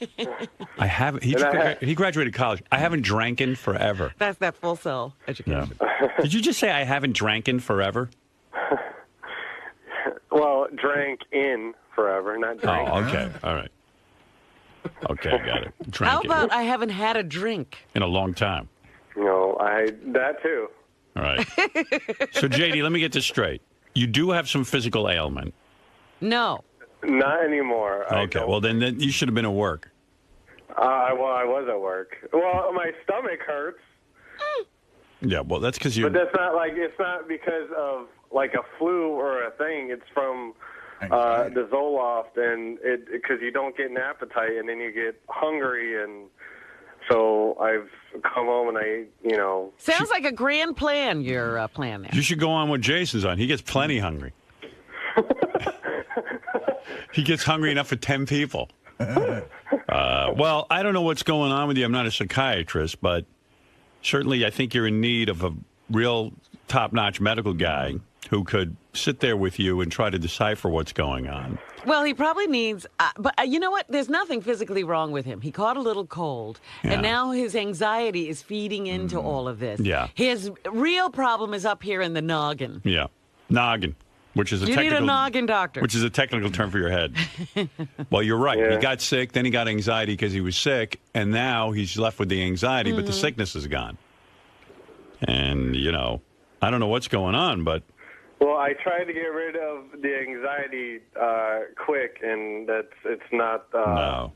I haven't. He graduated college. I haven't drankin' forever. That's that full cell education. Yeah. Did you just say I haven't drankin' forever? Well, drank in forever, not drink. Oh, okay. All right. Okay, got it. How about I haven't had a drink? In a long time. No, that too. All right. So, JD, let me get this straight. You do have some physical ailment. No. Not anymore. Okay, well, then you should have been at work. I was at work. Well, my stomach hurts. Yeah, well, that's because you... But that's not it's not because of like a flu or a thing. It's from... the Zoloft, and because you don't get an appetite, and then you get hungry, and so I've come home and Sounds like a grand plan, your plan there. You should go on what Jason's on. He gets plenty hungry. He gets hungry enough for 10 people. Well, I don't know what's going on with you. I'm not a psychiatrist, but certainly I think you're in need of a real top-notch medical guy who could sit there with you and try to decipher what's going on. Well, he probably needs, but you know what? There's nothing physically wrong with him. He caught a little cold, and now his anxiety is feeding into all of this. Yeah. His real problem is up here in the noggin. Yeah, noggin, which is a You need a noggin doctor. Which is a technical term for your head. Well, you're right. Yeah. He got sick, then he got anxiety because he was sick, and now he's left with the anxiety, but the sickness is gone. And, I don't know what's going on, but... Well, I tried to get rid of the anxiety quick, and it's not. No.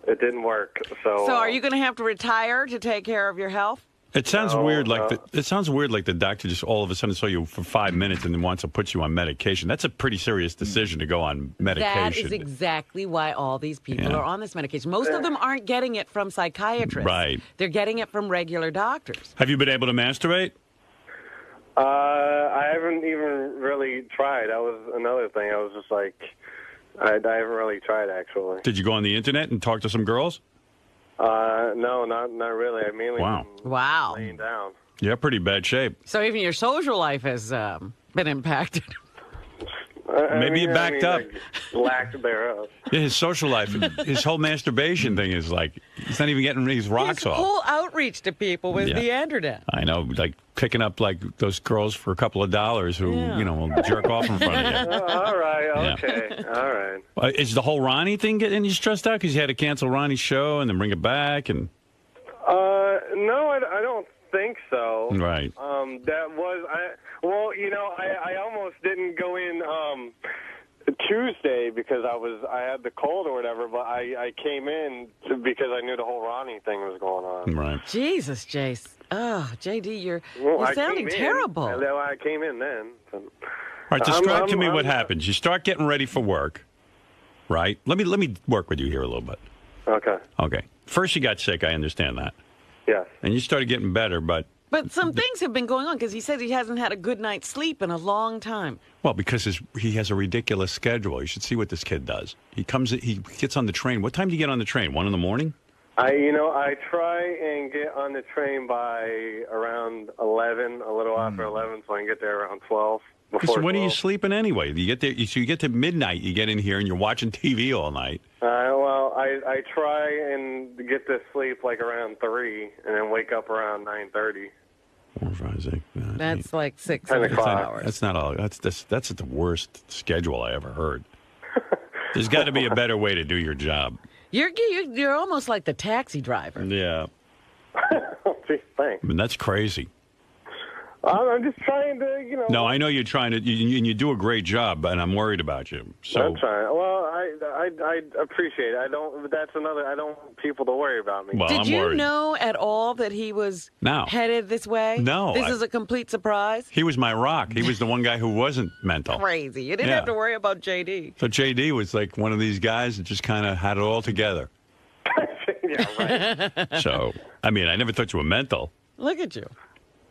It didn't work. So are you going to have to retire to take care of your health? It sounds weird. It sounds weird, like the doctor just all of a sudden saw you for 5 minutes and then wants to put you on medication. That's a pretty serious decision to go on medication. That is exactly why all these people are on this medication. Most of them aren't getting it from psychiatrists. Right. They're getting it from regular doctors. Have you been able to masturbate? I haven't even really tried. That was another thing. I was just like, I haven't really tried, actually. Did you go on the internet and talk to some girls? No, not really. I mainly Wow. laying down. Yeah, pretty bad shape. So even your social life has been impacted. Maybe you backed up. Lack thereof. Yeah, his social life, his whole masturbation thing is like, he's not even getting his rocks His off. whole outreach to people was the androgen. I know, like picking up like those girls for a couple of dollars who, will jerk off in front of you. All right, okay, all right. Is the whole Ronnie thing getting you stressed out because you had to cancel Ronnie's show and then bring it back? And no, I don't think so. Right. That was I almost didn't go in Tuesday because I had the cold or whatever, but I came in because I knew the whole Ronnie thing was going on. Right. Jesus, Jace. Oh, JD, you're I sounding came terrible. I came in then. All right, describe to me what happens. You start getting ready for work, right? Let me work with you here a little bit. Okay. Okay. First you got sick, I understand that. Yes. And you started getting better, but some things have been going on because he says he hasn't had a good night's sleep in a long time. Well, because he has a ridiculous schedule. You should see what this kid does. He gets on the train. What time do you get on the train? 1 in the morning? I try and get on the train by around 11, a little after 11, so I can get there around 12. So when are you sleeping anyway? You get there, so you get to midnight, you get in here, and you're watching TV all night. Well, I try and get to sleep like around 3, and then wake up around 9:30. 4, 5, 6. That's like 6 hours. That's not all. That's the worst schedule I ever heard. There's got to be a better way to do your job. You're almost like the taxi driver. Yeah. Gee, thanks. I mean, that's crazy. I'm just trying to, No, I know you're trying to, and you do a great job, and I'm worried about you. So I'm trying. Well, I appreciate it. I don't want people to worry about me. Well, Did you know at all that he was headed this way? No. This is a complete surprise? He was my rock. He was the one guy who wasn't mental. Crazy. You didn't have to worry about J.D. So J.D. was like one of these guys that just kind of had it all together. Yeah, right. So, I mean, I never thought you were mental. Look at you.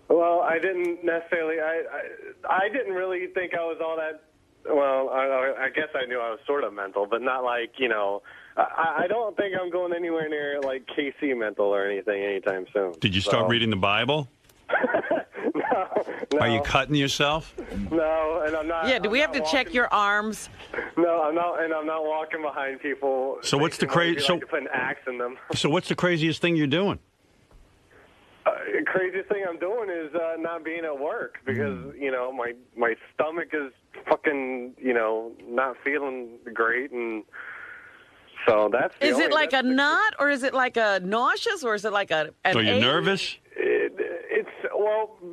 Well, I didn't necessarily. I didn't really think I was all that. Well, I guess I knew I was sort of mental, but not like I don't think I'm going anywhere near like KC mental or anything anytime soon. Did you start reading the Bible? No. Are you cutting yourself? No, and I'm not. Yeah, do we have to check your arms? No, I'm not, and I'm not walking behind people. So what's the crazy? Like to put an axe in them. So what's the craziest thing you're doing? Craziest thing I'm doing is not being at work because my stomach is fucking not feeling great, and so that's. Is it like a knot, or is it like a nauseous, or is it like an So you're ache? nervous? It's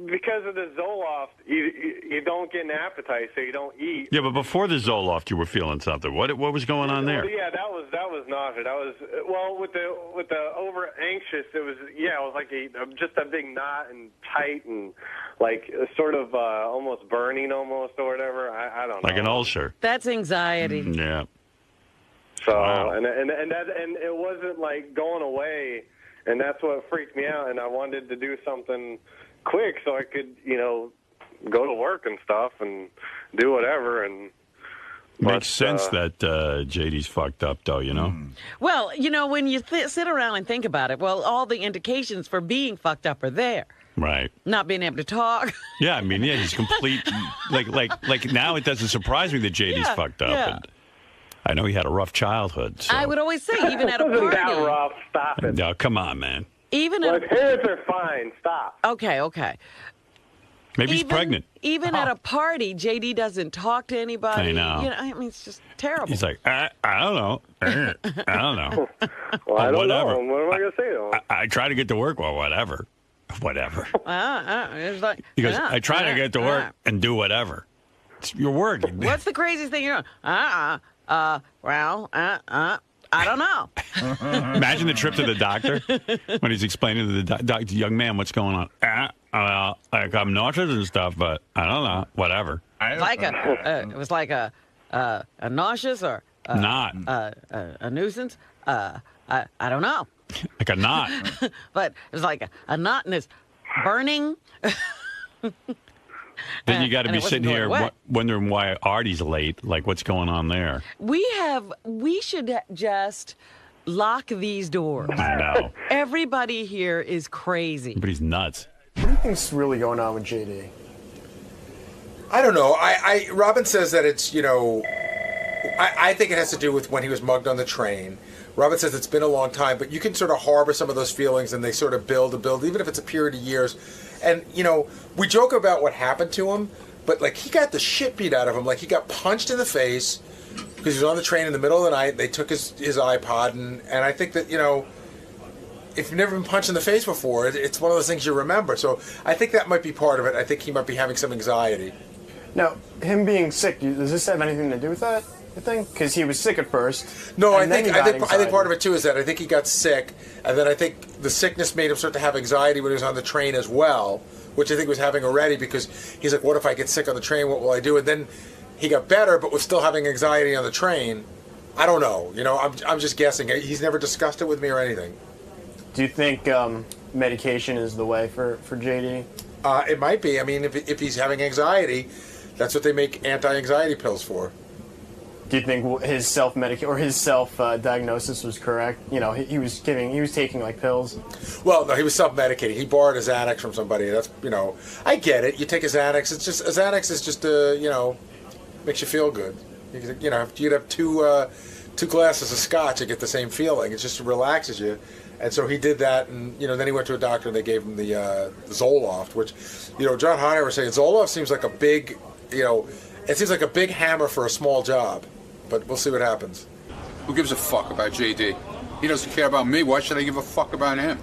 because of the Zoloft, you don't get an appetite, so you don't eat. Yeah, but before the Zoloft, you were feeling something. What was going on there? Well, yeah, that was nausea. That was with the over anxious. It was like just a big knot and tight and like sort of almost burning almost or whatever. I don't know. Like an ulcer. That's anxiety. Yeah. So and it wasn't like going away, and that's what freaked me out. And I wanted to do something quick so I could go to work and stuff and do whatever. And makes sense that JD's fucked up, though. Well, when you sit around and think about it, well, all the indications for being fucked up are there. Right. Not being able to talk. Yeah, I mean, he's complete. like now, it doesn't surprise me that JD's fucked up. Yeah. And I know he had a rough childhood. So. I would always say, even at a Wasn't party. that rough? Stop it. No, come on, man. Even his parents are fine. Stop. Okay. Maybe he's pregnant. Even at a party, JD doesn't talk to anybody. I know. I mean, it's just terrible. He's like, I don't know. I don't know. Well, I don't whatever. know. What am I going to say to him? I try to get to work. Well, whatever. It's like, He goes, I try to get to work and do whatever. You're working. What's the craziest thing you're doing? I don't know. Imagine the trip to the doctor when he's explaining to the doctor, young man, what's going on. Like I'm nauseous and stuff, but I don't know. Whatever. It was like a nauseous or knot. A nuisance. I don't know. Like a knot. But it was like a knot and it's burning. Then you got to be sitting here wet. wondering why Artie's late. Like, what's going on there? We should just lock these doors. I know. Everybody here is crazy. Everybody's nuts. What do you think's really going on with JD? I don't know. Robin says that it's, I think it has to do with when he was mugged on the train. Robin says it's been a long time, but you can sort of harbor some of those feelings and they sort of build, even if it's a period of years. And, we joke about what happened to him, but, like, he got the shit beat out of him. Like, he got punched in the face because he was on the train in the middle of the night. They took his iPod, and I think that, if you've never been punched in the face before, it's one of those things you remember. So I think that might be part of it. I think he might be having some anxiety. Now, him being sick, does this have anything to do with that, you think? Because he was sick at first. No, I think part of it, too, is that I think he got sick, and then I think the sickness made him start to have anxiety when he was on the train as well, which I think he was having already because he's like, what if I get sick on the train? What will I do? And then he got better, but was still having anxiety on the train. I don't know. I'm just guessing. He's never discussed it with me or anything. Do you think medication is the way for JD? It might be. I mean, if he's having anxiety, that's what they make anti-anxiety pills for. Do you think his self-diagnosis was correct? You know, he was taking like pills. Well, no, he was self-medicating. He borrowed his Xanax from somebody. That's, you know, I get it. You take a Xanax. It's just, a Xanax is just, you know, makes you feel good. You know, you'd have two glasses of scotch and get the same feeling. It just relaxes you. And so he did that, and, you know, then he went to a doctor and they gave him the Zoloft, which, you know, John Hunter was saying Zoloft seems like a big, you know, it seems like a big hammer for a small job. But we'll see what happens. Who gives a fuck about JD? He doesn't care about me. Why should I give a fuck about him?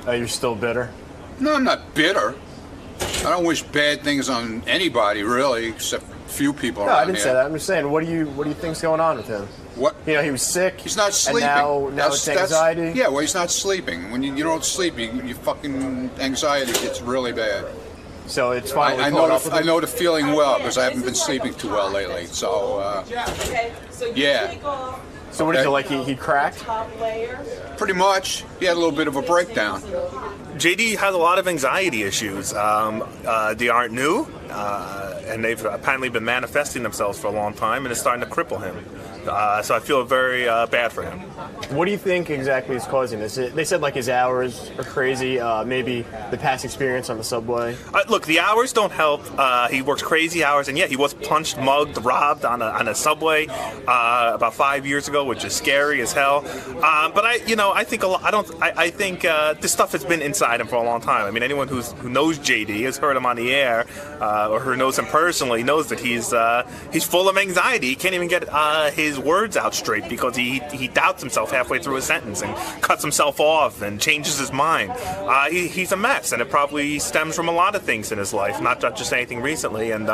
You're still bitter? No, I'm not bitter. I don't wish bad things on anybody, really, except a few people around No, I didn't here. say that. I'm just saying, what do you think's going on with him? What? You know, he was sick. He's not sleeping. And now it's anxiety. Yeah, well, he's not sleeping. When you don't sleep, you fucking anxiety gets really bad. So it's finally I know the feeling well because I haven't been sleeping too well lately. So, yeah. So what is it, like he cracked? Pretty much. He had a little bit of a breakdown. JD has a lot of anxiety issues. They aren't new, and they've apparently been manifesting themselves for a long time, and it's starting to cripple him. So I feel very bad for him. What do you think exactly is causing this? They said like his hours are crazy, maybe the past experience on the subway. Look, the hours don't help. He works crazy hours, and yeah, he was punched, mugged, robbed on a subway about 5 years ago, which is scary as hell. But I think this stuff has been inside him for a long time. I mean, anyone who knows JD, has heard him on the air, or who knows him personally, knows that he's full of anxiety. He can't even get his words out straight because he doubts himself halfway through a sentence and cuts himself off and changes his mind. He's a mess, and it probably stems from a lot of things in his life, not just anything recently. And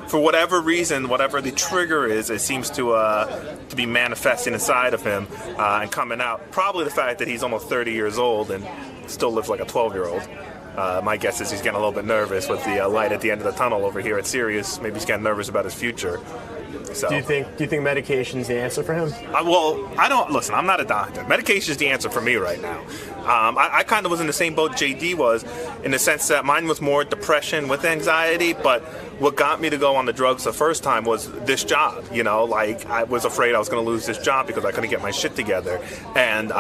for whatever reason, whatever the trigger is, it seems to be manifesting inside of him and coming out. Probably the fact that he's almost 30 years old and still lives like a 12-year-old. My guess is he's getting a little bit nervous with the light at the end of the tunnel over here at Sirius. Maybe he's getting nervous about his future. So. Do you think medication's the answer for him? Well, I don't. Listen, I'm not a doctor. Medication is the answer for me right now. I kind of was in the same boat JD was, in the sense that mine was more depression with anxiety. But what got me to go on the drugs the first time was this job. You know, like I was afraid I was going to lose this job because I couldn't get my shit together, and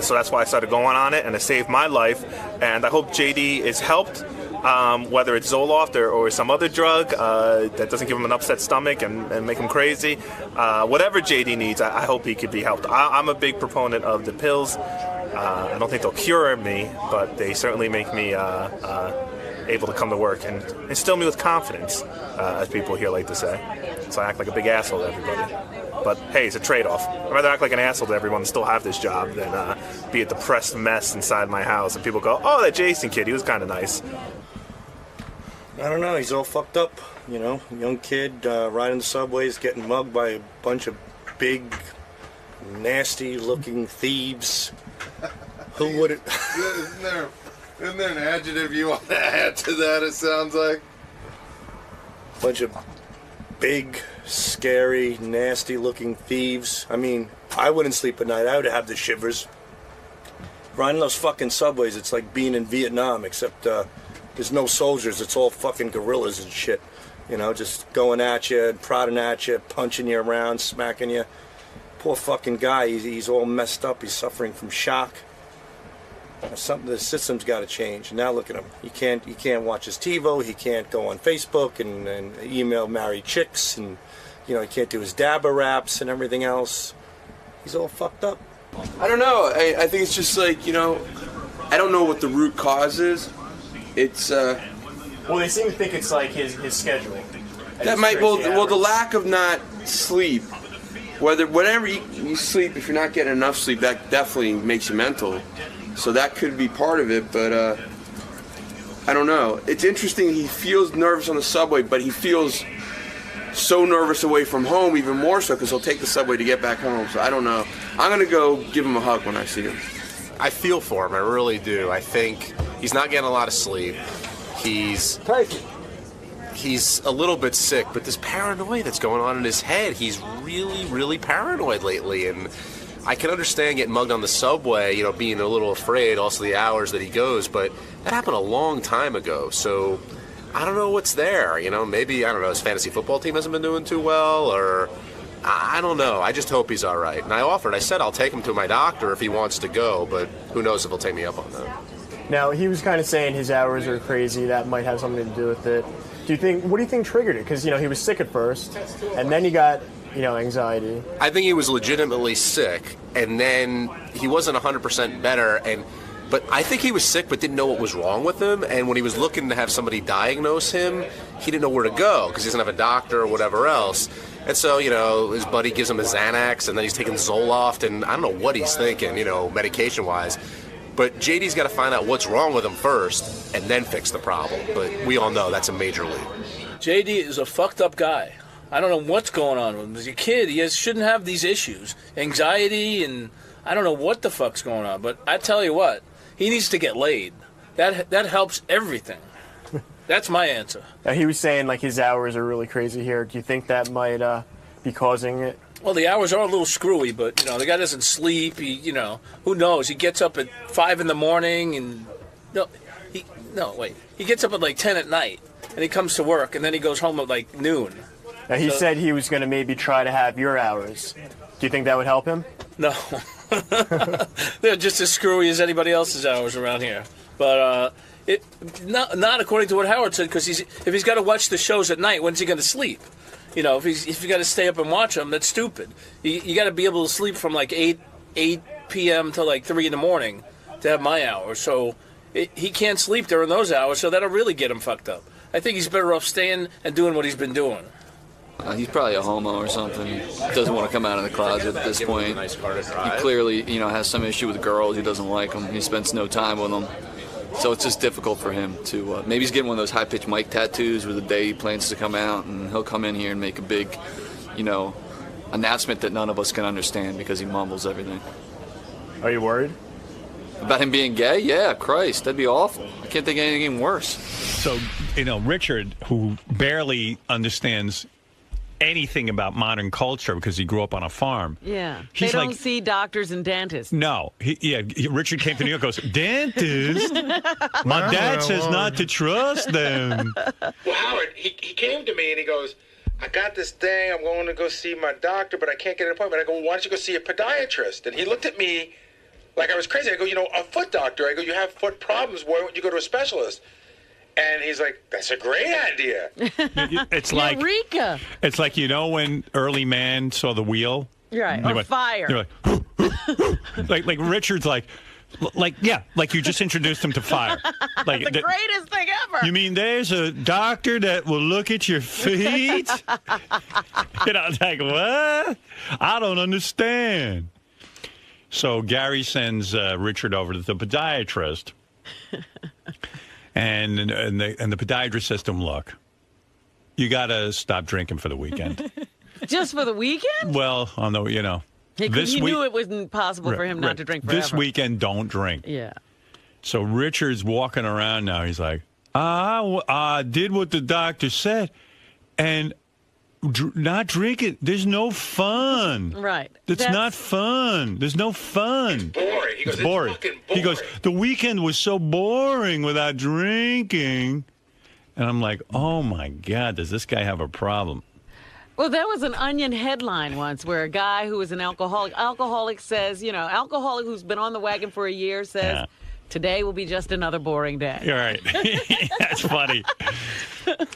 so that's why I started going on it, and it saved my life. And I hope JD is helped. Whether it's Zoloft or some other drug that doesn't give him an upset stomach and make him crazy. Whatever JD needs, I hope he could be helped. I'm a big proponent of the pills. I don't think they'll cure me, but they certainly make me able to come to work and instill me with confidence, as people here like to say. So I act like a big asshole to everybody. But hey, it's a trade-off. I'd rather act like an asshole to everyone and still have this job than be a depressed mess inside my house and people go, oh, that Jason kid, he was kind of nice. I don't know, he's all fucked up, you know, young kid riding the subways, getting mugged by a bunch of big, nasty-looking thieves. Who would it... Isn't there an adjective you want to add to that, it sounds like? Bunch of big, scary, nasty-looking thieves. I mean, I wouldn't sleep at night. I would have the shivers. Riding those fucking subways, it's like being in Vietnam, except... there's no soldiers, it's all fucking guerrillas and shit. You know, just going at you, prodding at you, punching you around, smacking you. Poor fucking guy, he's all messed up, he's suffering from shock. The system's got to change. Now look at him. He can't watch his TiVo, he can't go on Facebook and email married chicks, and you know, he can't do his dabba raps and everything else. He's all fucked up. I don't know. I think it's just like, you know, I don't know what the root cause is. It's well, they seem to think it's like his scheduling. That might the lack of not sleep. Whenever you sleep, if you're not getting enough sleep, that definitely makes you mental. So that could be part of it, but I don't know. It's interesting. He feels nervous on the subway, but he feels so nervous away from home, even more so, because he'll take the subway to get back home. So I don't know. I'm gonna go give him a hug when I see him. I feel for him. I really do. I think he's not getting a lot of sleep. He's a little bit sick, but this paranoia that's going on in his head, he's really, really paranoid lately. And I can understand getting mugged on the subway, you know, being a little afraid, also the hours that he goes, but that happened a long time ago. So I don't know what's there. You know, maybe, I don't know, his fantasy football team hasn't been doing too well, or I don't know. I just hope he's all right. And I said I'll take him to my doctor if he wants to go, but who knows if he'll take me up on that. Now, he was kind of saying his hours are crazy. That might have something to do with it. What do you think triggered it? Because, he was sick at first, and then he got, anxiety. I think he was legitimately sick, and then he wasn't 100% better, but I think he was sick but didn't know what was wrong with him, and when he was looking to have somebody diagnose him, he didn't know where to go because he doesn't have a doctor or whatever else. And so, his buddy gives him a Xanax, and then he's taking Zoloft, and I don't know what he's thinking, medication-wise. But JD's got to find out what's wrong with him first and then fix the problem. But we all know that's a major league. JD is a fucked up guy. I don't know what's going on with him. As a kid, he shouldn't have these issues. Anxiety, and I don't know what the fuck's going on. But I tell you what, he needs to get laid. That helps everything. That's my answer. He was saying, his hours are really crazy here. Do you think that might be causing it? Well, the hours are a little screwy, but, the guy doesn't sleep. He, who knows? He gets up at 5 in the morning and... He gets up at 10 at night, and he comes to work, and then he goes home at noon. Now, he said he was going to maybe try to have your hours. Do you think that would help him? No. They're just as screwy as anybody else's hours around here. But not according to what Howard said, because if he's got to watch the shows at night, when's he going to sleep? If he's got to stay up and watch them, that's stupid. You got to be able to sleep from 8 p.m. to 3 in the morning to have my hours. So he can't sleep during those hours, so that'll really get him fucked up. I think he's better off staying and doing what he's been doing. He's probably a homo or something. He doesn't want to come out of the closet at this point. He clearly, has some issue with girls. He doesn't like them. He spends no time with them. So it's just difficult for him to, maybe he's getting one of those high-pitched mic tattoos where the day he plans to come out, and he'll come in here and make a big, announcement that none of us can understand because he mumbles everything. Are you worried? About him being gay? Yeah, Christ, that'd be awful. I can't think of anything worse. So, Richard, who barely understands anything about modern culture because he grew up on a farm. Yeah. He's they don't see doctors and dentists. No. Richard came to New York and goes, dentist? My dad says not to trust them. Well, Howard, he came to me and he goes, I got this thing. I'm going to go see my doctor, but I can't get an appointment. I go, well, why don't you go see a podiatrist? And he looked at me like I was crazy. I go, a foot doctor. I go, you have foot problems. Why don't you go to a specialist? And he's like, that's a great idea. It's like Eureka. It's like, when early man saw the wheel? Right. Or fire. You're like Richard's like you just introduced him to fire. That's the greatest thing ever. You mean there's a doctor that will look at your feet? It's like, what? I don't understand. So Gary sends Richard over to the podiatrist. And the podiatrist says to him, look, you got to stop drinking for the weekend. Just for the weekend? Well, He knew it wasn't possible for him not to drink forever. This weekend, don't drink. Yeah. So Richard's walking around now. He's like, I did what the doctor said. And not drinking, there's no fun. Right. That's not fun. There's no fun. It's boring. He goes, it's boring. Fucking boring. He goes, the weekend was so boring without drinking. And I'm like, oh, my God, does this guy have a problem? Well, there was an Onion headline once where a guy who was an alcoholic says, alcoholic who's been on the wagon for a year says, today will be just another boring day. You're right. That's funny.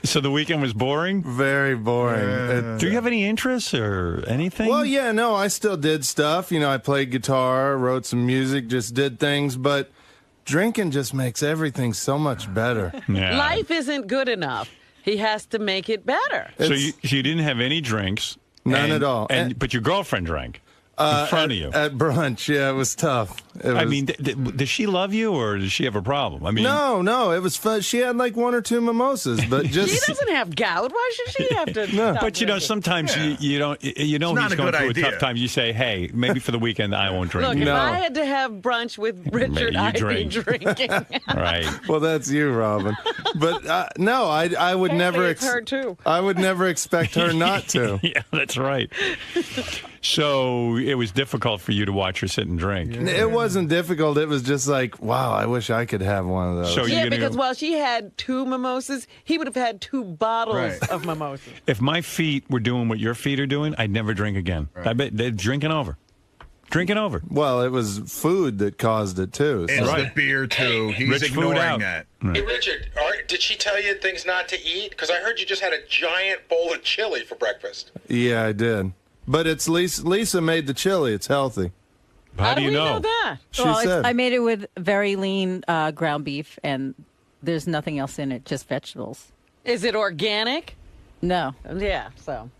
So the weekend was boring? Very boring. Do you have any interests or anything? Well, yeah, no, I still did stuff. I played guitar, wrote some music, just did things, but drinking just makes everything so much better. Yeah. Life isn't good enough. He has to make it better. So you didn't have any drinks? None at all. But your girlfriend drank? In front of you at brunch. Yeah, it was tough. I mean, does she love you or does she have a problem? I mean, no, it was fun. She had like 1 or 2 mimosas, but just she doesn't have gout. Why should she have to? No. But sometimes you don't. He's going through a tough time. You say, hey, maybe for the weekend I won't drink. Look, if I had to have brunch with Richard, I'd be drinking. Right. Well, that's you, Robin. But no, I would never. It's her too. I would never expect her not to. Yeah, that's right. So it was difficult for you to watch her sit and drink. It wasn't difficult. It was just like, wow, I wish I could have one of those. So yeah, because while she had 2 mimosas, he would have had 2 bottles of mimosas. If my feet were doing what your feet are doing, I'd never drink again. I bet they're drinking over. Drinking over. Well, it was food that caused it, too. It's the beer, too. He's ignoring that. Hey, Richard, did she tell you things not to eat? Because I heard you just had a giant bowl of chili for breakfast. Yeah, I did. But it's Lisa made the chili. It's healthy. How do you know that? She well, said. I made it with very lean ground beef, and there's nothing else in it, just vegetables. Is it organic? No. Yeah, so.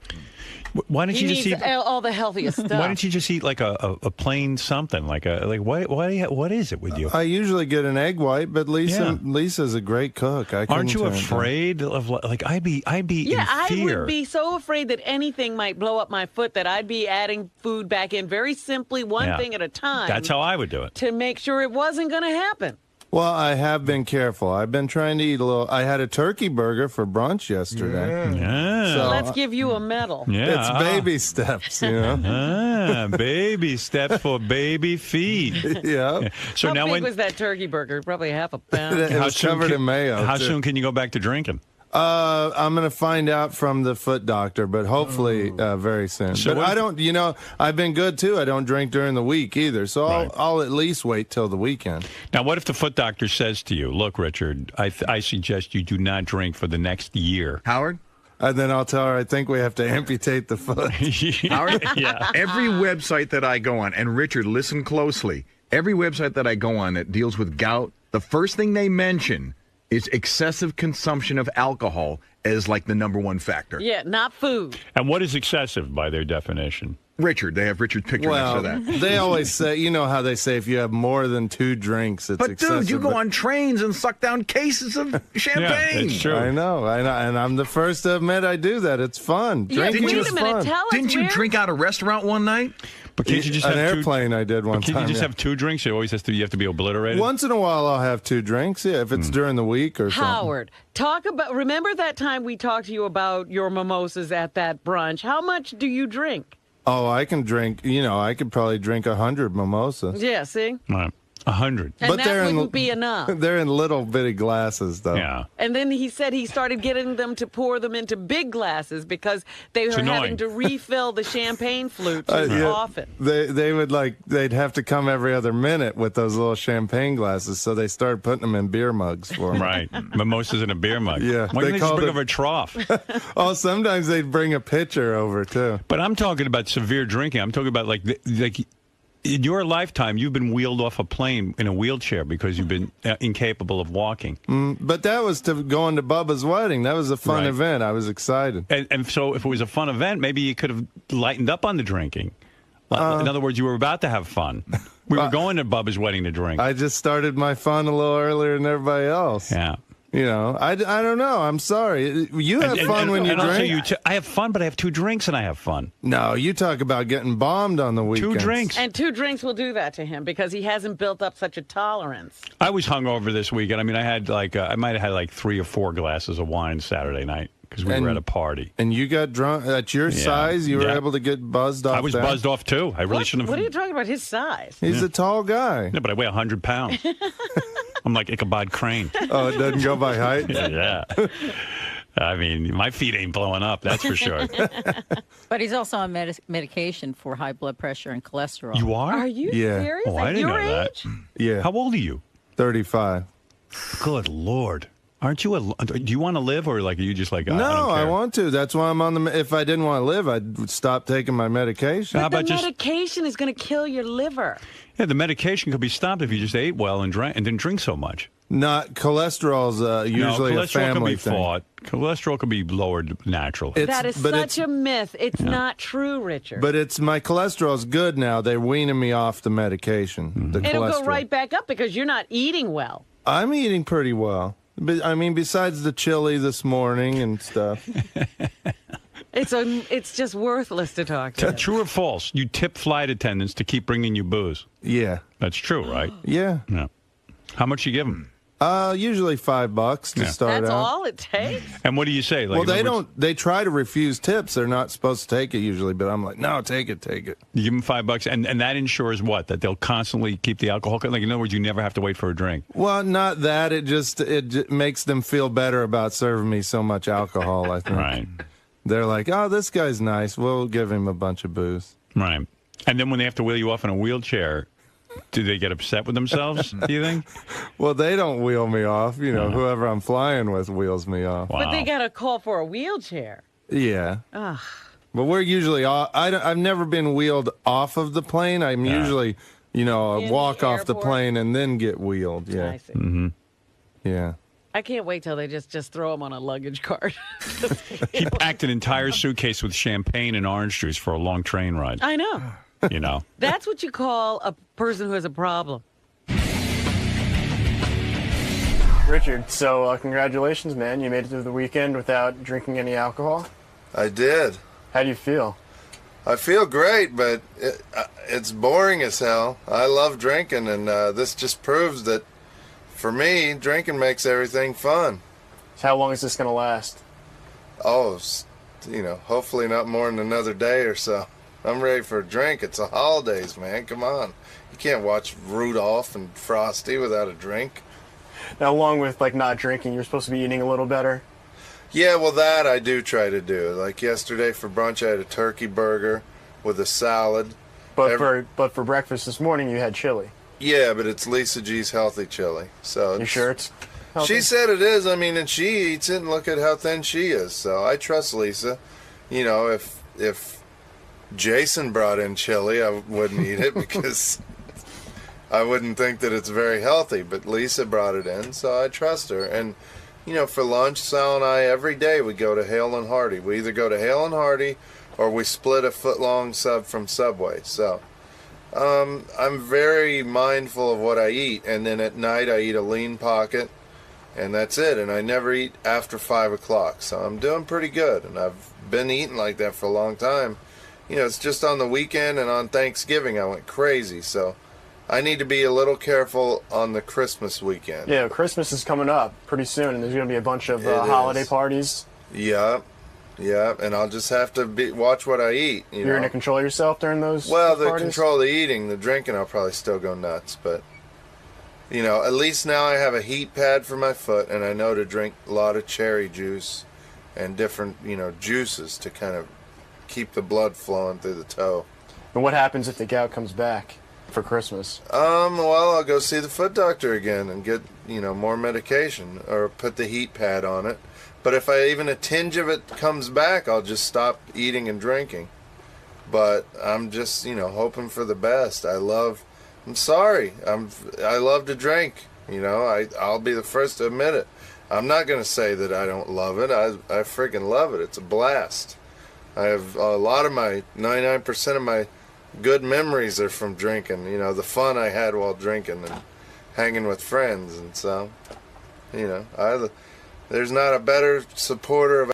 Why didn't he you just needs eat all the healthiest stuff? Why didn't you just eat like a plain something? What is it with you? I usually get an egg white, but Lisa's a great cook. Aren't you afraid of I'd be in fear. I would be so afraid that anything might blow up my foot that I'd be adding food back in very simply, one thing at a time. That's how I would do it. To make sure it wasn't going to happen. Well, I have been careful. I've been trying to eat a little. I had a turkey burger for brunch yesterday. Yeah. So let's give you a medal. Yeah. It's baby steps, you know. Baby steps for baby feet. Yeah. So how now big was that turkey burger? Probably half a pound. It was covered in mayo. How soon can you go back to drinking? I'm going to find out from the foot doctor, but hopefully very soon. So but I don't, I've been good too. I don't drink during the week either, so I'll at least wait till the weekend. Now, what if the foot doctor says to you, look, Richard, I suggest you do not drink for the next year? Howard? And then I'll tell her I think we have to amputate the foot. Howard? Yeah. Every website that I go on, and Richard, listen closely, every website that I go on that deals with gout, the first thing they mention is excessive consumption of alcohol as like the #1 factor. Yeah, not food. And what is excessive by their definition? Richard. They have Richard's picture next to that. They always say, you know how they say if you have more than 2 drinks, it's excessive. But dude, you go on trains and suck down cases of champagne. It's true. I know, and I'm the first to admit I do that. It's fun. Drinking is fun. Didn't you drink out a restaurant one night? But can't you just an have airplane? I did one time. Can't you just have 2 drinks? It always has to. You have to be obliterated. Once in a while, I'll have 2 drinks. Yeah, if it's during the week or something. Howard, talk about. Remember that time we talked to you about your mimosas at that brunch? How much do you drink? Oh, I can drink. I could probably drink 100 mimosas. Yeah, see. Right. 100. And but that wouldn't be enough. They're in little bitty glasses, though. Yeah. And then he said he started getting them to pour them into big glasses because they were having to refill the champagne flute too often. They'd have to come every other minute with those little champagne glasses, so they started putting them in beer mugs for them. Right. Mimosas in a beer mug. Yeah. Why don't they just bring over a trough? Oh, sometimes they'd bring a pitcher over, too. But I'm talking about severe drinking. I'm talking about like in your lifetime, you've been wheeled off a plane in a wheelchair because you've been incapable of walking. But that was to going to Bubba's wedding. That was a fun event. I was excited. And so if it was a fun event, maybe you could have lightened up on the drinking. In other words, you were about to have fun. We were going to Bubba's wedding to drink. I just started my fun a little earlier than everybody else. Yeah. I don't know. I'm sorry. You have fun when you drink. I have fun, but I have 2 drinks and I have fun. No, you talk about getting bombed on the weekends. 2 drinks. And 2 drinks will do that to him because he hasn't built up such a tolerance. I was hungover this weekend. I mean, I had I might have had like 3 or 4 glasses of wine Saturday night because we were at a party. And you got drunk at your size. You were able to get buzzed off. I was buzzed off too. I really shouldn't have. What are you talking about? His size? He's a tall guy. Yeah, but I weigh 100 pounds. I'm like Ichabod Crane. Oh, it doesn't go by height? Yeah. I mean, my feet ain't blowing up, that's for sure. But he's also on medication for high blood pressure and cholesterol. You are? Are you Yeah. serious? Oh, I At didn't your know age? that. Yeah. How old are you? 35. Good Lord. Aren't you do you want to live or like are you just like No, I don't care? I want to. That's why I'm on the. If I didn't want to live, I'd stop taking my medication. How But about the just medication is going to kill your liver. yeah? The medication could be stopped if you just ate well and drank and didn't drink so much. Not cholesterol's usually no, a family can be fought. Cholesterol can be lowered naturally. That is such a myth. It's not true, Richard. But it's my cholesterol's good now. They're weaning me off the medication. The It'll cholesterol. go right back up because you're not eating well. I'm eating pretty well. But, I mean, besides the chili this morning and stuff. It's just worthless to talk to. True or false? You tip flight attendants to keep bringing you booze. Yeah. That's true, right? Yeah. Yeah. How much you give them? Usually $5 to start That's out. all it takes? And what do you say? Like, Well, they don't. They try to refuse tips. They're not supposed to take it usually, but I'm like, no, take it. You give them $5, and that ensures what? That they'll constantly keep the alcohol. Like, in other words, you never have to wait for a drink. Well, not that. It makes them feel better about serving me so much alcohol, I think. Right. They're like, oh, this guy's nice. We'll give him a bunch of booze. Right. And then when they have to wheel you off in a wheelchair, do they get upset with themselves, do you think? Well, they don't wheel me off. You know, whoever I'm flying with wheels me off. But they got to call for a wheelchair. Yeah. Ugh. But we're usually I've never been wheeled off of the plane. I'm usually, walk off the plane and then get wheeled. Yeah. I see. Mm-hmm. Yeah. I can't wait till they just throw them on a luggage cart. He packed an entire suitcase with champagne and orange juice for a long train ride. I know. You know. That's what you call a person who has a problem. Richard, so congratulations, man. You made it through the weekend without drinking any alcohol. I did. How do you feel? I feel great, but it's boring as hell. I love drinking, and this just proves that, for me, drinking makes everything fun. So how long is this going to last? Oh, hopefully not more than another day or so. I'm ready for a drink. It's the holidays, man. Come on. You can't watch Rudolph and Frosty without a drink. Now, along with, not drinking, you're supposed to be eating a little better? Yeah, well, that I do try to do. Like yesterday for brunch, I had a turkey burger with a salad. But for breakfast this morning, you had chili. Yeah, but it's Lisa G's healthy chili. So you sure it's healthy? She said it is. I mean, and she eats it, and look at how thin she is. So I trust Lisa. If Jason brought in chili, I wouldn't eat it because I wouldn't think that it's very healthy. But Lisa brought it in, so I trust her. And, for lunch, Sal and I, every day we go to Hale and Hardy. We either go to Hale and Hardy or we split a foot-long sub from Subway. So I'm very mindful of what I eat. And then at night I eat a lean pocket, and that's it. And I never eat after 5 o'clock. So I'm doing pretty good. And I've been eating like that for a long time. It's just on the weekend and on Thanksgiving I went crazy, so I need to be a little careful on the Christmas weekend. Yeah, Christmas is coming up pretty soon, and there's going to be a bunch of holiday parties. Yeah, and I'll just have to watch what I eat. You're going to control yourself during those the parties? Control the eating, the drinking, I'll probably still go nuts, but, at least now I have a heat pad for my foot, and I know to drink a lot of cherry juice and different, juices to kind of keep the blood flowing through the toe. And what happens if the gout comes back for Christmas? Well, I'll go see the foot doctor again and get, more medication or put the heat pad on it. But if even a tinge of it comes back, I'll just stop eating and drinking. But I'm just, hoping for the best. I love to drink. I'll be the first to admit it. I'm not going to say that I don't love it. I freaking love it. It's a blast. I have a lot of 99% of my good memories are from drinking. The fun I had while drinking and hanging with friends. And so, there's not a better supporter of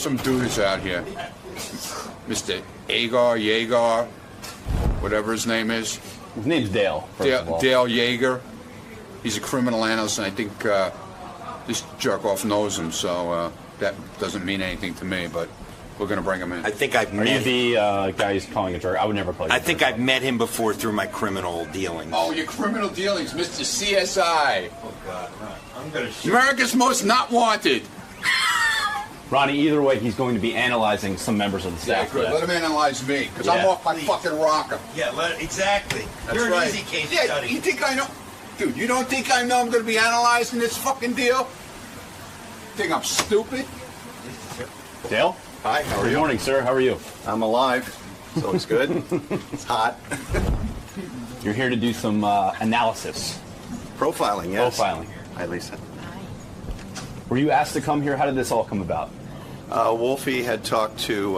Some dudes out here, Mr. Yeager, whatever his name is. His name's Dale. Dale Yeager. He's a criminal analyst, and I think this jerk-off knows him, so that doesn't mean anything to me, but we're going to bring him in. I think I've met him. Are you the guy who's calling a jerk? I would never call you I think I've met him before through my criminal dealings. Oh, your criminal dealings, Mr. CSI. Oh, God. I'm going to America's Most Not Wanted. Ronnie, either way, he's going to be analyzing some members of the staff. Yeah, good. Let him analyze me, because I'm off my fucking rocker. Yeah, exactly. That's You're right. an easy case Yeah, study. you think I know? Dude, you don't think I know I'm going to be analyzing this fucking deal? Think I'm stupid? Dale? Hi, how are Good you? morning, sir. How are you? I'm alive, so it's good. It's hot. You're here to do some analysis. Profiling, yes. Profiling. Hi, Lisa. Were you asked to come here? How did this all come about? Wolfie had talked to